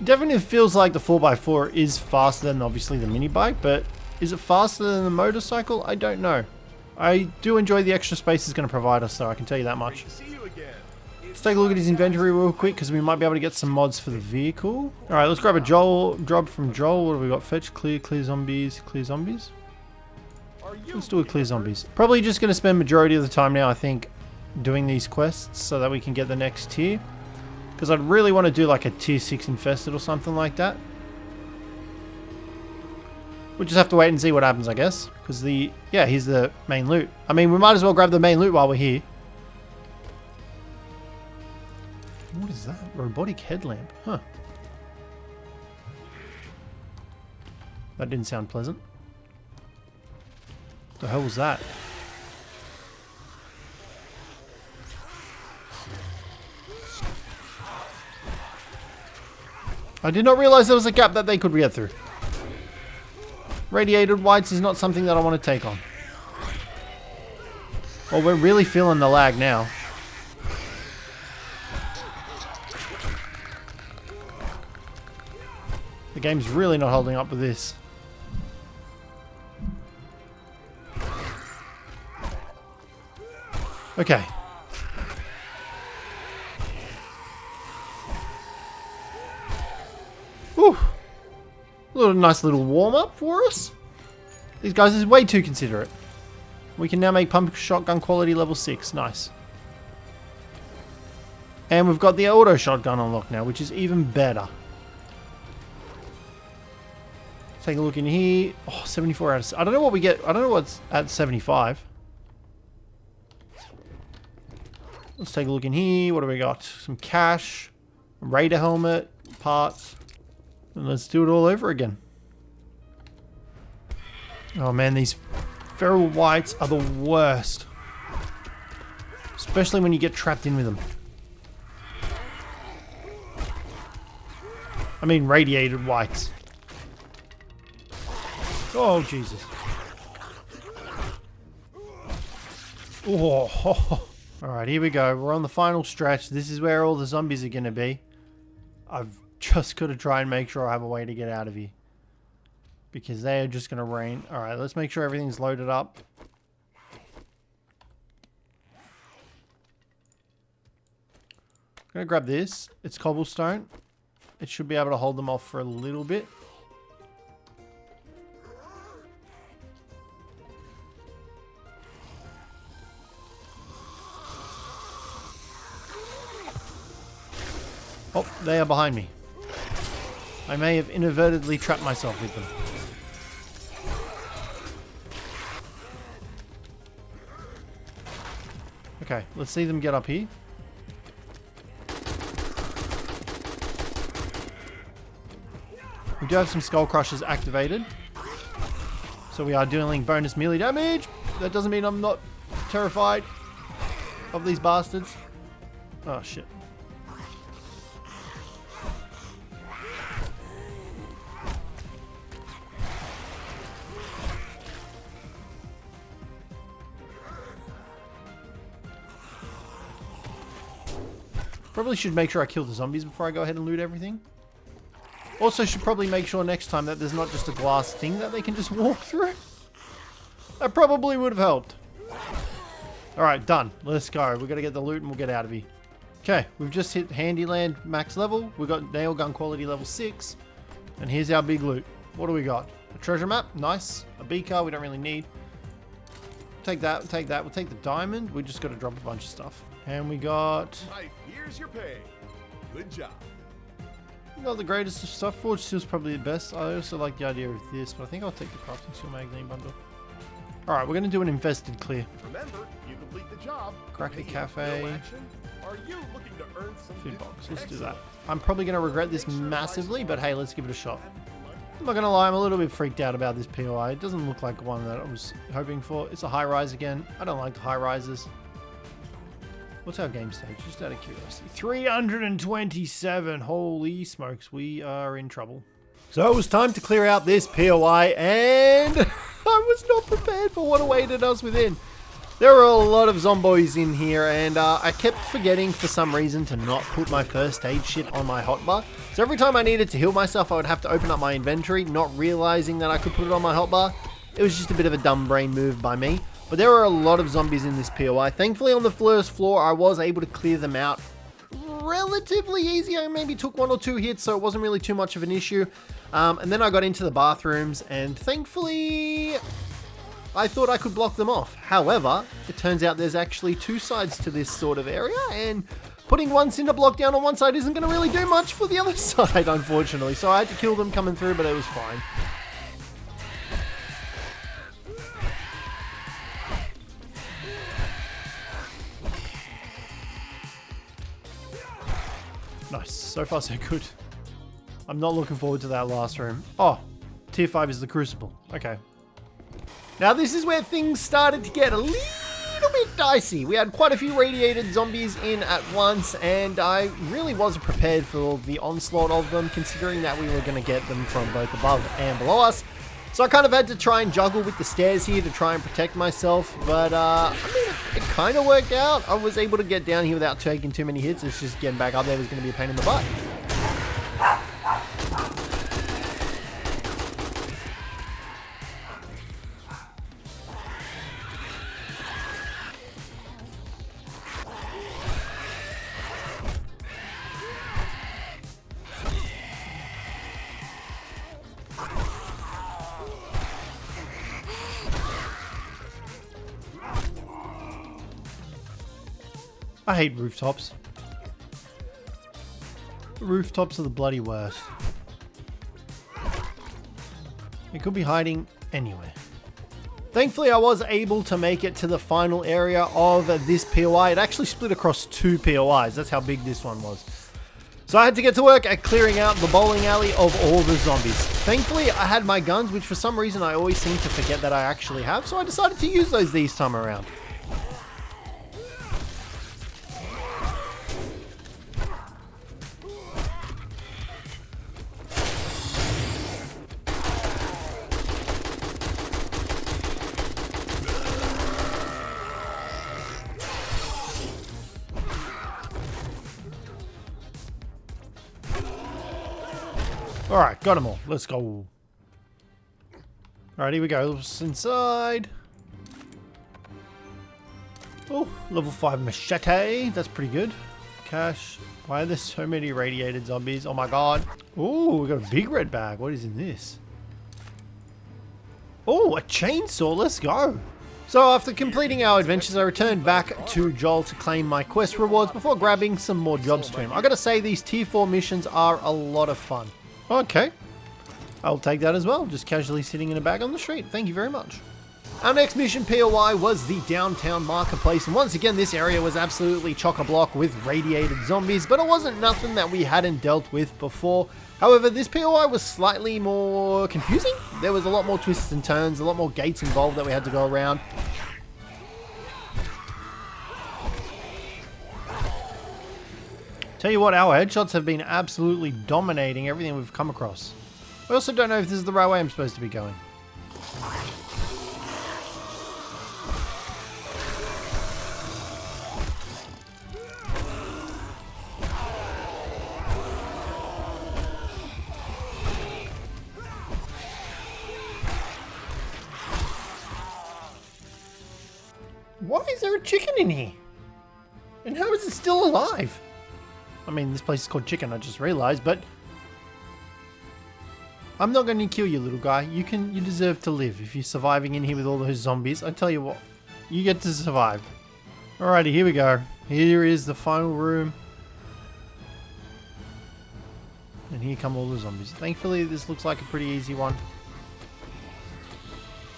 Definitely feels like the 4x4 is faster than obviously the mini bike, but is it faster than the motorcycle? I don't know. I do enjoy the extra space it's going to provide us, though, I can tell you that much. Let's take a look at his inventory real quick, because we might be able to get some mods for the vehicle. Alright, let's grab a drop from Joel. What have we got? Fetch, clear zombies, clear zombies. Let's do a clear zombies. Probably just going to spend majority of the time now, I think, doing these quests so that we can get the next tier. Because I'd really want to do like a tier 6 infested or something like that. We'll just have to wait and see what happens, I guess. Because yeah, here's the main loot. I mean, we might as well grab the main loot while we're here. What is that? Robotic headlamp. Huh. That didn't sound pleasant. What the hell was that? I did not realize there was a gap that they could get through. Radiated whites is not something that I want to take on. Well, we're really feeling the lag now. The game's really not holding up with this. Okay. Whew. Nice little warm-up for us. These guys is way too considerate. We can now make pump shotgun quality level 6. Nice. And we've got the auto shotgun unlocked now, which is even better. Take a look in here. Oh, 74 out of... I don't know what we get. I don't know what's at 75. Let's take a look in here. What do we got? Some cash. A Raider helmet. Parts. And let's do it all over again. Oh man, these feral whites are the worst. Especially when you get trapped in with them. I mean radiated whites. Oh, Jesus. Oh. Alright, here we go. We're on the final stretch. This is where all the zombies are going to be. I've just got to try and make sure I have a way to get out of here. Because they are just going to rain. Alright, let's make sure everything's loaded up. I'm going to grab this. It's cobblestone. It should be able to hold them off for a little bit. Oh, they are behind me. I may have inadvertently trapped myself with them. Okay, let's see them get up here. We do have some skull crushers activated. So we are dealing bonus melee damage. That doesn't mean I'm not terrified of these bastards. Oh, shit. Probably should make sure I kill the zombies before I go ahead and loot everything. Also should probably make sure next time that there's not just a glass thing that they can just walk through. That probably would have helped. Alright, done. Let's go. We've got to get the loot and we'll get out of here. Okay, we've just hit Handyland max level. We've got nail gun quality level 6. And here's our big loot. What do we got? A treasure map. Nice. A beaker. We don't really need. Take that. Take that. We'll take the diamond. We just got to drop a bunch of stuff. And we got... Right, here's your pay. Good job. Not the greatest of stuff. Forge Steel's probably the best. I also like the idea of this, but I think I'll take the crafting steel magazine bundle. Alright, we're going to do an infested clear. Remember, if you complete the job, Crack the you cafe. no action. Are you looking to earn some Food box. Let's do that. Excellent. I'm probably going to regret this massively, but hey, let's give it a shot. I'm not going to lie, I'm a little bit freaked out about this POI. It doesn't look like one that I was hoping for. It's a high rise again. I don't like the high rises. What's our game stage? Just out of curiosity. 327. Holy smokes. We are in trouble. So it was time to clear out this POI, and I was not prepared for what awaited us within. There were a lot of zombies in here, and I kept forgetting for some reason to not put my first aid shit on my hotbar. So every time I needed to heal myself, I would have to open up my inventory, not realizing that I could put it on my hotbar. It was just a bit of a dumb brain move by me. But there were a lot of zombies in this POI. Thankfully, on the first floor, I was able to clear them out relatively easy. I maybe took 1 or 2 hits, so it wasn't really too much of an issue. And then I got into the bathrooms, and thankfully, I thought I could block them off. However, it turns out there's actually 2 sides to this sort of area, and putting one cinder block down on one side isn't going to really do much for the other side, unfortunately. So I had to kill them coming through, but it was fine. Nice. So far, so good. I'm not looking forward to that last room. Oh, tier 5 is the Crucible. Okay. Now, this is where things started to get a little bit dicey. We had quite a few radiated zombies in at once, and I really wasn't prepared for the onslaught of them, considering that we were going to get them from both above and below us. So I kind of had to try and juggle with the stairs here to try and protect myself, but I mean, it kind of worked out. I was able to get down here without taking too many hits. It's just getting back up there was going to be a pain in the butt. I hate rooftops. Rooftops are the bloody worst. It could be hiding anywhere. Thankfully, I was able to make it to the final area of this POI. It actually split across 2 POIs. That's how big this one was. So I had to get to work at clearing out the bowling alley of all the zombies. Thankfully, I had my guns, which for some reason I always seem to forget that I actually have. So I decided to use those this time around. Alright, got them all. Let's go. Alright, here we go. Let's inside. Oh, level 5 machete. That's pretty good. Cash. Why are there so many radiated zombies? Oh my god. Oh, we got a big red bag. What is in this? Oh, a chainsaw. Let's go. So after completing our adventures, I returned back to Joel to claim my quest rewards before grabbing some more jobs to him. I gotta say, these tier 4 missions are a lot of fun. Okay, I'll take that as well. Just casually sitting in a bag on the street. Thank you very much. Our next mission POI was the downtown marketplace, and once again this area was absolutely chock-a-block with radiated zombies, but it wasn't nothing that we hadn't dealt with before. However, this POI was slightly more confusing. There was a lot more twists and turns, a lot more gates involved that we had to go around. Tell you what, our headshots have been absolutely dominating everything we've come across. I also don't know if this is the right way I'm supposed to be going. Why is there a chicken in here? And how is it still alive? I mean, this place is called Chicken, I just realized, but I'm not going to kill you, little guy. You deserve to live if you're surviving in here with all those zombies. I tell you what, you get to survive. Alrighty, here we go. Here is the final room. And here come all the zombies. Thankfully, this looks like a pretty easy one.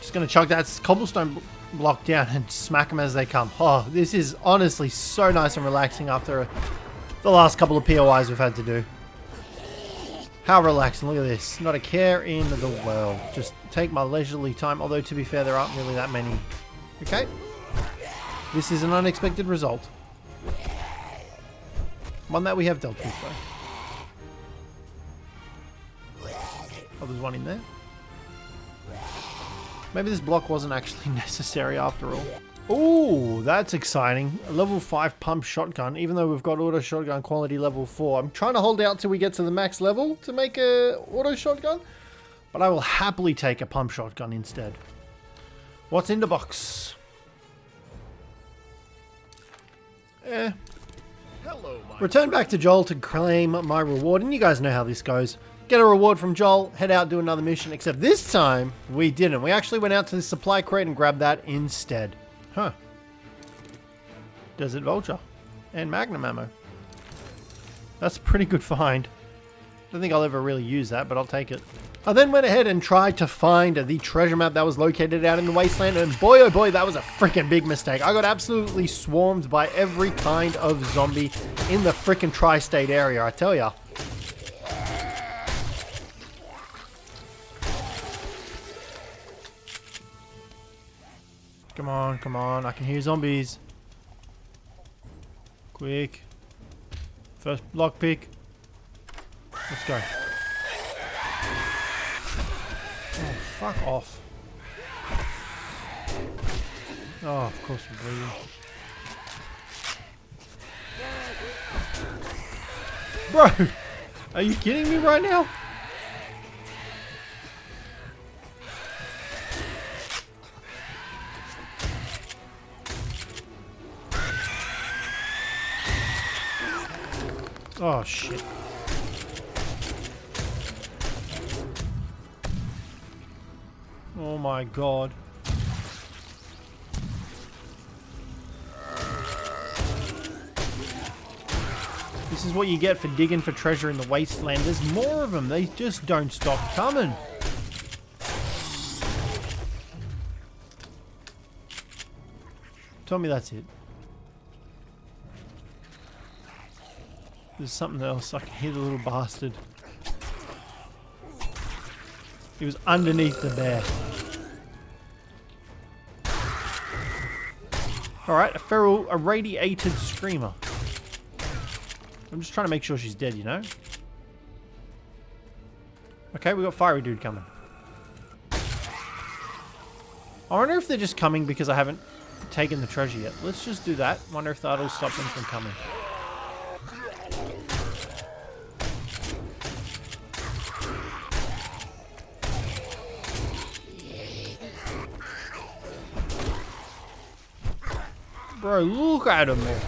Just going to chuck that cobblestone block down and smack them as they come. Oh, this is honestly so nice and relaxing after the last couple of POIs we've had to do. How relaxing, look at this. Not a care in the world. Just take my leisurely time, although to be fair, there aren't really that many. Okay. This is an unexpected result. One that we have dealt with, though. Oh, there's one in there. Maybe this block wasn't actually necessary after all. Ooh, that's exciting. A level 5 pump shotgun, even though we've got auto shotgun quality level 4. I'm trying to hold out till we get to the max level to make a auto shotgun, but I will happily take a pump shotgun instead. What's in the box? Return back to Joel to claim my reward, and you guys know how this goes. Get a reward from Joel, head out, do another mission, except this time we didn't. We actually went out to the supply crate and grabbed that instead. Huh. Desert Vulture and Magnum ammo. That's a pretty good find. Don't think I'll ever really use that, but I'll take it. I then went ahead and tried to find the treasure map that was located out in the Wasteland, and boy oh boy, that was a freaking big mistake. I got absolutely swarmed by every kind of zombie in the freaking tri-state area, I tell ya. Come on, come on, I can hear zombies. Quick. First lockpick. Let's go. Oh, fuck off. Oh, of course we're bleeding. Bro! Are you kidding me right now? Oh, shit. Oh my god. This is what you get for digging for treasure in the Wasteland. There's more of them. They just don't stop coming. Tell me that's it. There's something else. I can hear the little bastard. He was underneath the bear. Alright, a feral irradiated screamer. I'm just trying to make sure she's dead, you know? Okay, we got fiery dude coming. I wonder if they're just coming because I haven't taken the treasure yet. Let's just do that. Wonder if that'll stop them from coming. Bro, look at him there.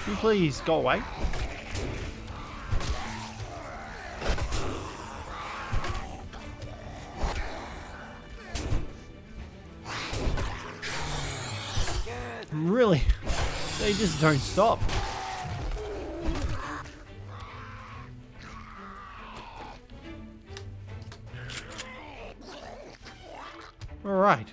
Can you please go away? Really? They just don't stop. Alright.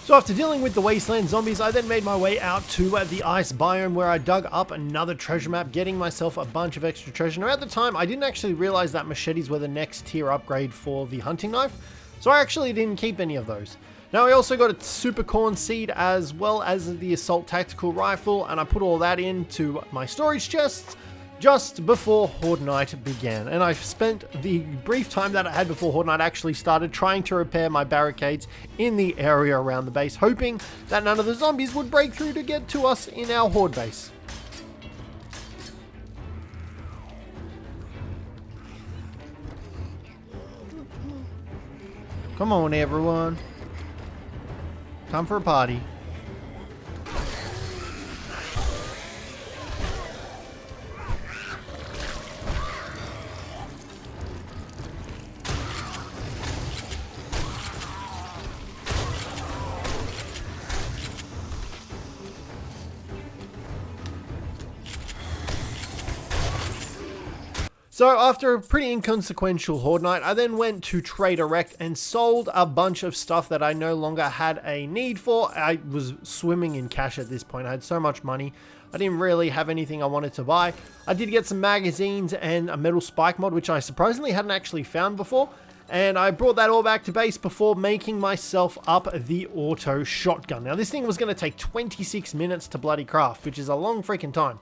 So after dealing with the Wasteland zombies, I then made my way out to the ice biome where I dug up another treasure map, getting myself a bunch of extra treasure. Now at the time, I didn't actually realize that machetes were the next tier upgrade for the hunting knife, so I actually didn't keep any of those. Now I also got a super corn seed as well as the assault tactical rifle, and I put all that into my storage chests just before Horde Night began. And I spent the brief time that I had before Horde Night actually started trying to repair my barricades in the area around the base, hoping that none of the zombies would break through to get to us in our Horde base. Come on everyone. Time for a party. So after a pretty inconsequential Horde Night, I then went to Trade Direct and sold a bunch of stuff that I no longer had a need for. I was swimming in cash at this point. I had so much money. I didn't really have anything I wanted to buy. I did get some magazines and a metal spike mod, which I surprisingly hadn't actually found before. And I brought that all back to base before making myself up the auto shotgun. Now this thing was going to take 26 minutes to bloody craft, which is a long freaking time.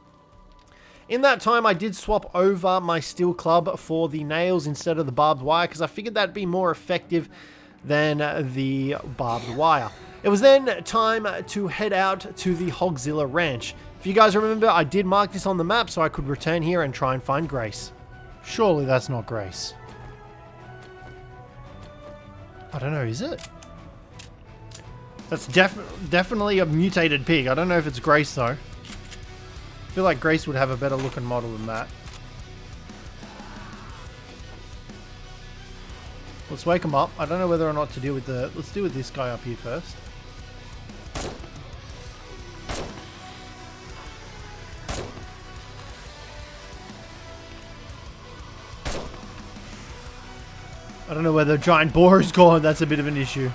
In that time, I did swap over my steel club for the nails instead of the barbed wire because I figured that'd be more effective than the barbed wire. It was then time to head out to the Hogzilla Ranch. If you guys remember, I did mark this on the map so I could return here and try and find Grace. Surely that's not Grace. I don't know, is it? That's definitely a mutated pig. I don't know if it's Grace though. I feel like Grace would have a better looking model than that. Let's wake him up. I don't know whether or not to deal with the... Let's deal with this guy up here first. I don't know where the giant boar is gone. That's a bit of an issue.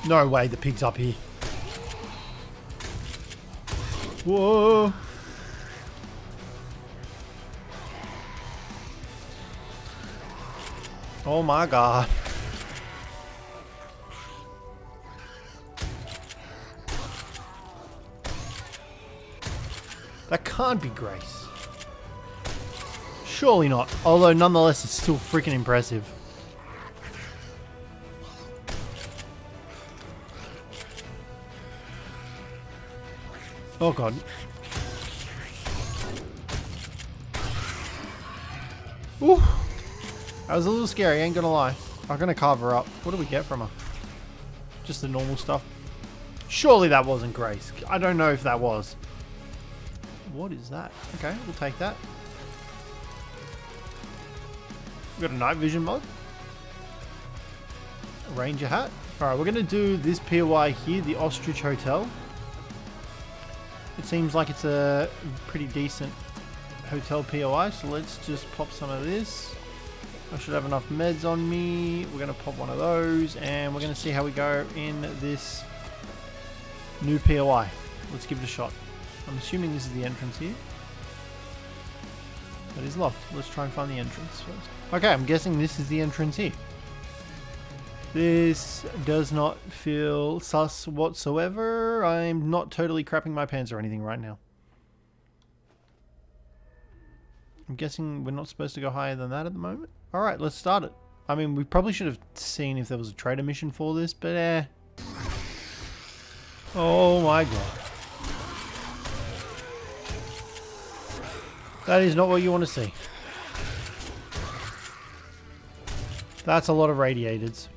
No way, the pig's up here. Whoa. Oh my god. That can't be Grace. Surely not. Although nonetheless it's still freaking impressive. Oh god. Ooh. That was a little scary, ain't gonna lie. I'm gonna carve her up. What do we get from her? Just the normal stuff. Surely that wasn't Grace. I don't know if that was. What is that? Okay, we'll take that. We've got a night vision mod. A ranger hat. Alright, we're gonna do this POI here, the Ostrich Hotel. It seems like it's a pretty decent hotel POI, so let's just pop some of this. I should have enough meds on me. We're going to pop one of those, and we're going to see how we go in this new POI. Let's give it a shot. I'm assuming this is the entrance here. That is locked. Let's try and find the entrance first. Okay, I'm guessing this is the entrance here. This does not feel sus whatsoever. I'm not totally crapping my pants or anything right now. I'm guessing we're not supposed to go higher than that at the moment. Alright, let's start it. I mean, we probably should have seen if there was a trader mission for this, but oh my god. That is not what you want to see. That's a lot of radiators.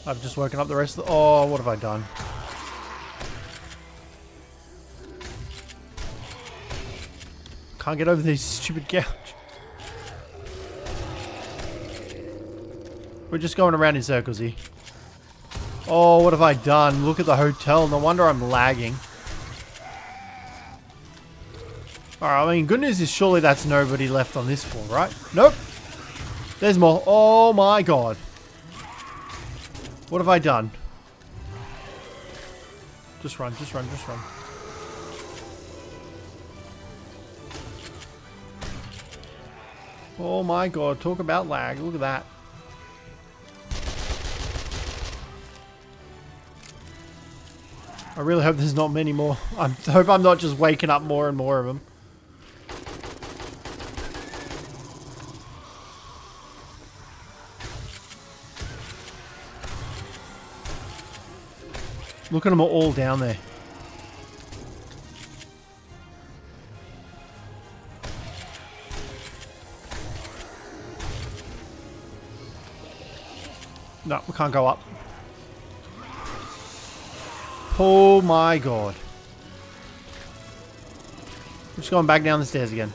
I've just woken up the rest of the... Oh, what have I done? Can't get over this stupid couch. We're just going around in circles here. Oh, what have I done? Look at the hotel. No wonder I'm lagging. Alright, I mean, good news is surely that's nobody left on this floor, right? Nope. There's more. Oh my god. What have I done? Just run, just run, just run. Oh my god, talk about lag. Look at that. I really hope there's not many more. I hope I'm not just waking up more and more of them. Look at them all down there. No, we can't go up. Oh my god. We're just going back down the stairs again.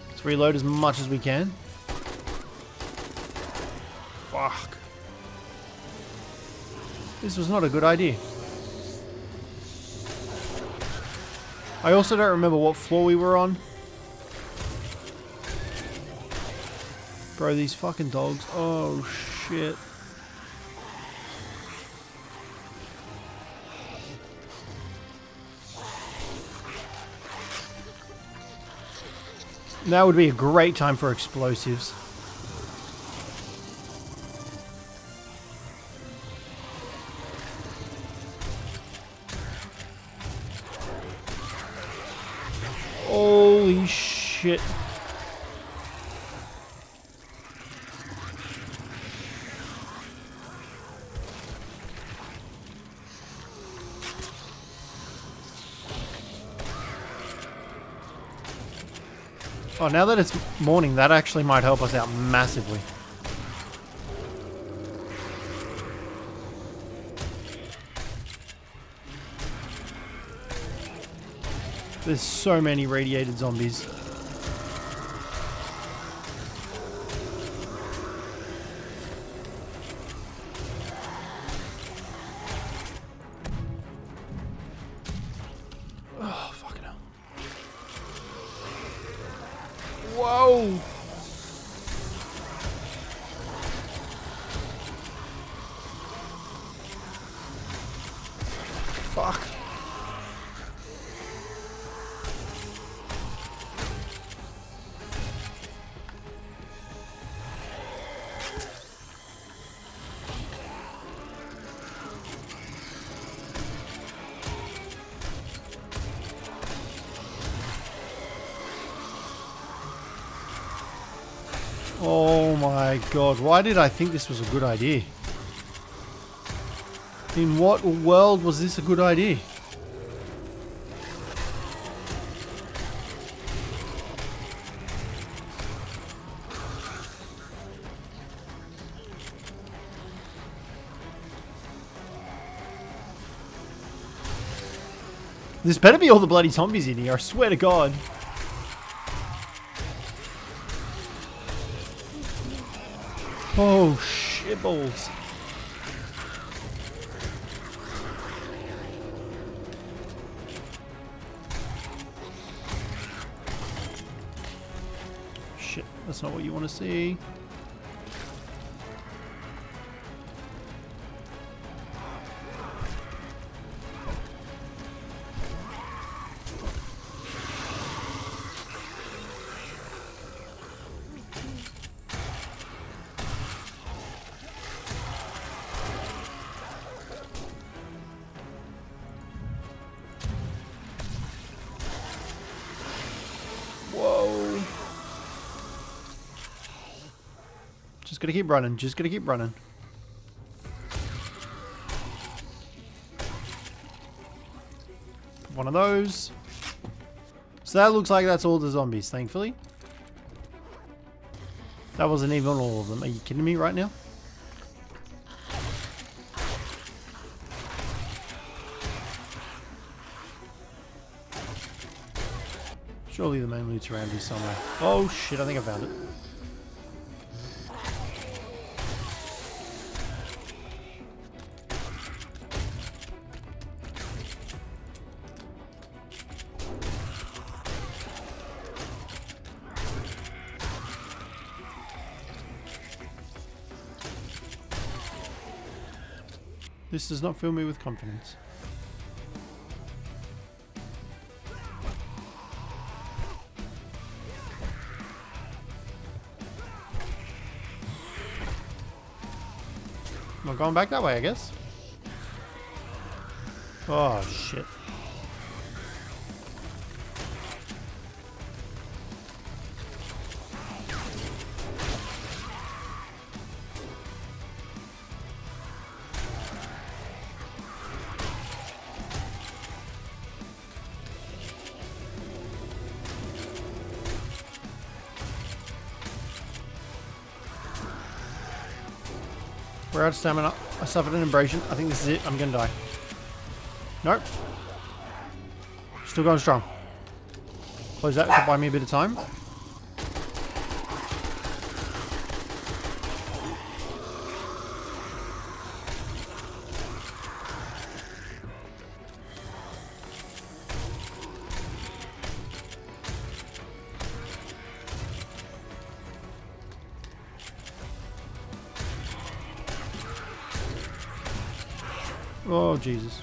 Let's reload as much as we can. Fuck. This was not a good idea. I also don't remember what floor we were on. Bro, these fucking dogs. Oh, shit. Now would be a great time for explosives. Holy shit. Oh, now that it's morning, that actually might help us out massively. There's so many radiated zombies. Fuck. Oh my god, why did I think this was a good idea? In what world was this a good idea? This better be all the bloody zombies in here, I swear to God. Oh, shitballs. Shit, that's not what you want to see. Whoa. Just gotta keep running, just gotta keep running. One of those. So that looks like that's all the zombies, thankfully. That wasn't even all of them. Are you kidding me right now? Surely the main loot's around here somewhere. Oh shit, I think I found it. This does not fill me with confidence. Not going back that way, I guess. Oh shit. We're out of stamina. I suffered an abrasion. I think this is it. I'm gonna die. Nope. Still going strong. Close that to buy me a bit of time. Oh, Jesus.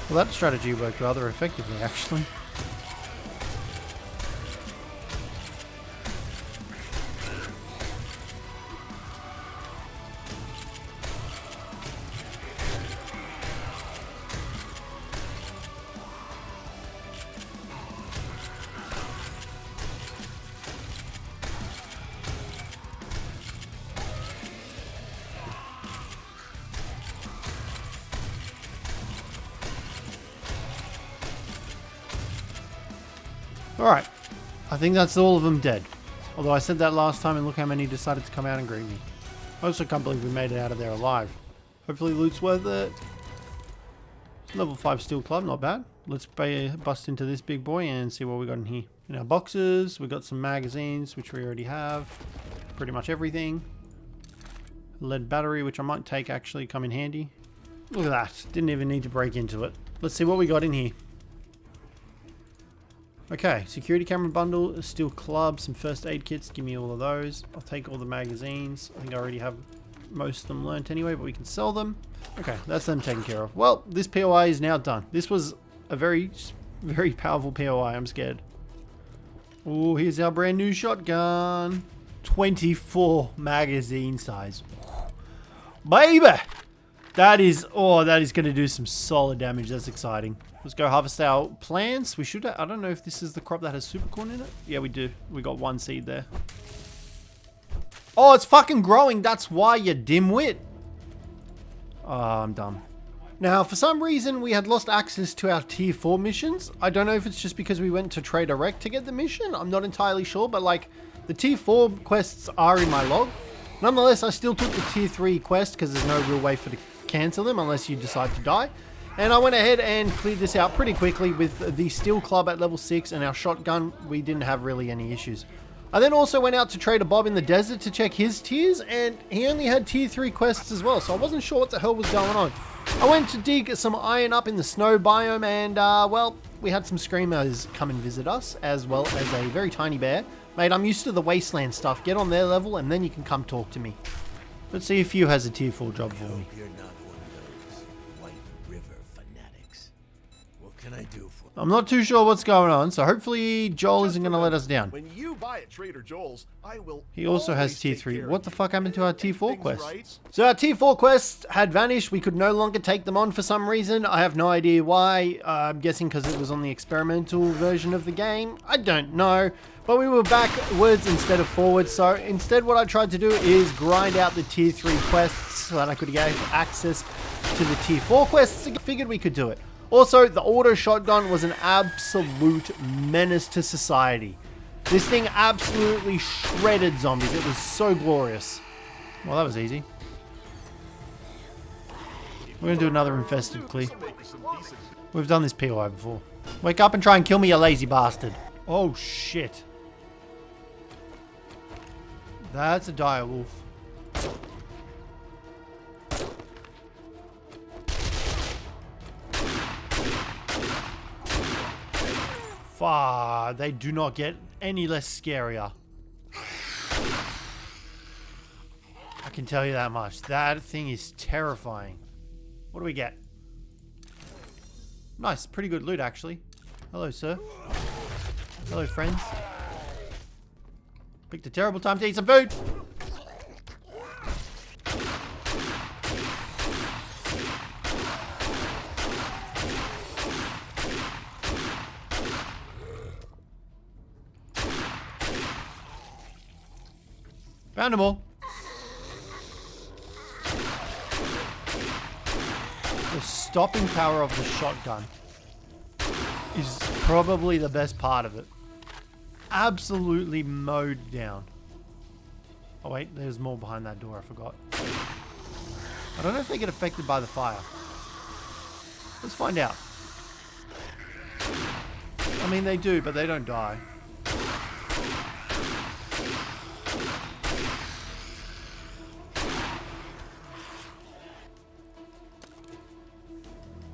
Well, that strategy worked rather effectively, actually. Alright, I think that's all of them dead. Although I said that last time and look how many decided to come out and greet me. I also can't believe we made it out of there alive. Hopefully loot's worth it. Level 5 steel club, not bad. Let's bust into this big boy and see what we got in here. In our boxes, we got some magazines, which we already have. Pretty much everything. Lead battery, which I might take actually, come in handy. Look at that. Didn't even need to break into it. Let's see what we got in here. Okay, security camera bundle, steel club, some first aid kits. Give me all of those. I'll take all the magazines. I think I already have most of them learnt anyway, but we can sell them. Okay, that's them taken care of. Well, this POI is now done. This was a very, very powerful POI. I'm scared. Oh, here's our brand new shotgun. 24 magazine size. Baby! That is, oh, that is going to do some solid damage. That's exciting. Let's go harvest our plants. We should, I don't know if this is the crop that has super corn in it. Yeah, we do. We got one seed there. Oh, it's fucking growing. That's why, you dimwit. Oh, I'm dumb. Now, for some reason, we had lost access to our tier 4 missions. I don't know if it's just because we went to Trader Rec to get the mission. I'm not entirely sure, but like, the tier 4 quests are in my log. Nonetheless, I still took the tier 3 quest because there's no real way for to cancel them unless you decide to die. And I went ahead and cleared this out pretty quickly with the steel club at level 6 and our shotgun. We didn't have really any issues. I then also went out to Trader Bob in the desert to check his tiers, and he only had tier 3 quests as well, so I wasn't sure what the hell was going on. I went to dig some iron up in the snow biome, and well, we had some screamers come and visit us, as well as a very tiny bear. Mate, I'm used to the Wasteland stuff. Get on their level, and then you can come talk to me. Let's see if you has a tier 4 job for me. You're not one of those White River fanatics. What can I do for you? I'm not too sure what's going on, so hopefully Joel isn't going to let us down. When you buy at Trader Joel's, I will. He also has always tier take 3. care What of the you. fuck happened to our tier 4 Things quests? right. So our tier 4 quests had vanished. We could no longer take them on for some reason. I have no idea why. I'm guessing because it was on the experimental version of the game. I don't know. But we were backwards instead of forwards. So instead what I tried to do is grind out the tier 3 quests so that I could get access to the tier 4 quests. I figured we could do it. Also, the auto shotgun was an absolute menace to society. This thing absolutely shredded zombies. It was so glorious. Well, that was easy. We're going to do another infested clear. We've done this POI before. Wake up and try and kill me, you lazy bastard. Oh, shit. That's a dire wolf. Far, they do not get any less scarier. I can tell you that much. That thing is terrifying. What do we get? Nice, pretty good loot actually. Hello, sir. Hello, friends. Picked a terrible time to eat some food. Found them all. The stopping power of the shotgun is probably the best part of it. Absolutely mowed down. Oh wait, there's more behind that door, I forgot. I don't know if they get affected by the fire. Let's find out. I mean, they do, but they don't die.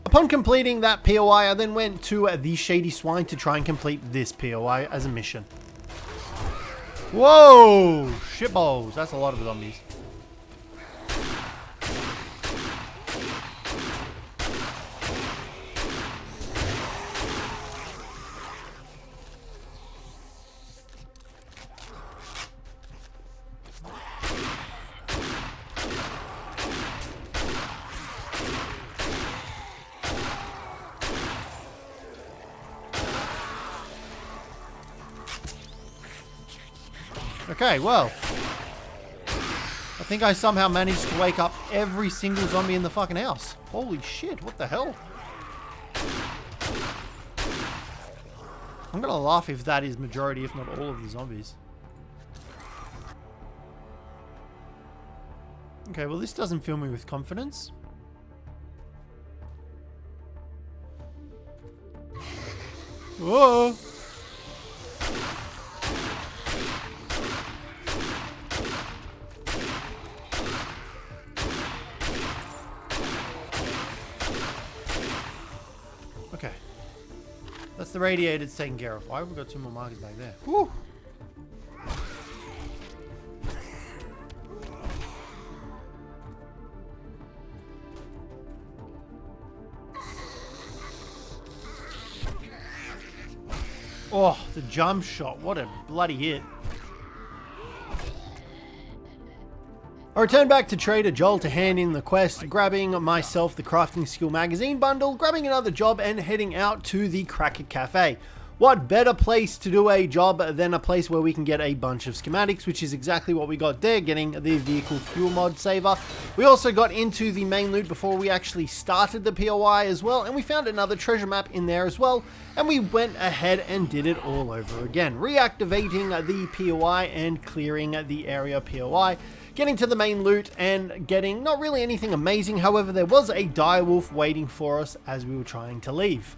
Upon completing that POI, I then went to the Shady Swine to try and complete this POI as a mission. Whoa! Shitballs. That's a lot of zombies. Okay, well, I think I somehow managed to wake up every single zombie in the fucking house. Holy shit, what the hell? I'm gonna laugh if that is majority, if not all of the zombies. Okay, well this doesn't fill me with confidence. Whoa! That's the radiator it's taken care of. Why have we got 2 more markers back there? Whew. Oh, the jump shot. What a bloody hit. I returned back to Trader Joel to hand in the quest, grabbing myself the crafting skill magazine bundle, grabbing another job and heading out to the Cracker Cafe. What better place to do a job than a place where we can get a bunch of schematics, which is exactly what we got there, getting the vehicle fuel mod saver. We also got into the main loot before we actually started the POI as well, and we found another treasure map in there as well, and we went ahead and did it all over again, reactivating the POI and clearing the area POI. Getting to the main loot and getting not really anything amazing, however there was a direwolf waiting for us as we were trying to leave.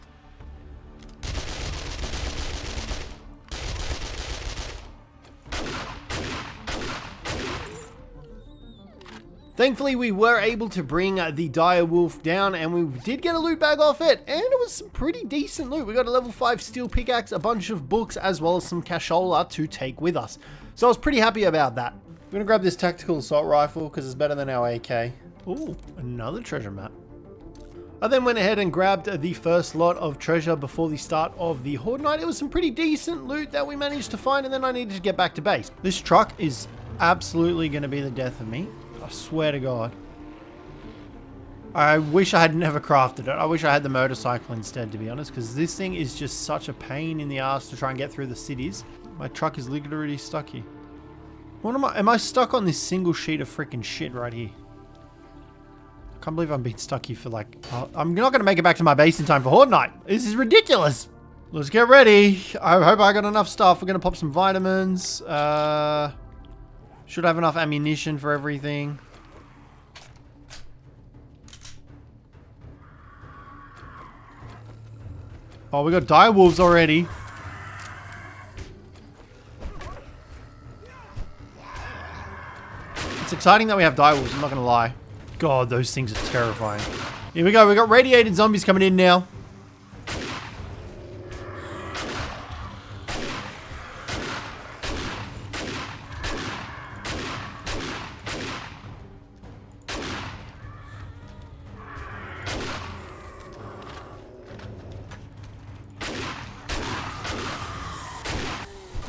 Thankfully we were able to bring the direwolf down and we did get a loot bag off it, and it was some pretty decent loot. We got a level 5 steel pickaxe, a bunch of books, as well as some cashola to take with us. So I was pretty happy about that. I'm going to grab this tactical assault rifle because it's better than our AK. Ooh, another treasure map. I then went ahead and grabbed the first lot of treasure before the start of the Horde night. It was some pretty decent loot that we managed to find, and then I needed to get back to base. This truck is absolutely going to be the death of me. I swear to God. I wish I had never crafted it. I wish I had the motorcycle instead, to be honest, because this thing is just such a pain in the ass to try and get through the cities. My truck is literally stuck here. What am I stuck on this single sheet of freaking shit right here? I can't believe I'm being stuck here for like... I'm not going to make it back to my base in time for Horde night. This is ridiculous. Let's get ready. I hope I got enough stuff. We're going to pop some vitamins. Should have enough ammunition for everything. Oh, we got direwolves already. It's exciting that we have direwolves, I'm not going to lie. God, those things are terrifying. Here we go, we got radiated zombies coming in now.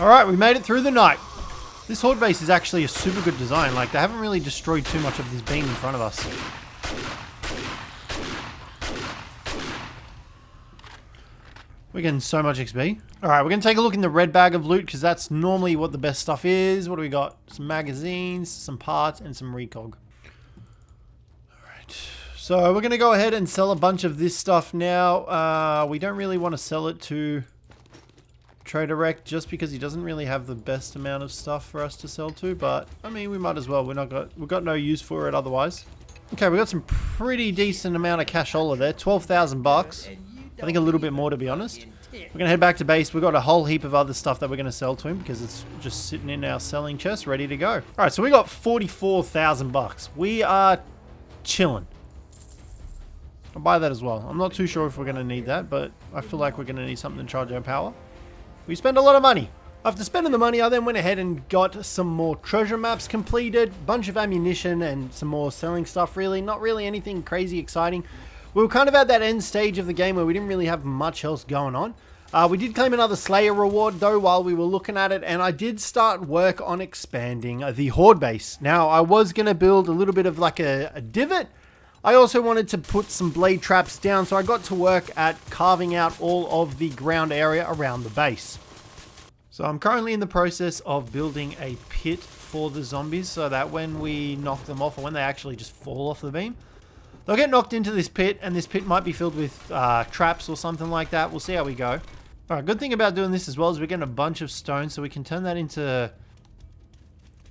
Alright, we made it through the night. This Horde base is actually a super good design. Like, they haven't really destroyed too much of this beam in front of us. We're getting so much XP. Alright, we're going to take a look in the red bag of loot, because that's normally what the best stuff is. What do we got? Some magazines, some parts, and some recog. Alright, so we're going to go ahead and sell a bunch of this stuff now. We don't really want to sell it to Trader Rec just because he doesn't really have the best amount of stuff for us to sell to, but I mean we might as well. We've got no use for it otherwise. Okay, we got some pretty decent amount of cashola there, 12,000 bucks. I think a little bit more, to be honest. We're gonna head back to base. We've got a whole heap of other stuff that we're gonna sell to him because it's just sitting in our selling chest ready to go. All right, so we got 44,000 bucks. We are chilling. I'll buy that as well. I'm not too sure if we're gonna need that, but I feel like we're gonna need something to charge our power. We spend a lot of money. After spending the money, I then went ahead and got some more treasure maps completed, bunch of ammunition and some more selling stuff really. Not really anything crazy exciting. We were kind of at that end stage of the game where we didn't really have much else going on. We did claim another Slayer reward though while we were looking at it, and I did start work on expanding the Horde base. Now, I was going to build a little bit of like a divot. I also wanted to put some blade traps down, so I got to work at carving out all of the ground area around the base. So I'm currently in the process of building a pit for the zombies so that when we knock them off, or when they actually just fall off the beam, they'll get knocked into this pit, and this pit might be filled with traps or something like that. We'll see how we go. Alright, good thing about doing this as well is we're getting a bunch of stone, so we can turn that into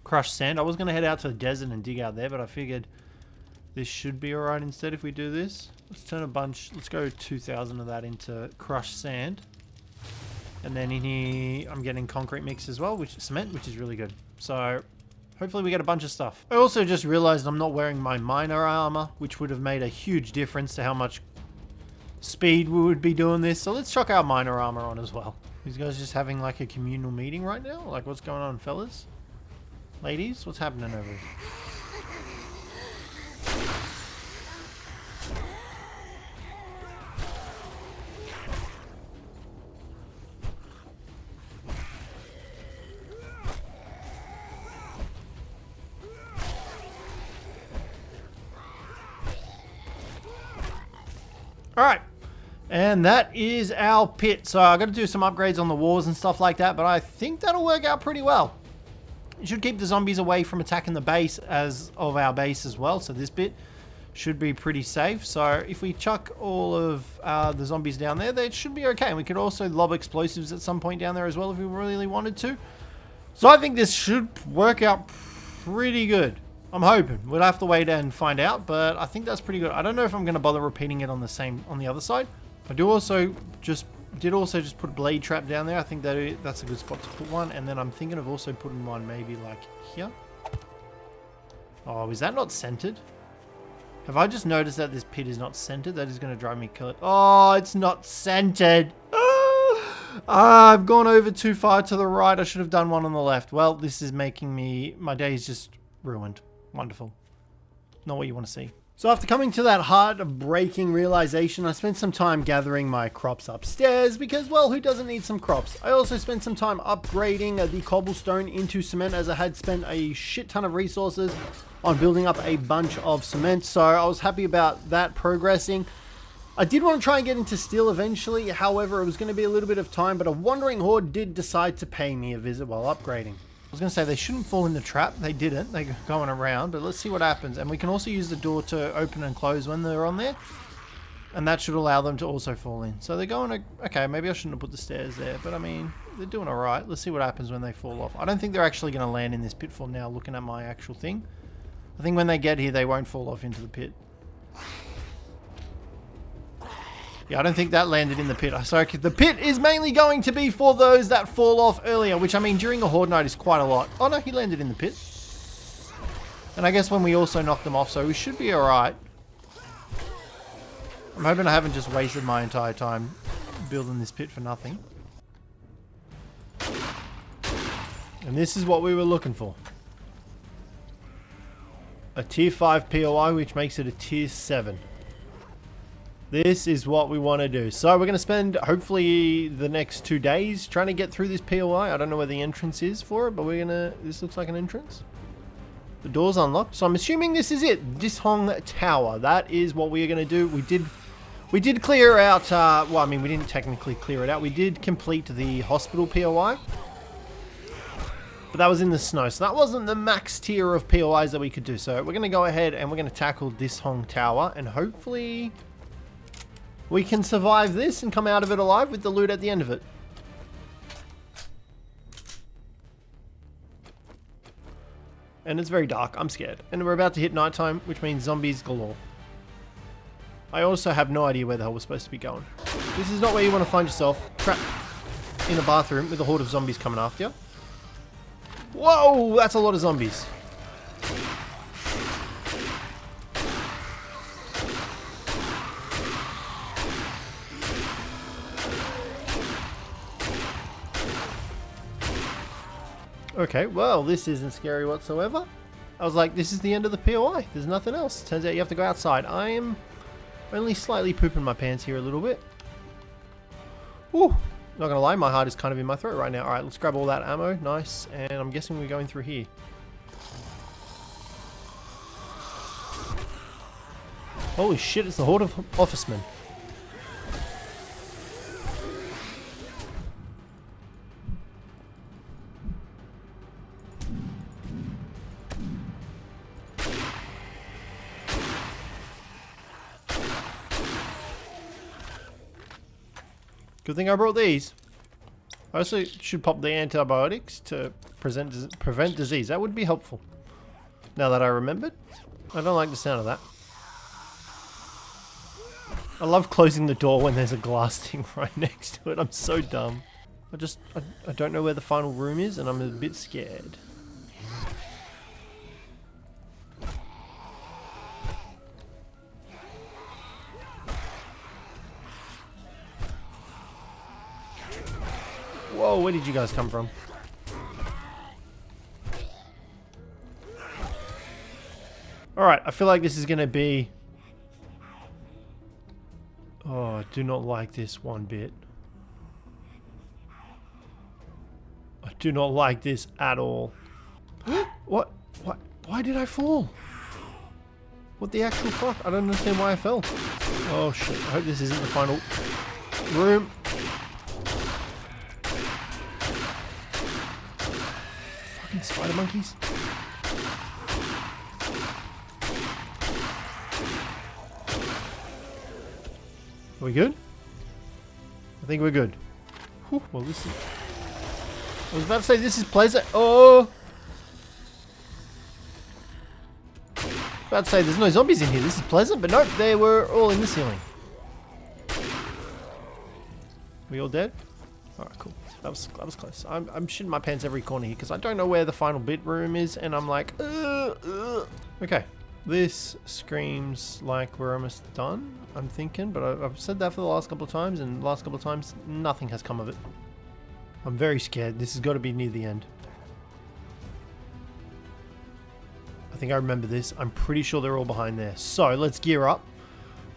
crushed sand. I was going to head out to the desert and dig out there, but I figured this should be alright instead if we do this. Let's go 2,000 of that into crushed sand. And then in here, I'm getting concrete mix as well, which is cement, which is really good. So hopefully we get a bunch of stuff. I also just realized I'm not wearing my miner armor, which would have made a huge difference to how much speed we would be doing this. So let's chuck our minor armor on as well. These guys just having like a communal meeting right now? Like, what's going on, fellas? Ladies, what's happening over here? Alright, and that is our pit. So I've got to do some upgrades on the walls and stuff like that, but I think that'll work out pretty well. It should keep the zombies away from attacking the base as well, so this bit should be pretty safe. So if we chuck all of the zombies down there, they should be okay. And we could also lob explosives at some point down there as well if we really wanted to. So I think this should work out pretty good. I'm hoping. We'll have to wait and find out, but I think that's pretty good. I don't know if I'm going to bother repeating it on the other side. I did also just put a blade trap down there. I think that's a good spot to put one, and then I'm thinking of also putting one maybe like here. Oh, is that not centered? Have I just noticed that this pit is not centered? That is going to drive me kill it. Oh, it's not centered. I've gone over too far to the right. I should have done one on the left. Well, this is making my day is just ruined. Wonderful. Not what you want to see. So after coming to that heartbreaking realization, I spent some time gathering my crops upstairs because, well, who doesn't need some crops? I also spent some time upgrading the cobblestone into cement, as I had spent a shit ton of resources on building up a bunch of cement. So I was happy about that progressing. I did want to try and get into steel eventually. However, it was going to be a little bit of time, but a wandering horde did decide to pay me a visit while upgrading. I was going to say they shouldn't fall in the trap. They didn't. They're going around, but let's see what happens. And we can also use the door to open and close when they're on there. And that should allow them to also fall in. So they're going to... Okay, maybe I shouldn't have put the stairs there, but I mean, they're doing all right. Let's see what happens when they fall off. I don't think they're actually going to land in this pitfall now, looking at my actual thing. I think when they get here, they won't fall off into the pit. Yeah, I don't think that landed in the pit. So the pit is mainly going to be for those that fall off earlier, which I mean during a horde night is quite a lot. Oh no, he landed in the pit. And I guess when we also knocked them off, so we should be alright. I'm hoping I haven't just wasted my entire time building this pit for nothing. And this is what we were looking for. A tier 5 POI, which makes it a tier 7. This is what we want to do. So we're going to spend hopefully the next 2 days trying to get through this POI. I don't know where the entrance is for it, but we're going to... This looks like an entrance. The door's unlocked. So I'm assuming this is it. Cjthecheesedj Tower. That is what we are going to do. We did clear out... well, I mean, we didn't technically clear it out. We did complete the hospital POI. But that was in the snow. So that wasn't the max tier of POIs that we could do. So we're going to go ahead and we're going to tackle Cjthecheesedj Tower. And hopefully... we can survive this and come out of it alive with the loot at the end of it. And it's very dark. I'm scared. And we're about to hit nighttime, which means zombies galore. I also have no idea where the hell we're supposed to be going. This is not where you want to find yourself trapped in a bathroom with a horde of zombies coming after you. Whoa, that's a lot of zombies. Okay, well, this isn't scary whatsoever. I was like, this is the end of the POI. There's nothing else. Turns out you have to go outside. I am only slightly pooping my pants here a little bit. Whew. Not gonna lie, my heart is kind of in my throat right now. Alright, let's grab all that ammo. Nice. And I'm guessing we're going through here. Holy shit, it's the Horde of Officemen. Good thing I brought these. I also should pop the antibiotics to prevent disease. That would be helpful. Now that I remembered. I don't like the sound of that. I love closing the door when there's a glass thing right next to it. I'm so dumb. I don't know where the final room is and I'm a bit scared. Whoa, where did you guys come from? Alright, I feel like this is going to be... Oh, I do not like this one bit. I do not like this at all. What? What? Why did I fall? What the actual fuck? I don't understand why I fell. Oh shit, I hope this isn't the final room. Fucking spider monkeys. Are we good? I think we're good. Whew, well, this is... I was about to say this is pleasant. Oh! About to say there's no zombies in here. This is pleasant, but nope, they were all in the ceiling. We all dead? Alright, cool. That was close. I'm shitting my pants every corner here because I don't know where the final bit room is, and I'm like, Okay. This screams like we're almost done, I'm thinking, but I've said that for the last couple of times, and the last couple of times, nothing has come of it. I'm very scared. This has got to be near the end. I think I remember this. I'm pretty sure they're all behind there. So, let's gear up.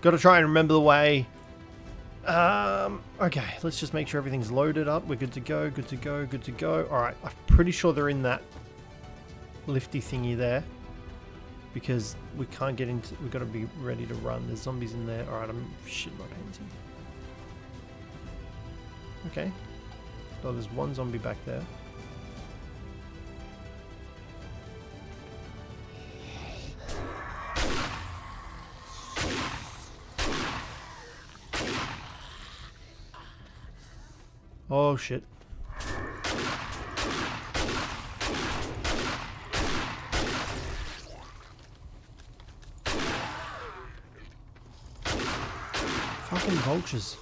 Got to try and remember the way. Okay, let's just make sure everything's loaded up. We're good to go, good to go, good to go. Alright, I'm pretty sure they're in that lifty thingy there. Because we can't get into... We've got to be ready to run. There's zombies in there. Alright, I'm shitting my pants here. Okay. Oh, there's one zombie back there. Oh shit. Fucking vultures.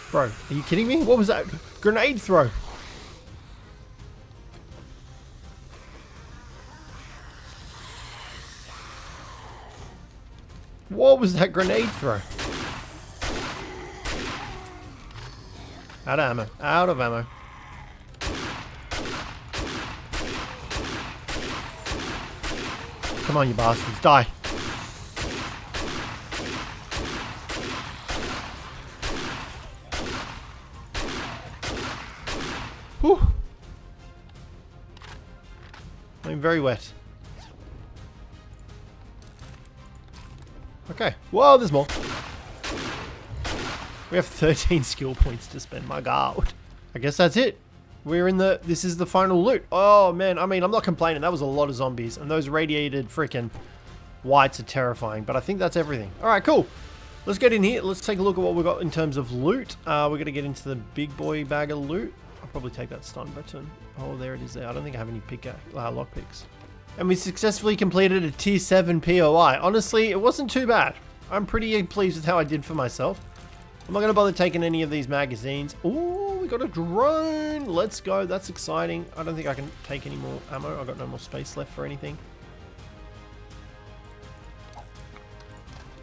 Bro, are you kidding me? What was that? Grenade throw. What was that grenade throw? Out of ammo. Out of ammo. Come on, you bastards. Die. Whew. I'm very wet. Okay. Whoa, there's more. We have 13 skill points to spend. My god. I guess that's it. We're in the... This is the final loot. Oh, man. I mean, I'm not complaining. That was a lot of zombies. And those radiated freaking whites are terrifying. But I think that's everything. Alright, cool. Let's get in here. Let's take a look at what we've got in terms of loot. We're going to get into the big boy bag of loot. I'll probably take that stun button. Oh, there it is there. I don't think I have any lockpicks. And we successfully completed a tier 7 POI. Honestly, it wasn't too bad. I'm pretty pleased with how I did for myself. I'm not going to bother taking any of these magazines. Ooh, we got a drone. Let's go. That's exciting. I don't think I can take any more ammo. I've got no more space left for anything.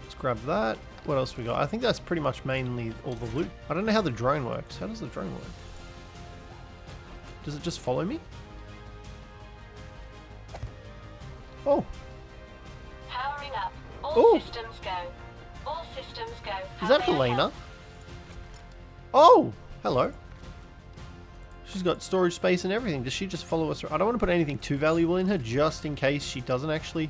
Let's grab that. What else we got? I think that's pretty much mainly all the loot. I don't know how the drone works. How does the drone work? Does it just follow me? Oh. Powering up. All Ooh. systems go. All systems go. Is that Helena? Oh, hello. She's got storage space and everything. Does she just follow us? I don't want to put anything too valuable in her just in case she doesn't actually...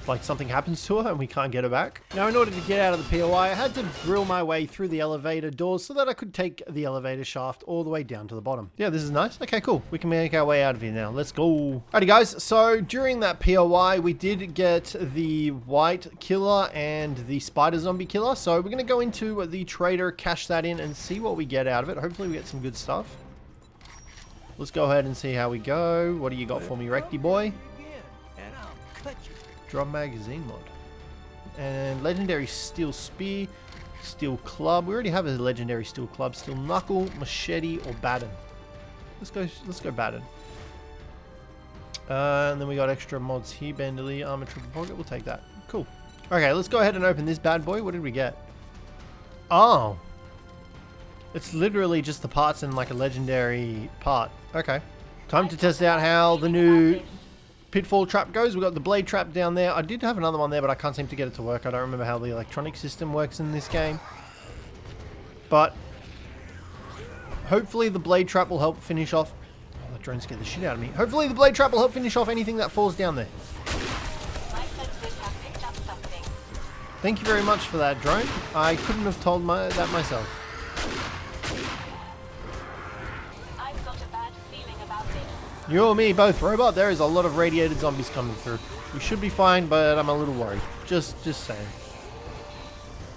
Like something happens to her and we can't get her back. Now, in order to get out of the POI, I had to drill my way through the elevator doors so that I could take the elevator shaft all the way down to the bottom. Yeah, this is nice. Okay, cool. We can make our way out of here now. Let's go. Alrighty, guys. So during that POI, we did get the white killer and the spider zombie killer. So we're going to go into the trader, cash that in and see what we get out of it. Hopefully we get some good stuff. Let's go ahead and see how we go. What do you got for me, Recty boy? And I'll cut you. Drum magazine mod. And legendary steel spear. Steel club. We already have a legendary steel club. Steel knuckle, machete, or baton. Let's go baton. And then we got extra mods here. Bandolier, armor, triple pocket. We'll take that. Cool. Okay, let's go ahead and open this bad boy. What did we get? Oh. It's literally just the parts in like a legendary part. Okay. Time to test out how the new pitfall trap goes. We've got the blade trap down there. I did have another one there, but I can't seem to get it to work. I don't remember how the electronic system works in this game. But hopefully the blade trap will help finish off... Oh, that drone scared the shit out of me. Hopefully the blade trap will help finish off anything that falls down there. My sensors have picked up something. Thank you very much for that, drone. I couldn't have told that myself. I've got a bad feeling about this. You or me both, robot. There is a lot of radiated zombies coming through. We should be fine, but I'm a little worried. Just saying.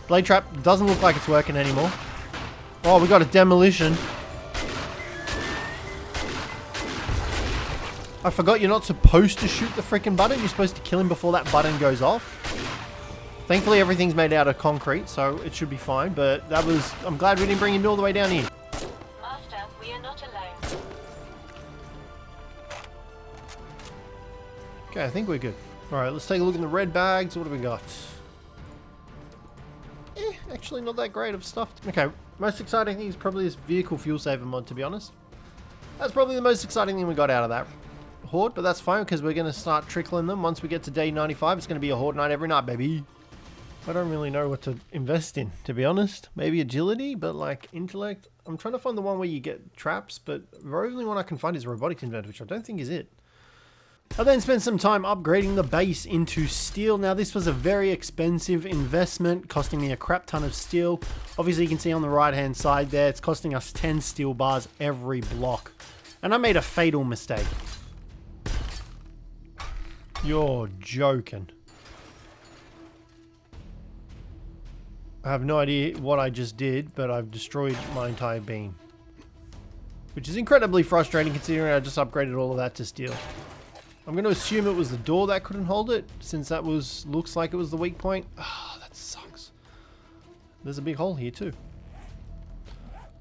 Blade trap doesn't look like it's working anymore. Oh, we got a demolition. I forgot you're not supposed to shoot the freaking button. You're supposed to kill him before that button goes off. Thankfully, everything's made out of concrete, so it should be fine. But that was... I'm glad we didn't bring him all the way down here. Master, we are not alone. Okay, I think we're good. Alright, let's take a look in the red bags. What do we got? Actually not that great of stuff. Okay, most exciting thing is probably this vehicle fuel saver mod, to be honest. That's probably the most exciting thing we got out of that Horde, but that's fine because we're going to start trickling them. Once we get to day 95, it's going to be a Horde night every night, baby. I don't really know what to invest in, to be honest. Maybe agility, but like intellect. I'm trying to find the one where you get traps, but the only one I can find is robotics inventor, which I don't think is it. I then spent some time upgrading the base into steel. Now this was a very expensive investment, costing me a crap ton of steel. Obviously you can see on the right hand side there, it's costing us 10 steel bars every block. And I made a fatal mistake. You're joking. I have no idea what I just did, but I've destroyed my entire beam. Which is incredibly frustrating considering I just upgraded all of that to steel. I'm going to assume it was the door that couldn't hold it, since that looks like it was the weak point. Ah, that sucks. There's a big hole here too.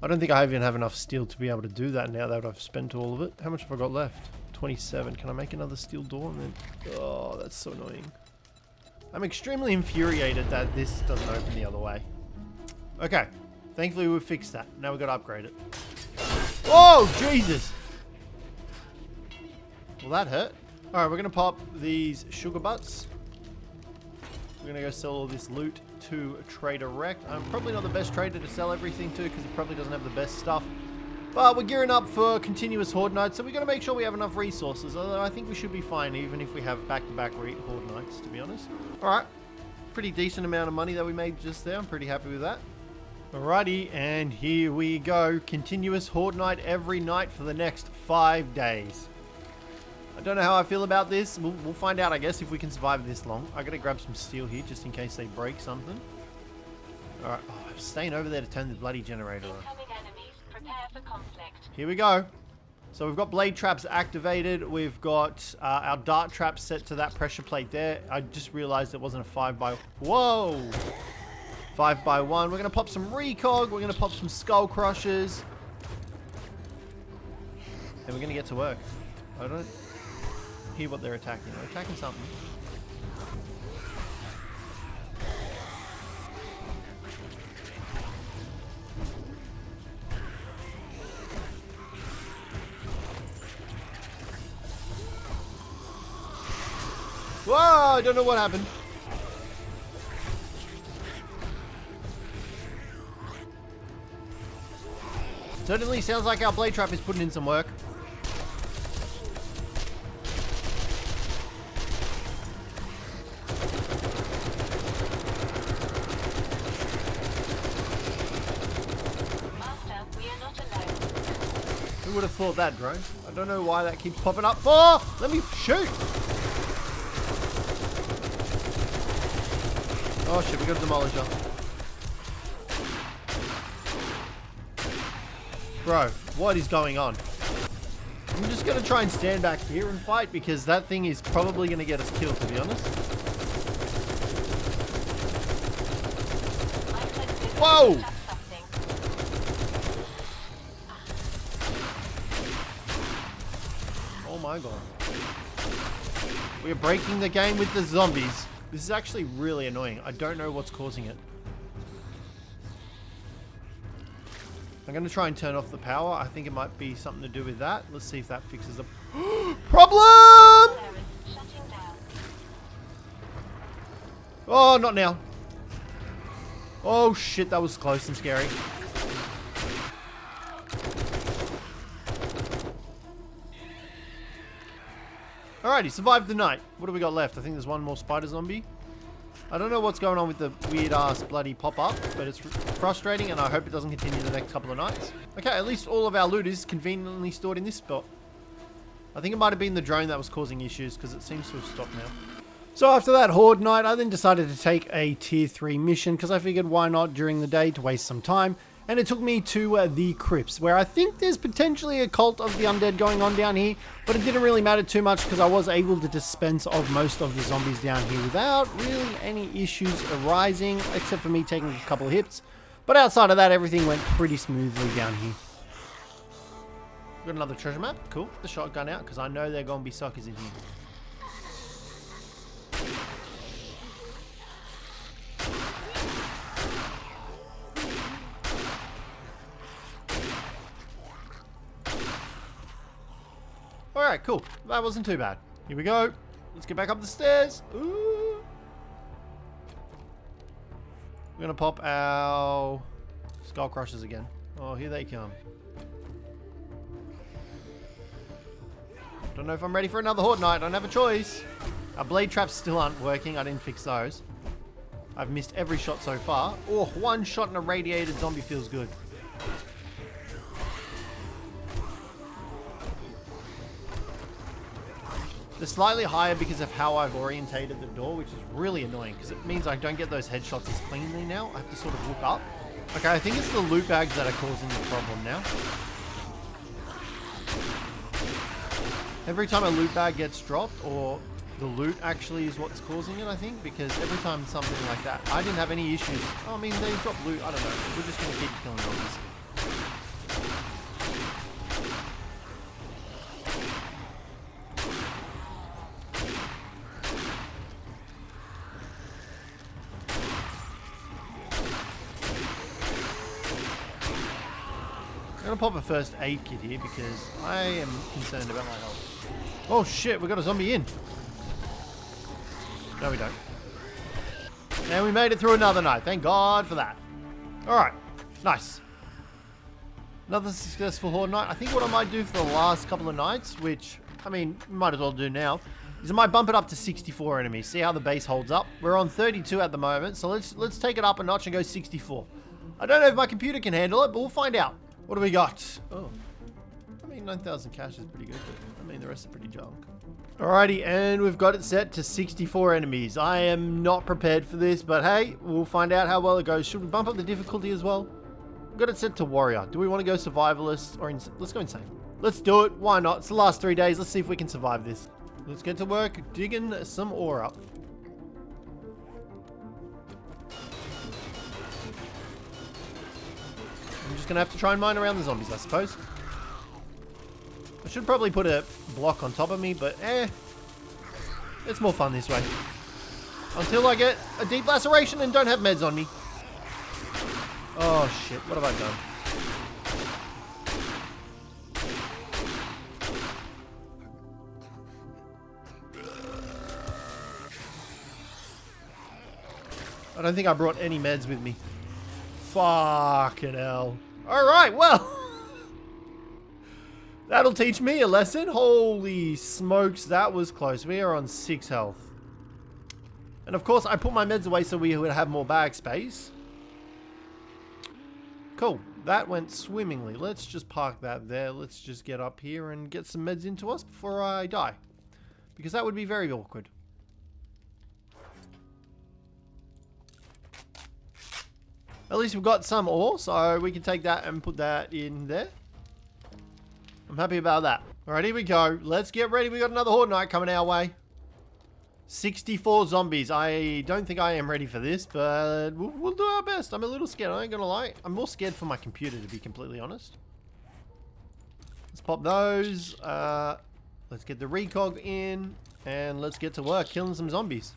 I don't think I even have enough steel to be able to do that now that I've spent all of it. How much have I got left? 27. Can I make another steel door and then... Oh, that's so annoying. I'm extremely infuriated that this doesn't open the other way. Okay. Thankfully we've fixed that. Now we've got to upgrade it. Oh, Jesus! Well, that hurt. Alright, we're going to pop these sugar butts. We're going to go sell all this loot to Trader Rect. I'm probably not the best trader to sell everything to because he probably doesn't have the best stuff. But we're gearing up for continuous Horde nights, so we've got to make sure we have enough resources. Although I think we should be fine even if we have back-to-back Horde nights, to be honest. Alright, pretty decent amount of money that we made just there. I'm pretty happy with that. Alrighty, and here we go. Continuous Horde night every night for the next 5 days. I don't know how I feel about this. We'll find out, I guess, if we can survive this long. I gotta grab some steel here just in case they break something. Alright, oh, I'm staying over there to turn the bloody generator on. Incoming enemies, prepare for conflict. Here we go. So we've got blade traps activated. We've got our dart traps set to that pressure plate there. I just realized it wasn't a 5x... Whoa! 5x1. We're gonna pop some recog. We're gonna pop some skull crushers. And we're gonna get to work. I don't hear what they're attacking. They're attacking something. Whoa! I don't know what happened. Certainly sounds like our blade trap is putting in some work. Would have thought that, drone. I don't know why that keeps popping up. Oh! Let me shoot! Oh shit, we got a demolisher. Bro, what is going on? I'm just gonna try and stand back here and fight because that thing is probably gonna get us killed, to be honest. Whoa! Just something. Oh my god. We are breaking the game with the zombies. This is actually really annoying. I don't know what's causing it. I'm going to try and turn off the power. I think it might be something to do with that. Let's see if that fixes the problem! Shutting down. Oh, not now. Oh shit, that was close and scary. Alrighty, survived the night. What do we got left? I think there's one more spider zombie. I don't know what's going on with the weird ass bloody pop-up, but it's frustrating and I hope it doesn't continue the next couple of nights. Okay, at least all of our loot is conveniently stored in this spot. I think it might have been the drone that was causing issues because it seems to have stopped now. So after that Horde night, I then decided to take a tier 3 mission because I figured why not during the day to waste some time. And it took me to the crypts, where I think there's potentially a cult of the undead going on down here, but it didn't really matter too much because I was able to dispense of most of the zombies down here without really any issues arising, except for me taking a couple of hits. But outside of that, everything went pretty smoothly down here. Got another treasure map. Cool. The shotgun out because I know they're going to be suckers in here. Alright, cool. That wasn't too bad. Here we go. Let's get back up the stairs. Ooh. We're going to pop our skull crushers again. Oh, here they come. Don't know if I'm ready for another Horde night. I don't have a choice. Our blade traps still aren't working. I didn't fix those. I've missed every shot so far. Oh, one shot in a radiated zombie feels good. They're slightly higher because of how I've orientated the door, which is really annoying because it means I don't get those headshots as cleanly now. I have to sort of look up. Okay, I think it's the loot bags that are causing the problem now. Every time a loot bag gets dropped, or the loot actually is what's causing it, I think, because every time something like that, I didn't have any issues. Oh, I mean, they drop loot, I don't know. We're just going to keep killing zombies. I'm gonna pop a first aid kit here because I am concerned about my health. Oh shit, we got a zombie in. No, we don't. And we made it through another night. Thank God for that. Alright, nice. Another successful Horde night. I think what I might do for the last couple of nights, which, I mean, might as well do now, is I might bump it up to 64 enemies. See how the base holds up. We're on 32 at the moment, so let's take it up a notch and go 64. I don't know if my computer can handle it, but we'll find out. What do we got? Oh, I mean, 9,000 cash is pretty good, but I mean, the rest are pretty junk. Alrighty, and we've got it set to 64 enemies. I am not prepared for this, but hey, we'll find out how well it goes. Should we bump up the difficulty as well? We've got it set to warrior. Do we want to go survivalist or let's go insane. Let's do it. Why not? It's the last 3 days. Let's see if we can survive this. Let's get to work digging some ore up. I'm just going to have to try and mine around the zombies, I suppose. I should probably put a block on top of me, but it's more fun this way. Until I get a deep laceration and don't have meds on me. Oh shit, what have I done? I don't think I brought any meds with me. Fucking hell. Alright, well. That'll teach me a lesson. Holy smokes, that was close. We are on 6 health. And of course, I put my meds away so we would have more bag space. Cool. That went swimmingly. Let's just park that there. Let's just get up here and get some meds into us before I die. Because that would be very awkward. At least we've got some ore, so we can take that and put that in there. I'm happy about that. Alright, here we go. Let's get ready. We got another Horde night coming our way. 64 zombies. I don't think I am ready for this, but we'll do our best. I'm a little scared, I ain't gonna lie. I'm more scared for my computer, to be completely honest. Let's pop those. Let's get the recog in, and let's get to work killing some zombies.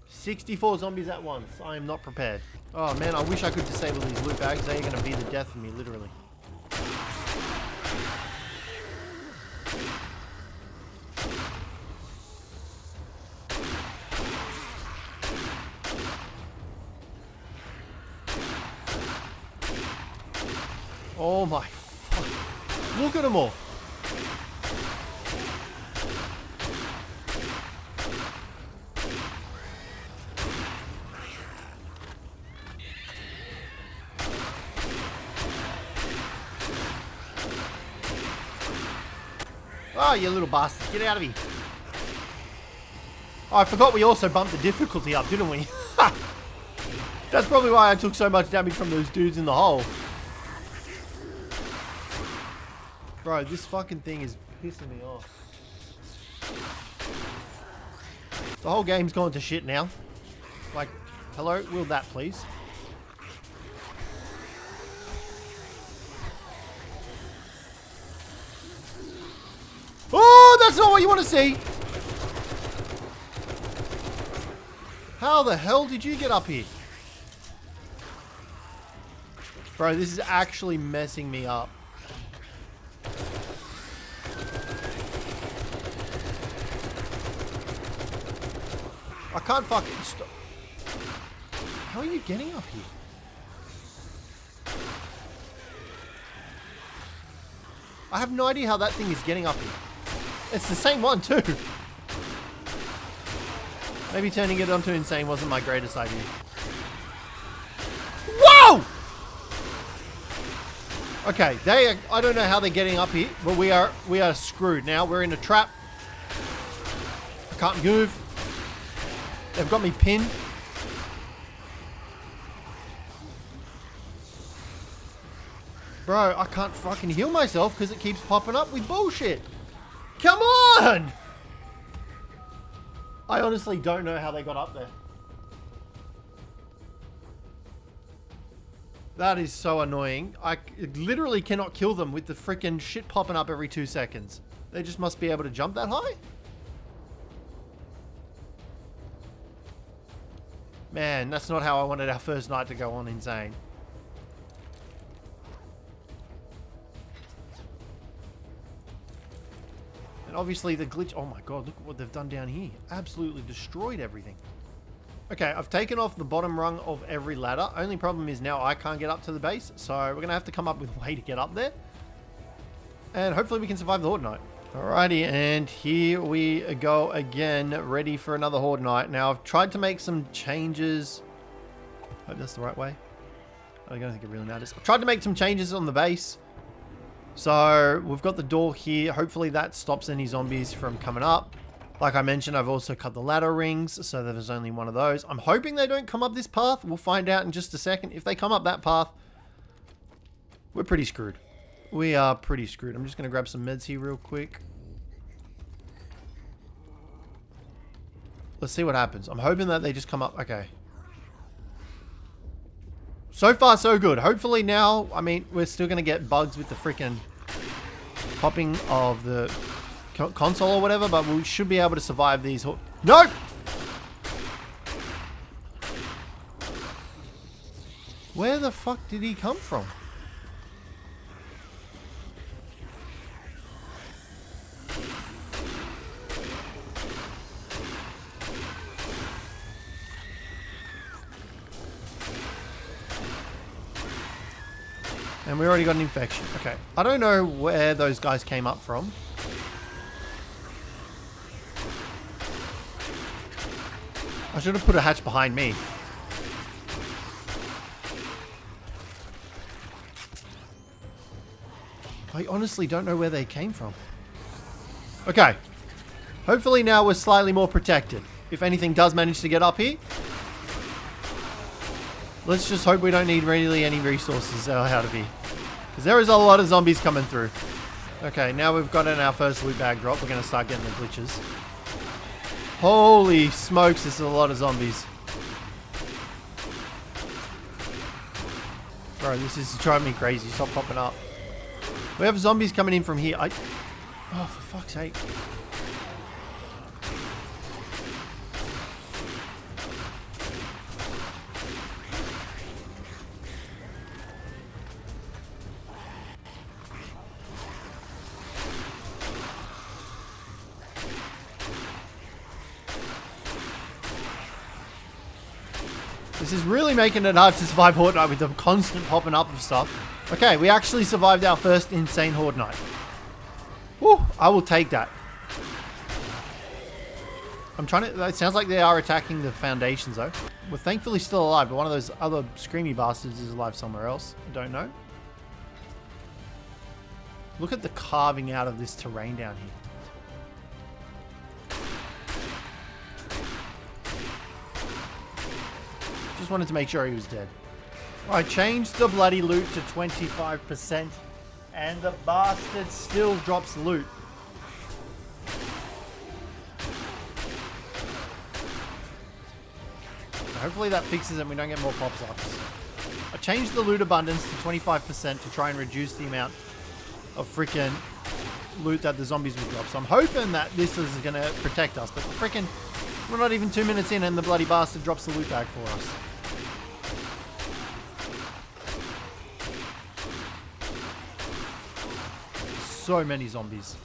64 zombies at once. I am not prepared. Oh man, I wish I could disable these loot bags. They are gonna be the death of me, literally. Oh my fuck. Look at them all. Oh, you little bastard. Get out of here. Oh, I forgot we also bumped the difficulty up, didn't we? That's probably why I took so much damage from those dudes in the hole. Bro, this fucking thing is pissing me off. The whole game's gone to shit now. Like, hello? Will that please? Oh, that's not what you want to see! How the hell did you get up here? Bro, this is actually messing me up. I can't fucking stop. How are you getting up here? I have no idea how that thing is getting up here. It's the same one too. Maybe turning it onto insane wasn't my greatest idea. Whoa! Okay, I don't know how they're getting up here, but we are screwed now. We're in a trap. I can't move. They've got me pinned. Bro, I can't fucking heal myself because it keeps popping up with bullshit. Come on! I honestly don't know how they got up there. That is so annoying. I literally cannot kill them with the freaking shit popping up every 2 seconds. They just must be able to jump that high? Man, that's not how I wanted our first night to go on insane. And obviously the glitch... Oh my god, look at what they've done down here. Absolutely destroyed everything. Okay, I've taken off the bottom rung of every ladder. Only problem is now I can't get up to the base. So we're going to have to come up with a way to get up there. And hopefully we can survive the Horde night. Alrighty, and here we go again, ready for another Horde night. Now, I've tried to make some changes. Hope that's the right way. I don't think it really matters. I've tried to make some changes on the base. So, we've got the door here. Hopefully that stops any zombies from coming up. Like I mentioned, I've also cut the ladder rings, so there's only one of those. I'm hoping they don't come up this path. We'll find out in just a second. If they come up that path, we're pretty screwed. We are pretty screwed. I'm just going to grab some meds here real quick. Let's see what happens. I'm hoping that they just come up. Okay. So far, so good. Hopefully now, I mean, we're still going to get bugs with the freaking popping of the console or whatever, but we should be able to survive these. Nope! Where the fuck did he come from? And we already got an infection. Okay. I don't know where those guys came up from. I should have put a hatch behind me. I honestly don't know where they came from. Okay. Hopefully now we're slightly more protected. If anything does manage to get up here. Let's just hope we don't need really any resources out of here. Because there is a lot of zombies coming through. Okay, now we've gotten our first loot bag drop. We're going to start getting the glitches. Holy smokes, this is a lot of zombies. Bro, this is driving me crazy. Stop popping up. We have zombies coming in from here. Oh, for fuck's sake. This is really making it hard to survive Horde Night with the constant popping up of stuff. Okay, we actually survived our first insane Horde Night. Whew, I will take that. I'm trying to... It sounds like they are attacking the foundations though. We're thankfully still alive, but one of those other screamy bastards is alive somewhere else. I don't know. Look at the carving out of this terrain down here. Just wanted to make sure he was dead. I changed the bloody loot to 25% and the bastard still drops loot. Hopefully that fixes it and we don't get more pop-ups. I changed the loot abundance to 25% to try and reduce the amount of freaking loot that the zombies will drop. So I'm hoping that this is going to protect us. But freaking, we're not even 2 minutes in and the bloody bastard drops the loot bag for us. So many zombies.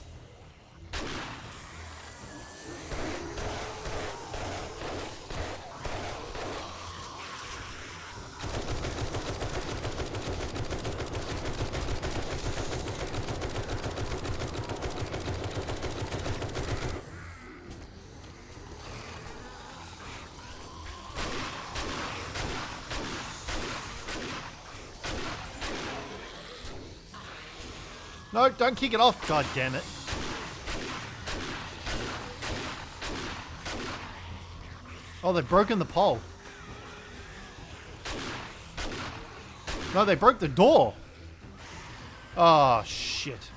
No, don't kick it off. God damn it. Oh, they've broken the pole. No, they broke the door. Oh, shit.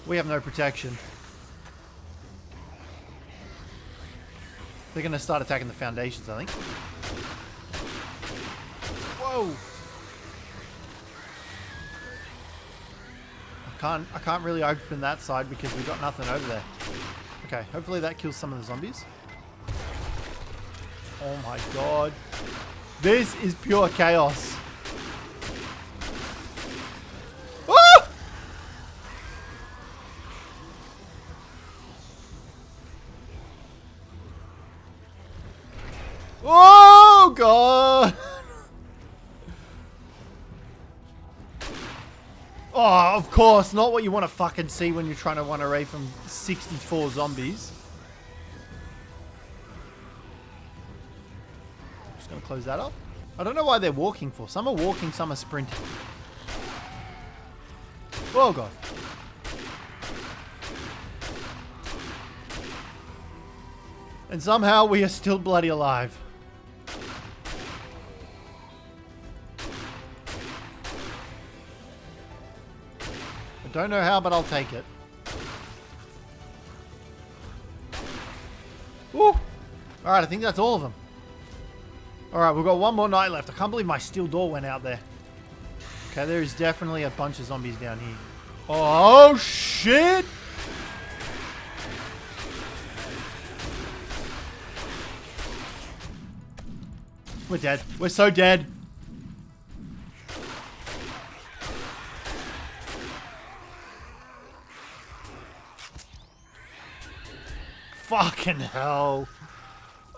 We have no protection. They're going to start attacking the foundations, I think. Whoa. I can't really open that side because we've got nothing over there. Okay, hopefully that kills some of the zombies. Oh my god. This is pure chaos. Ah! Oh god. Oh, of course, not what you want to fucking see when you're trying to run away from 64 zombies. Just gonna close that up. I don't know why they're walking for. Some are walking, some are sprinting. Oh god. And somehow we are still bloody alive. Don't know how, but I'll take it. Woo! Alright, I think that's all of them. Alright, we've got one more night left. I can't believe my steel door went out there. Okay, there is definitely a bunch of zombies down here. Oh, shit! We're dead. We're so dead. Fucking hell.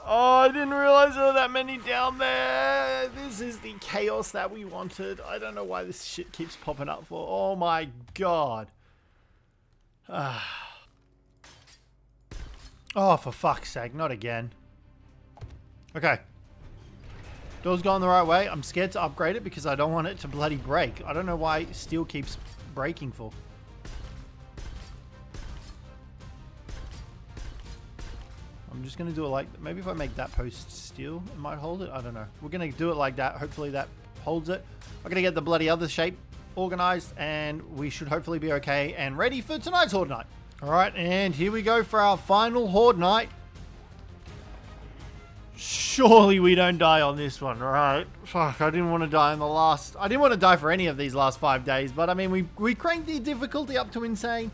Oh, I didn't realize there were that many down there. This is the chaos that we wanted. I don't know why this shit keeps popping up for. Oh my god. Oh, for fuck's sake. Not again. Okay. Door's going the right way. I'm scared to upgrade it because I don't want it to bloody break. I don't know why steel keeps breaking for. I'm just going to do it like... Maybe if I make that post steel, it might hold it. I don't know. We're going to do it like that. Hopefully that holds it. I'm going to get the bloody other shape organized, and we should hopefully be okay and ready for tonight's Horde Night. Alright, and here we go for our final Horde night. Surely we don't die on this one, alright? Fuck, I didn't want to die on the last... I didn't want to die for any of these last 5 days, but I mean, we cranked the difficulty up to insane.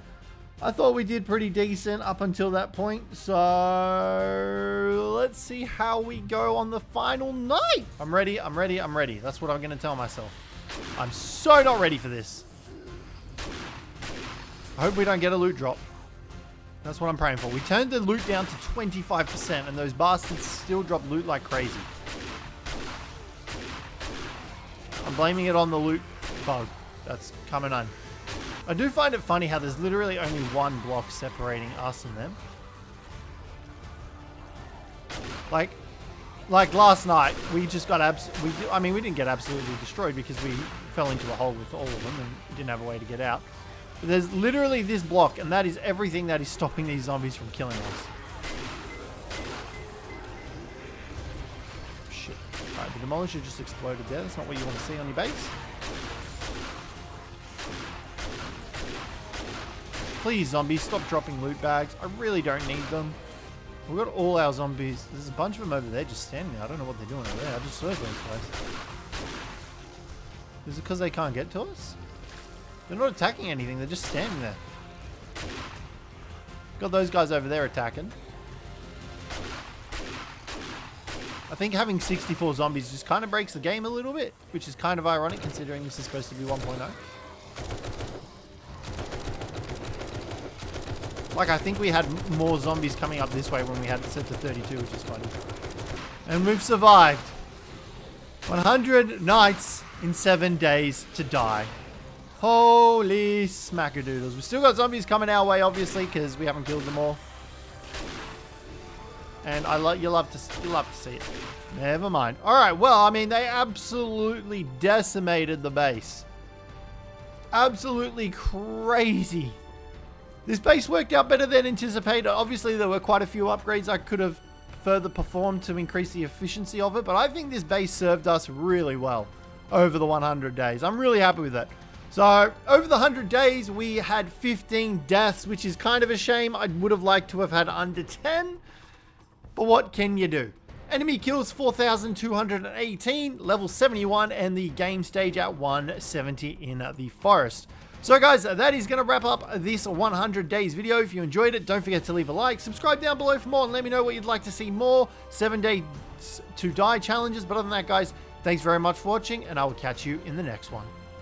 I thought we did pretty decent up until that point, so let's see how we go on the final night. I'm ready, I'm ready, I'm ready. That's what I'm going to tell myself. I'm so not ready for this. I hope we don't get a loot drop. That's what I'm praying for. We turned the loot down to 25%, and those bastards still drop loot like crazy. I'm blaming it on the loot bug that's coming on. I do find it funny how there's literally only one block separating us and them. Like last night, we just got I mean, we didn't get absolutely destroyed because we fell into a hole with all of them and didn't have a way to get out. But there's literally this block, and that is everything that is stopping these zombies from killing us. Shit. Alright, the demolisher just exploded there. That's not what you want to see on your base. Please, zombies, stop dropping loot bags. I really don't need them. We've got all our zombies. There's a bunch of them over there just standing there. I don't know what they're doing over there. I just served those guys. Is it because they can't get to us? They're not attacking anything. They're just standing there. Got those guys over there attacking. I think having 64 zombies just kind of breaks the game a little bit, which is kind of ironic considering this is supposed to be 1.0. Like, I think we had more zombies coming up this way when we had it set to 32, which is funny. And we've survived 100 nights in 7 days to die. Holy smackadoodles. We've still got zombies coming our way, obviously, because we haven't killed them all. And you'll love to see it. Never mind. Alright, well, I mean, they absolutely decimated the base. Absolutely crazy. This base worked out better than anticipated. Obviously, there were quite a few upgrades I could have further performed to increase the efficiency of it, but I think this base served us really well over the 100 days. I'm really happy with it. So, over the 100 days, we had 15 deaths, which is kind of a shame. I would have liked to have had under 10, but what can you do? Enemy kills 4,218, level 71, and the game stage at 170 in the forest. So guys, that is going to wrap up this 100 days video. If you enjoyed it, don't forget to leave a like, subscribe down below for more, and let me know what you'd like to see more 7 days to die challenges. But other than that, guys, thanks very much for watching, and I will catch you in the next one.